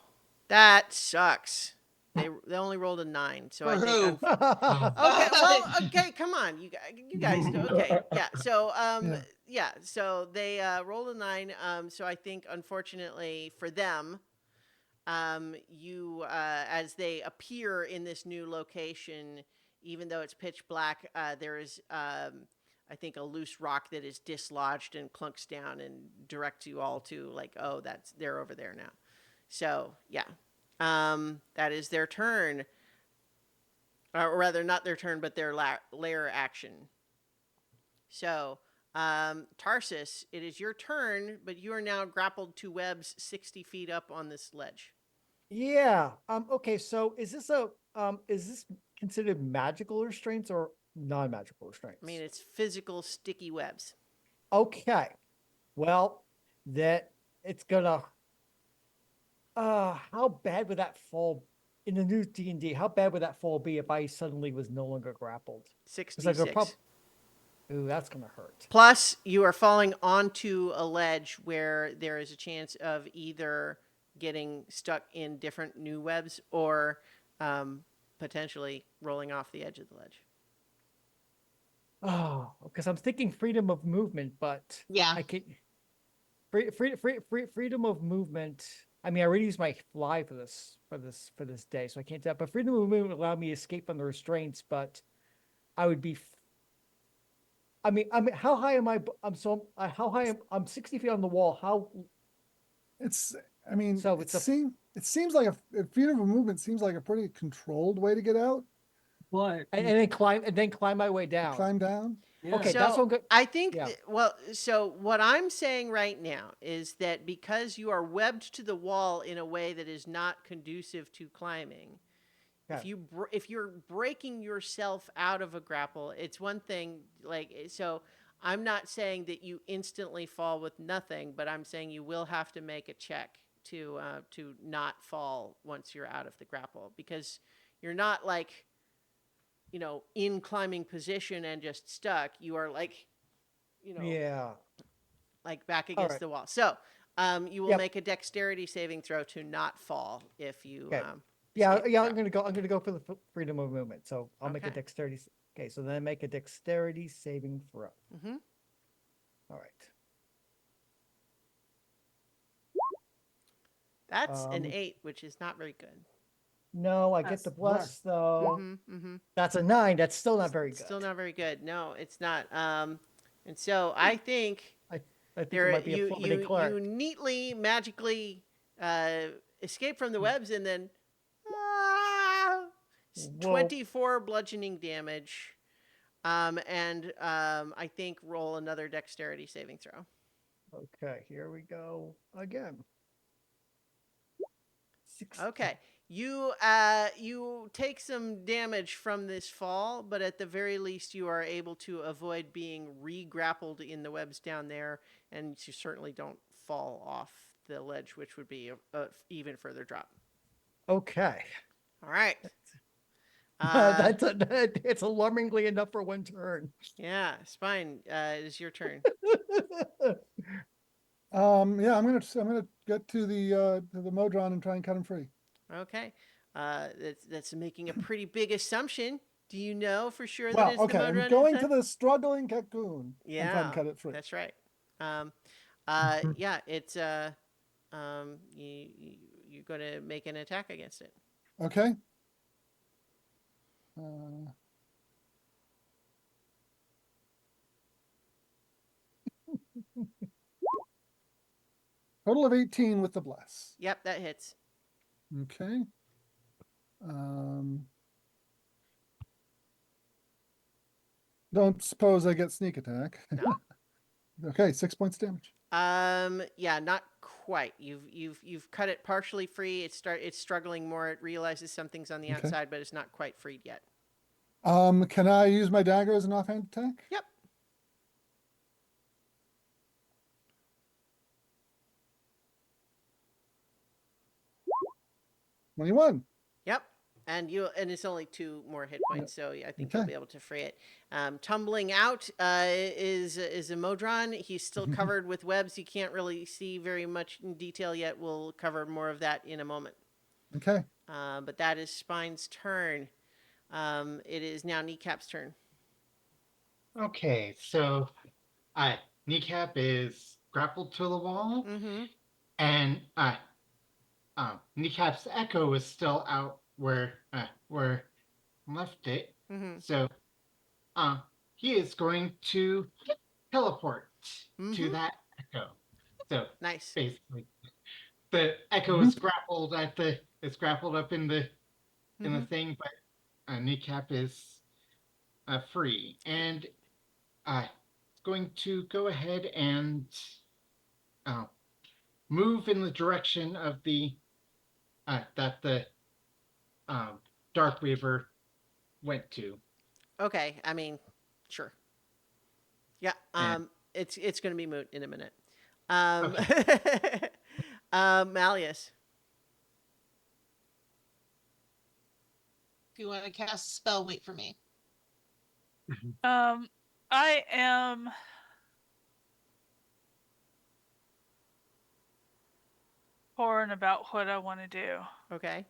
that sucks. They only rolled a 9, so I think. Okay, well, okay, come on, you guys. Okay, yeah. So yeah. So they rolled a 9. So I think, unfortunately for them, you as they appear in this new location, even though it's pitch black, there is I think a loose rock that is dislodged and clunks down and directs you all to like, oh, they're over there now. So yeah, that is their turn. Or rather, not their turn, but their lair action. So Tarsus, it is your turn, but you are now grappled to webs 60 feet up on this ledge. Yeah. Okay. So is this considered magical restraints or non-magical restraints? I mean, it's physical sticky webs. Okay. Well, that it's gonna. How bad would that fall in the new D&D? How bad would that fall be if I suddenly was no longer grappled? It's like 6d6. Ooh, that's gonna hurt. Plus, you are falling onto a ledge where there is a chance of either getting stuck in different new webs or potentially rolling off the edge of the ledge. Oh, because I'm thinking freedom of movement, but Yeah. I can freedom of movement. I mean, I already used my fly for this day, so I can't do that. But freedom of movement allowed me to escape from the restraints, but I would be. I mean, how high am I? How high am I'm 60 feet on the wall. How It's, I mean, so? It's a it seems like a freedom of movement seems like a pretty controlled way to get out. But and then climb my way down. Climb down. yeah, Okay, So that's what I'm good. I think, Yeah. so what I'm saying right now is that because you are webbed to the wall in a way that is not conducive to climbing, Okay. if you're breaking yourself out of a grapple, it's one thing. Like, so I'm not saying that you instantly fall with nothing, but I'm saying you will have to make a check to not fall once you're out of the grapple, because you're not like, in climbing position and just stuck. You are like, Yeah. like back All against right. the wall. So, you will Yep. make a dexterity saving throw to not fall if you Okay. escape the Yeah. grapple. I'm gonna go for the freedom of movement. So I'll make a Okay. dexterity. Okay. So then I make a dexterity saving throw. Mm-hmm. All right. That's an Um, 8, which is not very good. No, I get That's the bless not- though. Mm-hmm. Mm-hmm. That's a 9. That's still not very It's good. still not very good. No, it's not. And so I think I think it there might be a plummeting you cleric. neatly magically escape from the webs, and then ah, Whoa. 24 bludgeoning damage. And I think roll another dexterity saving throw. Okay, here we go again. 16. Okay. You take some damage from this fall, but at the very least you are able to avoid being re-grappled in the webs down there, and you certainly don't fall off the ledge, which would be a even further drop. Okay. All right. It's alarmingly enough for one turn. Yeah, Spine, it is your turn. Yeah, I'm gonna get to the Modron and try and cut him free. Okay. That's making a pretty big assumption. Do you know for sure that Well, it's the okay, I'm Modron going to inside? the struggling cocoon and try and Yeah, cut it free. that's right. Yeah, it's you're going to make an attack against it. Okay. Uh, total of 18 with the bless. Yep, that hits. Okay. Don't suppose I get sneak attack. No. Okay, 6 points damage. Yeah, not quite. You've cut it partially free. It's struggling more. It realizes something's on the Okay. outside, but it's not quite freed yet. Can I use my dagger as an offhand attack? Yep. $21. Yep. And it's only 2 more hit points, so I think you'll Okay. be able to free it. Tumbling out is a Modron. He's still covered with webs. You can't really see very much in detail yet. We'll cover more of that in a moment. Okay. But that is Spine's turn. It is now Kneecap's turn. Okay, so Kneecap is grappled to the wall, Mm-hmm. and Kneecap's echo is still out where I left it. Mm-hmm. So he is going to teleport to Mm-hmm. that echo. So Nice. basically, the echo is grappled up in the Mm-hmm. thing, but Kneecap is free, and going to go ahead and move in the direction of the that the Darkweaver went to. Okay, I mean, sure. Yeah, And- it's going to be moot in a minute. Malleus. If you want to cast a spell, wait for me. I am torn about what I want to do. Okay.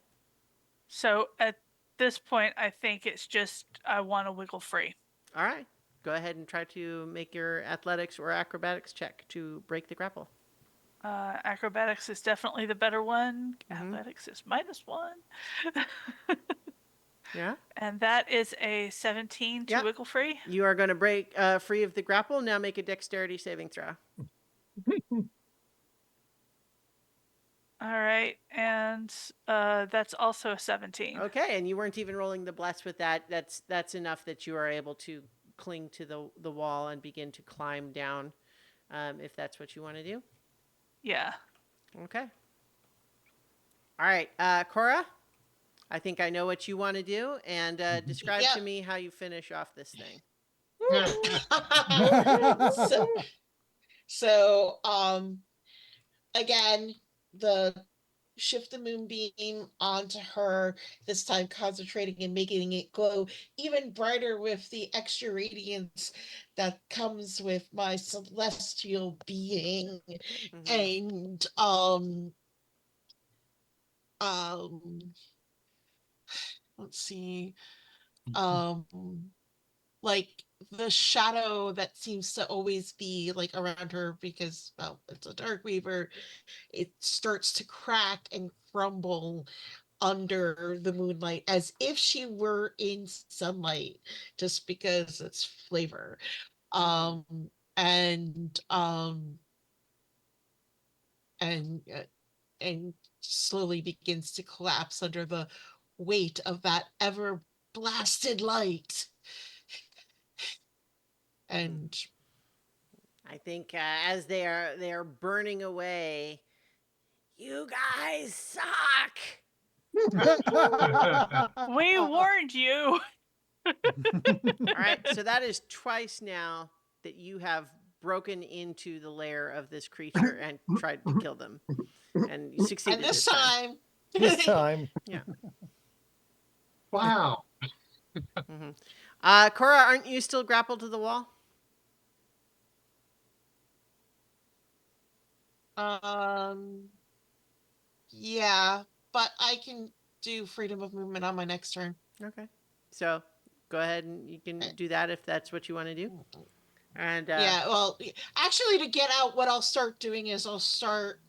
So at this point, I think it's just I want to wiggle free. All right. Go ahead and try to make your athletics or acrobatics check to break the grapple. Acrobatics is definitely the better one. Athletics is -1. Yeah. And that is a 17 to Yeah. wiggle free. You are going to break free of the grapple. Now make a dexterity saving throw. All right, and that's also a 17. Okay, and you weren't even rolling the bless with that. That's enough that you are able to cling to the wall and begin to climb down, if that's what you want to do. Yeah. Okay. All right, Cora. I think I know what you want to do, and describe Yeah. to me how you finish off this thing. so again, the shift the moonbeam onto her, this time concentrating and making it glow even brighter with the extra radiance that comes with my celestial being. And let's see, like the shadow that seems to always be like around her because, well, it's a dark weaver, it starts to crack and crumble under the moonlight as if she were in sunlight, just because it's flavor. um and and uh, and slowly begins to collapse under the weight of that ever blasted light. And I think as they are burning away, you guys suck. We warned you. All right, so that is twice now that you have broken into the lair of this creature and tried to kill them, and you succeeded and this time. time This time. Yeah. Wow. Cora, aren't you still grappled to the wall? Yeah, but I can do freedom of movement on my next turn. Okay. So go ahead and you can do that if that's what you want to do. And Yeah, well, actually, to get out, what I'll start doing is I'll start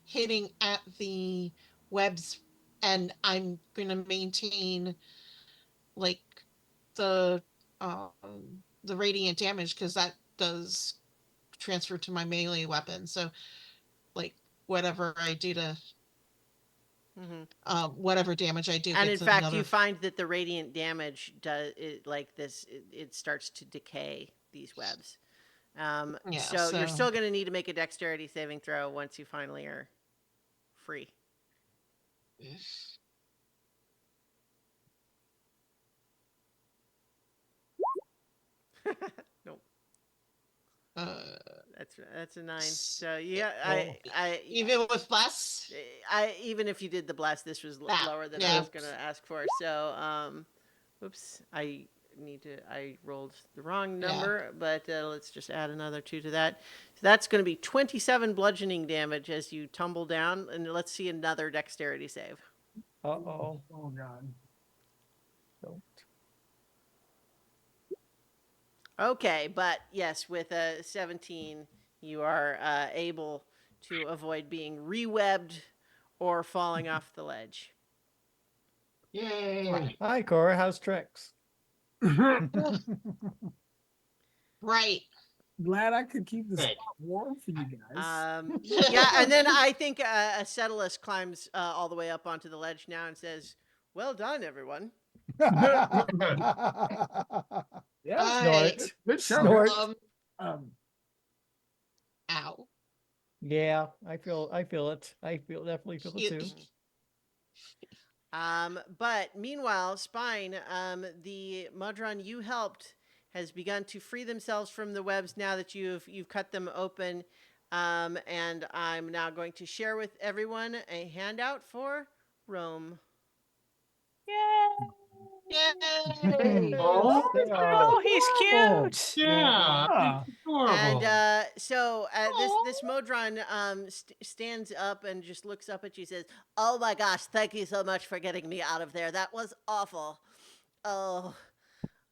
hitting at the webs, and I'm gonna maintain like the radiant damage, because that does transfer to my melee weapon. So like whatever I do to whatever damage I do, and in gets fact, another... you find that the radiant damage does it like this. It starts to decay these webs. Yeah, so you're still going to need to make a dexterity saving throw once you finally are free. Nope. That's a 9. So yeah, I even with bless, even if you did the blast, this was lower than I was going to ask for. So whoops, I rolled the wrong number, but let's just add another 2 to that. So that's going to be 27 bludgeoning damage as you tumble down, and let's see another dexterity save. Uh-oh. Oh God. Don't. Okay, but yes, with a 17, you are able to avoid being re-webbed or falling off the ledge. Yay. Hi, Cora. How's Trex? right? Glad I could keep the Good. spot warm for you guys. Yeah, and then I think Acetylus climbs all the way up onto the ledge now and says, "Well done, everyone." Yeah, Snort. good show. Snort. Ow. Yeah, I feel it. Definitely feel it too. But meanwhile, Spine, the Mudron you helped has begun to free themselves from the webs now that you've cut them open. And I'm now going to share with everyone a handout for Rome. Yay! Yay! Oh, They Oh, are. he's cute. yeah, Ah. it's adorable. And so Aw. this Modron stands up and just looks up at you and says, "Oh my gosh, thank you so much for getting me out of there. That was awful. Oh,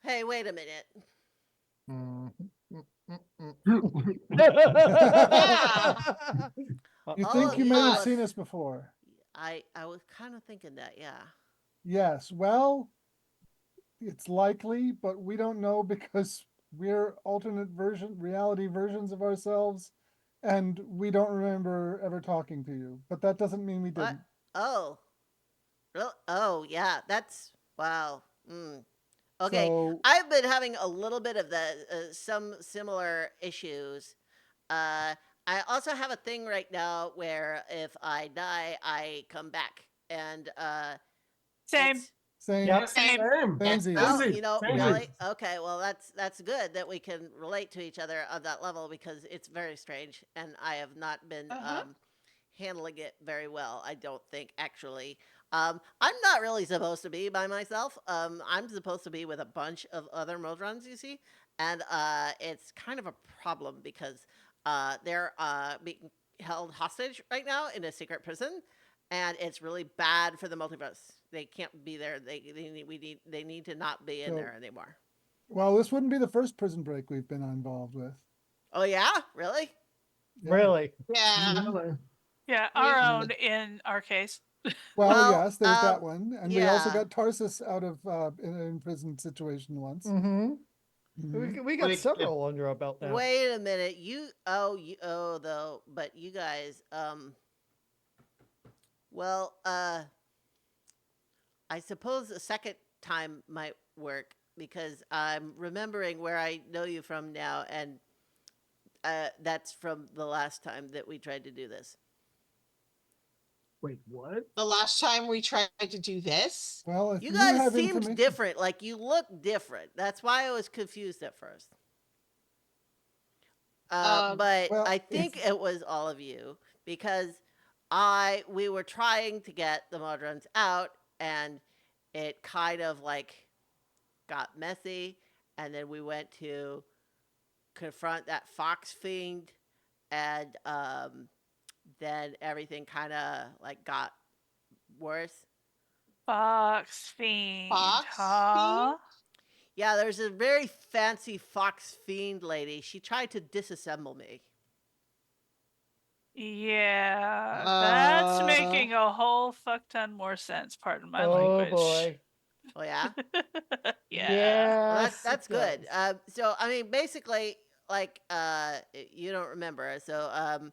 hey, wait a minute. Yeah. You All think of you may you, have seen us before? I was kind of thinking that, yeah. Yes. Well, it's likely, but we don't know because we're reality versions of ourselves, and we don't remember ever talking to you. But that doesn't mean we What? didn't. Oh, oh, yeah. That's wow. Okay, So, I've been having a little bit of some similar issues. Uh, I also have a thing right now where if I die, I come back, and Same. it's same. Yep. Same. Samesies. oh, Samesies. Samesies. really? Okay, well that's good that we can relate to each other on that level because it's very strange, and I have not been Uh-huh. handling it very well. I don't think actually. I'm not really supposed to be by myself. I'm supposed to be with a bunch of other Modrons, you see, and it's kind of a problem because they're being held hostage right now in a secret prison, and it's really bad for the multiverse. They can't be there. They need to not be in So, there anymore. well, this wouldn't be the first prison break we've been involved with. Oh yeah, really? Yeah. Really? Yeah. Really? Yeah, We- our own in our case. Well, Well, yes, there's that one, and we also yeah. got Tarsus out of in an imprisoned situation once. Mm-hmm. Mhm. We got Wait, several under our belt now. Wait a minute. You though, but you guys well, I suppose a second time might work because I'm remembering where I know you from now, and that's from the last time that we tried to do this. Wait, what? The last time we tried to do this? Well, if You you guys have seemed information, different. Like you look different. That's why I was confused at first. But well, I it's think it was all of you because we were trying to get the Modrons out, and it kind of like got messy, and then we went to confront that fox fiend, and then everything kind of like got worse. Fox Fiend, Fox huh? Fiend? Yeah, there's a very fancy fox fiend lady. She tried to disassemble me. Yeah, that's Uh, making a whole fuck ton more sense. Pardon my Oh language. boy. Oh yeah. Yeah. Well, Yes, that's it good. does. So I mean, basically, like, you don't remember. So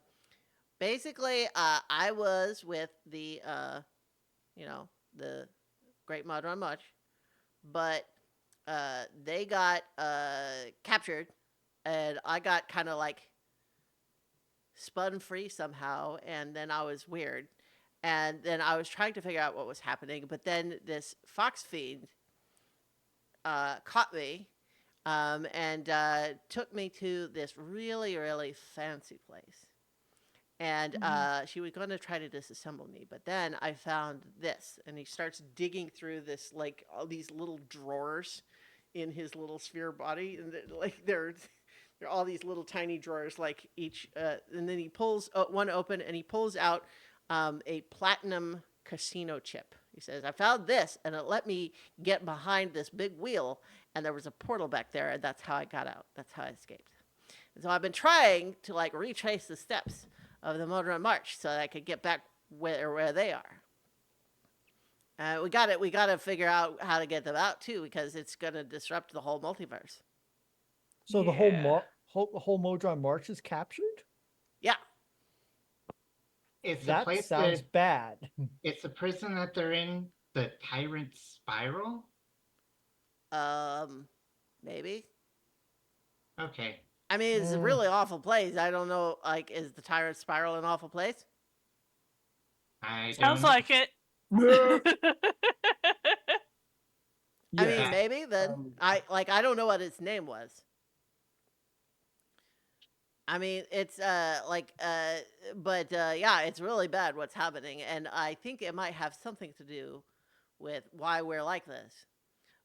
basically, I was with the the Great Modron Much, but they got captured, and I got kind of like spun free somehow, and then I was weird, and then I was trying to figure out what was happening, but then this fox fiend caught me and took me to this really, really fancy place. And she was going to try to disassemble me, but then I found this, and he starts digging through this, like all these little drawers in his little sphere body, and like there are all these little tiny drawers, like each, and then he pulls one open, and he pulls out a platinum casino chip. He says, "I found this, and it let me get behind this big wheel, and there was a portal back there, and that's how I got out. That's how I escaped." And so I've been trying to like retrace the steps of the Modron March so that I could get back where they are. We got it. We got to figure out how to get them out too, because it's going to disrupt the whole multiverse. So the Yeah. whole Modron March is captured? Yeah. it's a That place sounds that bad. it's a prison that they're in, the Tyrant Spiral. Maybe. Okay. I mean, it's a Mm. really awful place. I don't know, like, is the Tyrant Spiral an awful place? I Sounds don't know. like it. I Yeah. mean, maybe then. I don't know what its name was. I mean, it's but yeah, it's really bad what's happening, and I think it might have something to do with why we're like this.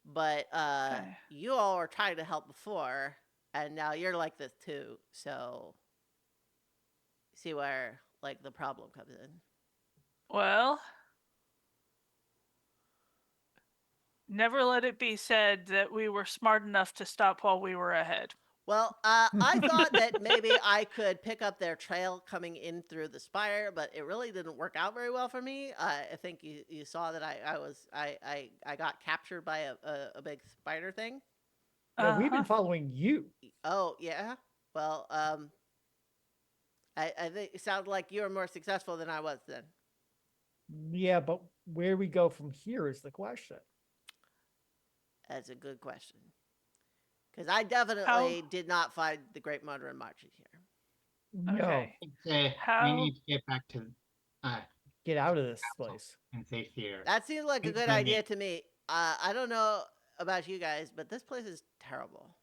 But Okay. you all were trying to help before, and now you're like this too. So see where like the problem comes in. Well, never let it be said that we were smart enough to stop while we were ahead. Well, I thought that maybe I could pick up their trail coming in through the spire, but it really didn't work out very well for me. I think you saw that I got captured by a big spider thing. Yeah, we've been Uh-huh. following you. Oh yeah. Well, I think it sounded like you were more successful than I was then. Yeah, but where we go from here is the question. That's a good question. Because I definitely did not find the Great Murder and March here. No, Okay. We How? need to get back to uh get out of this place. and safe here. That seems like a good Let idea me- to me. I don't know about you guys, but this place is terrible.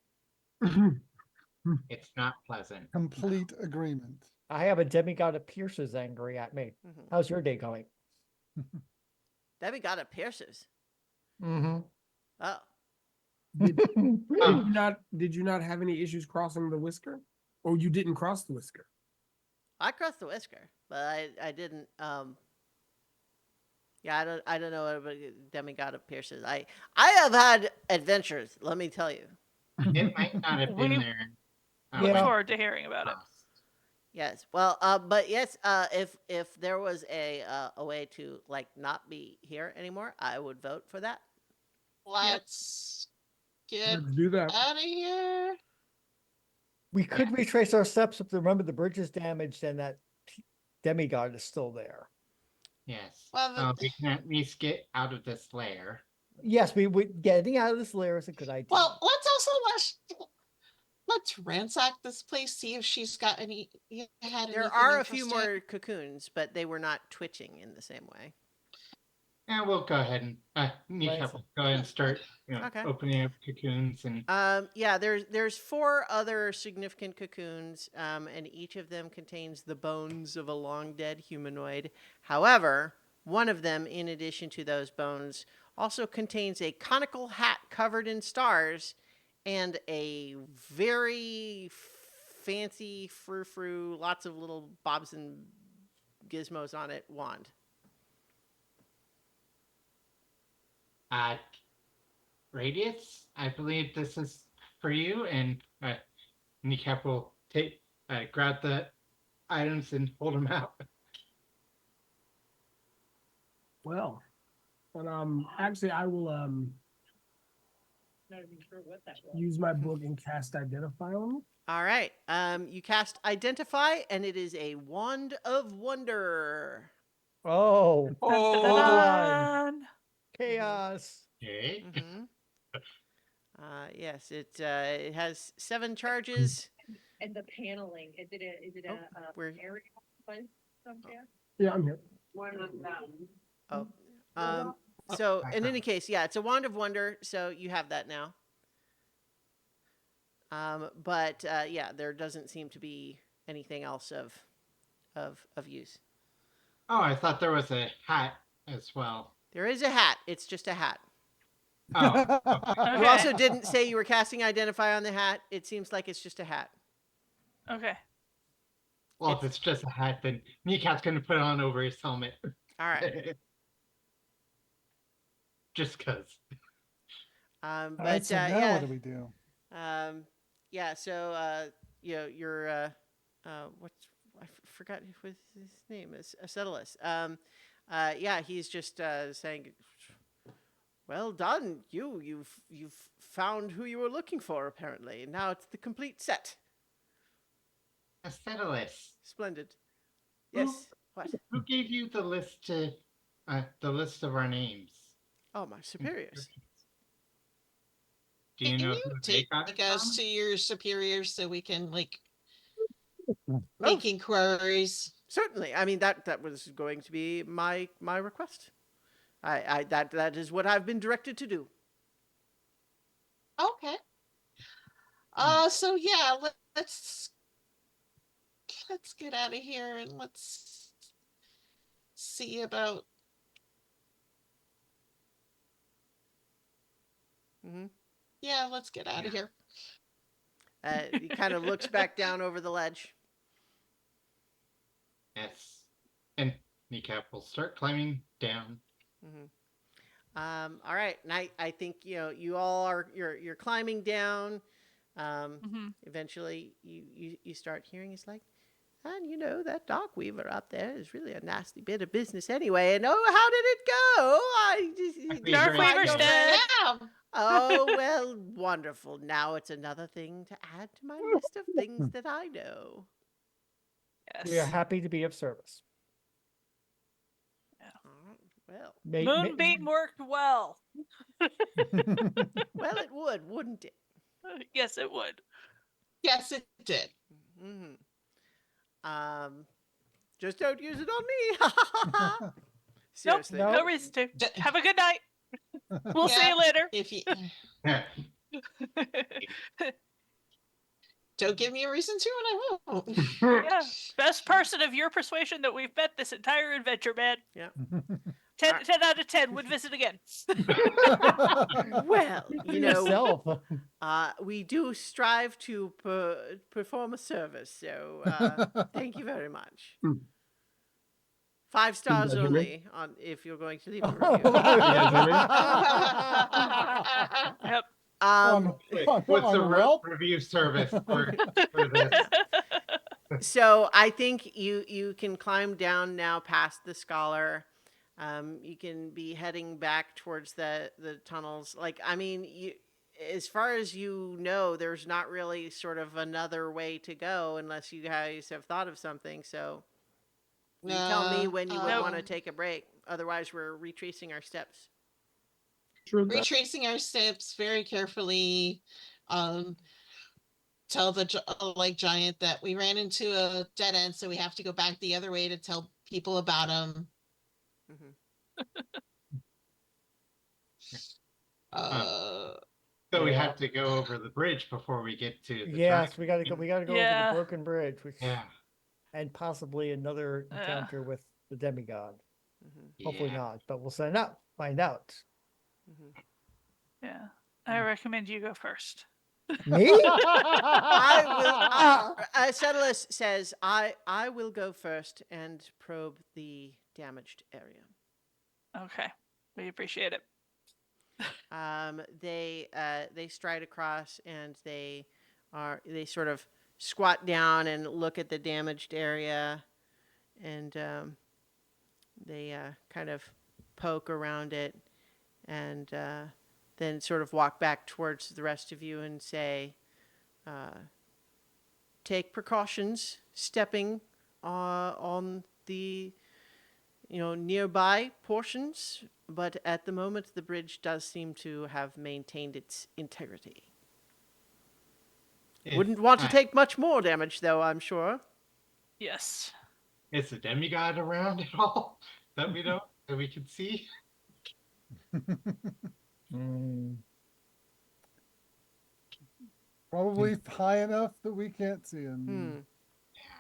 It's not pleasant. Complete agreement. I have a demigod of Pierces angry at me. Mm-hmm. How's your day going? Debbie got it pierces. Mm-hmm. Oh, Did you not have any issues crossing the whisker? Or you didn't cross the whisker? I crossed the whisker, but I didn't. Yeah, I don't know what demigod of pierces. I have had adventures. Let me tell you. It might not have been We there. look Yeah. forward to hearing about it. Yes. Well, but yes, if there was a way to like not be here anymore, I would vote for that. Let's get Let's do that. out of here. We could retrace our steps if remember the bridge is damaged and that demigod is still there. Yes. Well, We can at least get out of this lair. Yes, we getting out of this lair is a good idea. Well, let's ransack this place, see if she's got any. Had There anything are a few interesting. more cocoons, but they were not twitching in the same way. And we'll go ahead and Lance- go ahead and start Okay. opening up cocoons and Yeah, there's 4 other significant cocoons, and each of them contains the bones of a long dead humanoid. However, one of them, in addition to those bones, also contains a conical hat covered in stars and a very fancy frou-frou, lots of little bobs and gizmos on it wand. Radius. I believe this is for you, and Kneecap will grab the items and hold them out. Well, and actually I will Not even sure what that was. use my book and cast Identify on it. All right. You cast Identify, and it is a Wand of Wonder. Oh, Dun-dun-dun. chaos. Okay. Mm-hmm. Yes, it has 7 charges. And the paneling, is it Oh, a we're- area fun somewhere? Yeah, I'm here. One of them. Oh, so in any case, yeah, it's a Wand of Wonder, so you have that now. But yeah, there doesn't seem to be anything else of use. Oh, I thought there was a hat as well. There is a hat. It's just a hat. Oh, Okay. You also didn't say you were casting Identify on the hat. It seems like it's just a hat. Okay. well, if it's just a hat, then Kneecap's going to put it on over his helmet. All right. Just because. All But right, so now yeah. what do we do? Yeah. So you're what's I forgot what his name is. Acetylus. Yeah, he's just saying, "Well done, you've found who you were looking for. Apparently, now it's the complete set. Acetylus. Splendid. Yes. What? Who gave you the list of our names? Oh, my superiors. Do you Can know you who they take got it us from? to your superiors so we can like Oh. make inquiries? Certainly. I mean, that was going to be my request. That is what I've been directed to do. Okay. So yeah, let's get out of here and let's see about. Hmm. Yeah, let's get out of Yeah. here. He kind of looks back down over the ledge. Yes. And Kneecap will start climbing down. Hmm. All right, and I think you all are you're climbing down. Eventually, you start hearing it's like, and that dock weaver up there is really a nasty bit of business anyway. And oh, how did it go? Did you Dark find Weaver's your dead. friend? Yeah. Oh, well, wonderful. Now it's another thing to add to my list of things that I know. We are Yes. happy to be of service. Well, Moonbeam worked well. well, it would, wouldn't it? Yes, it would. Yes, it did. Hmm. Just don't use it on me. Seriously. Nope, No. no reason to. D- Have a good night. We'll see Yeah, you later. If you Yeah. don't give me a reason to, and I won't. Yeah. Best person of your persuasion that we've met this entire adventure, man. Yeah. 10 out of 10 would visit again. Well, Yourself. we do strive to perform a service, so thank you very much. 5 stars only on if you're going to leave a review. Yep. Wait, what's the Welp? review service for this? So I think you can climb down now past the scholar. You can be heading back towards the tunnels. Like, I mean, as far as there's not really sort of another way to go unless you guys have thought of something. So you tell me when you would want to take a break. Otherwise, we're retracing our steps. Retracing our steps very carefully. Tell the giant that we ran into a dead end, so we have to go back the other way to tell people about him. So we have to go over the bridge before we get to the Yes, giant. we gotta go. We gotta go over Yeah. the broken bridge, which Yeah. and possibly another encounter with the demigod. Hopefully Yeah. not, but we'll find out. Yeah. I recommend you go first. Me? I will. Sedulus says, "I will go first and probe the damaged area." Okay. We appreciate it. They stride across and they sort of squat down and look at the damaged area, and they kind of poke around it, and then sort of walk back towards the rest of you and say, take precautions stepping on the nearby portions, but at the moment the bridge does seem to have maintained its integrity. Wouldn't want to take much more damage, though, I'm sure. Yes. Is the demigod around at all that we can see? Probably high enough that we can't see him.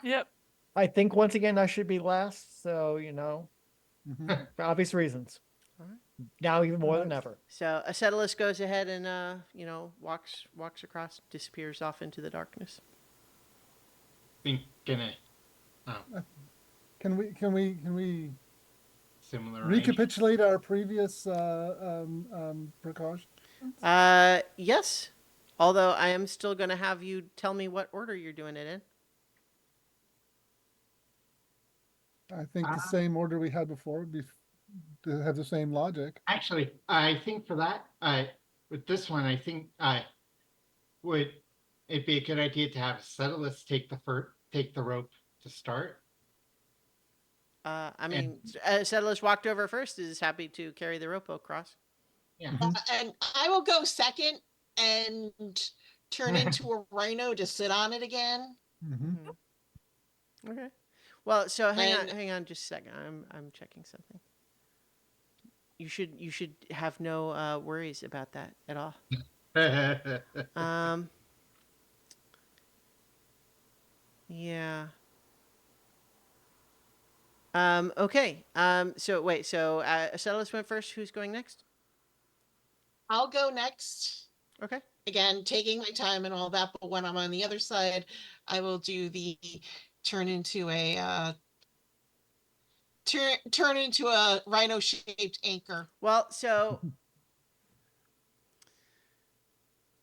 Yep. I think once again I should be last, so for obvious reasons. Now even more than ever. So Acetylus goes ahead and walks across, disappears off into the darkness. Can we Similar recapitulate our previous precautions? Yes. Although I am still going to have you tell me what order you're doing it in. I think the same order we had before would be to have the same logic. Actually, I think for that, with this one, I think would it be a good idea to have Sedulus take the rope to start? I mean, Sedulus walked over first, is happy to carry the rope across. Yeah. And I will go second and turn into a rhino to sit on it again. Mhm. Okay. Well, so And- hang on just a second. I'm checking something. You should have no worries about that at all. Um yeah. Okay. So wait, so Acellus went first. Who's going next? I'll go next. Okay. Again, taking my time and all that, but when I'm on the other side, I will do the turn into a turn into a rhino shaped anchor. Well, so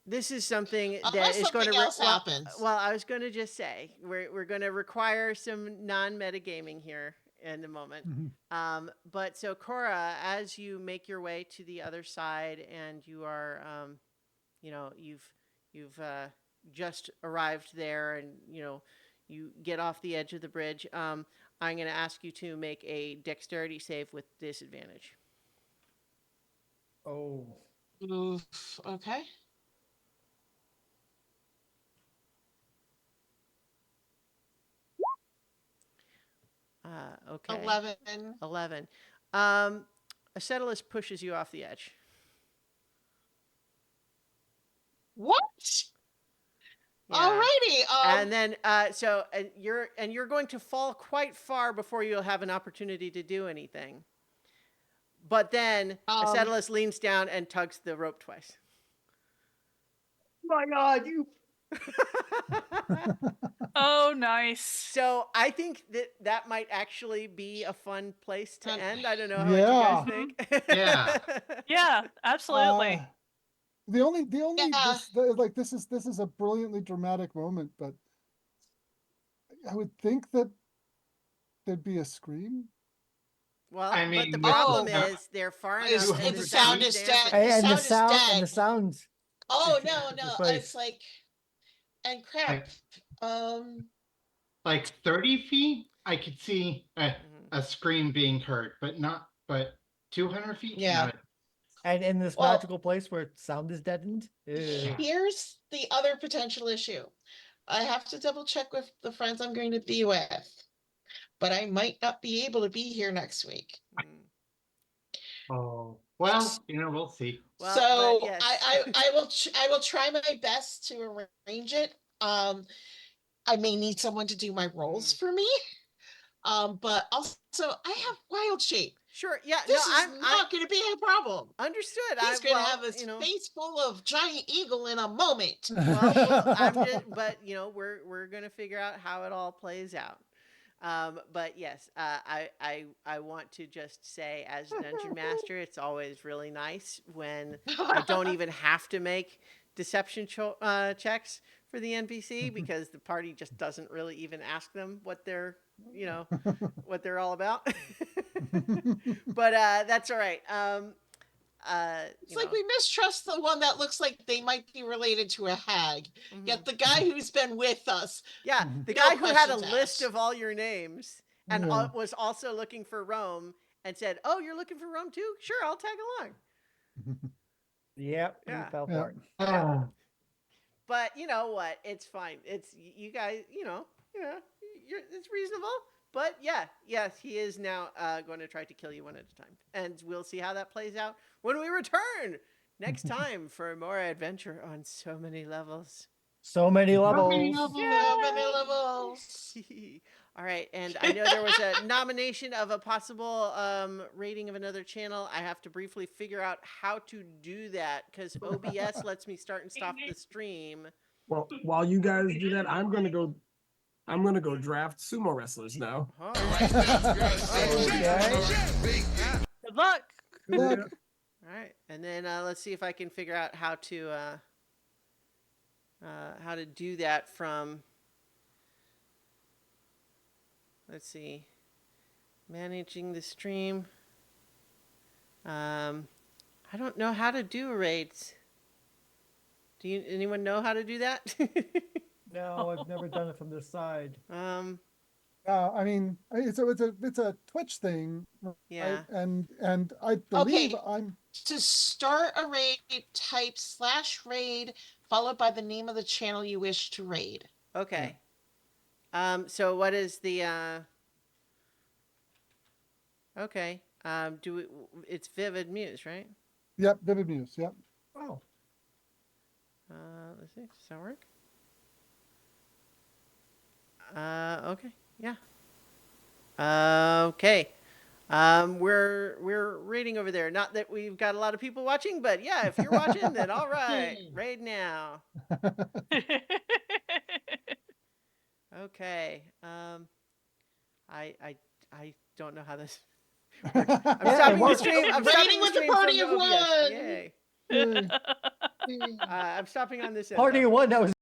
this is something that Unless is going to something else happens. well, I was going to just say we're going to require some non-metagaming here in a moment. Mhm. But so Cora, as you make your way to the other side, and you are, you've just arrived there, and you get off the edge of the bridge. I'm going to ask you to make a dexterity save with disadvantage. Oh, Oof. Okay. Okay. 11. 11. Acetylus pushes you off the edge. What? Yeah. Alrighty. And then, you're going to fall quite far before you'll have an opportunity to do anything. But then Acetylus leans down and tugs the rope twice. my God, you. Oh, nice. So I think that might actually be a fun place to end. I don't know what Yeah. you guys think. Yeah. Yeah, absolutely. The only Yeah. this is a brilliantly dramatic moment, but I would think that there'd be a scream. Well, I but mean, the with- problem no. is they're far Is- enough, and the the sound sound is dampens. dead. And the sound is sound dead. and the sounds. Oh no, no. Just like- It's like and crap. Like, Um like 30 feet, I could see Mhm. a scream being heard, but 200 feet? Yeah. No. And in this Well- magical place where sound is deadened. Ew. here's the other potential issue. I have to double check with the friends I'm going to be with. But I might not be able to be here next week. Mm. Oh, well, we'll see. Well, So but yes. I will try my best to arrange it. I may need someone to do my roles for me. But also I have wild shape. Sure. Yeah. This no, is I'm not going to be a problem. understood. He's going to have a face full of giant eagle in a moment. Well, I'm just, but we're gonna figure out how it all plays out. But yes, I want to just say, as dungeon master, it's always really nice when I don't even have to make deception checks for the NPC, because the party just doesn't really even ask them what they're what they're all about. But that's all right. It's like we mistrust the one that looks like they might be related to a hag. Yet the guy who's been with us. Yeah, the No guy who had a questions list asked. of all your names and Yeah. was also looking for Rome and said, "Oh, you're looking for Rome too? Sure, I'll tag along." Yep. Yeah. You fell Yeah. for it. Ah, But you know what? It's fine. It's you guys. It's reasonable. But yeah, yes, he is now going to try to kill you one at a time, and we'll see how that plays out when we return next time for more adventure on so many levels. So many so levels. many levels. So many levels. All right, and I know there was a nomination of a possible rating of another channel. I have to briefly figure out how to do that, because OBS lets me start and stop the stream. Well, while you guys do that, I'm gonna go draft sumo wrestlers now. Oh, Okay. Good luck. Good luck. all right, and then let's see if I can figure out how to do that from. Let's see, managing the stream. I don't know how to do raids. Anyone know how to do that? No, I've never done it from this side. I mean, it's a Twitch thing, right? Yeah. And I believe Okay. I'm To start a raid, type /raid followed by the name of the channel you wish to raid. Okay. So what is the okay. Do we, it's Vivid Muse, right? Yep, Vivid Muse. Yep. Oh, Let's see. Does that work? Okay. Yeah. Okay. We're raiding over there. Not that we've got a lot of people watching, but yeah, if you're watching, then all right, raid now. Okay. I don't know how this works. I'm Yeah, stopping and the what- stream. I'm Raiding stopping the with the stream party from of OBS. one! Yay. Yay. I'm stopping on this end. party though. of one, that was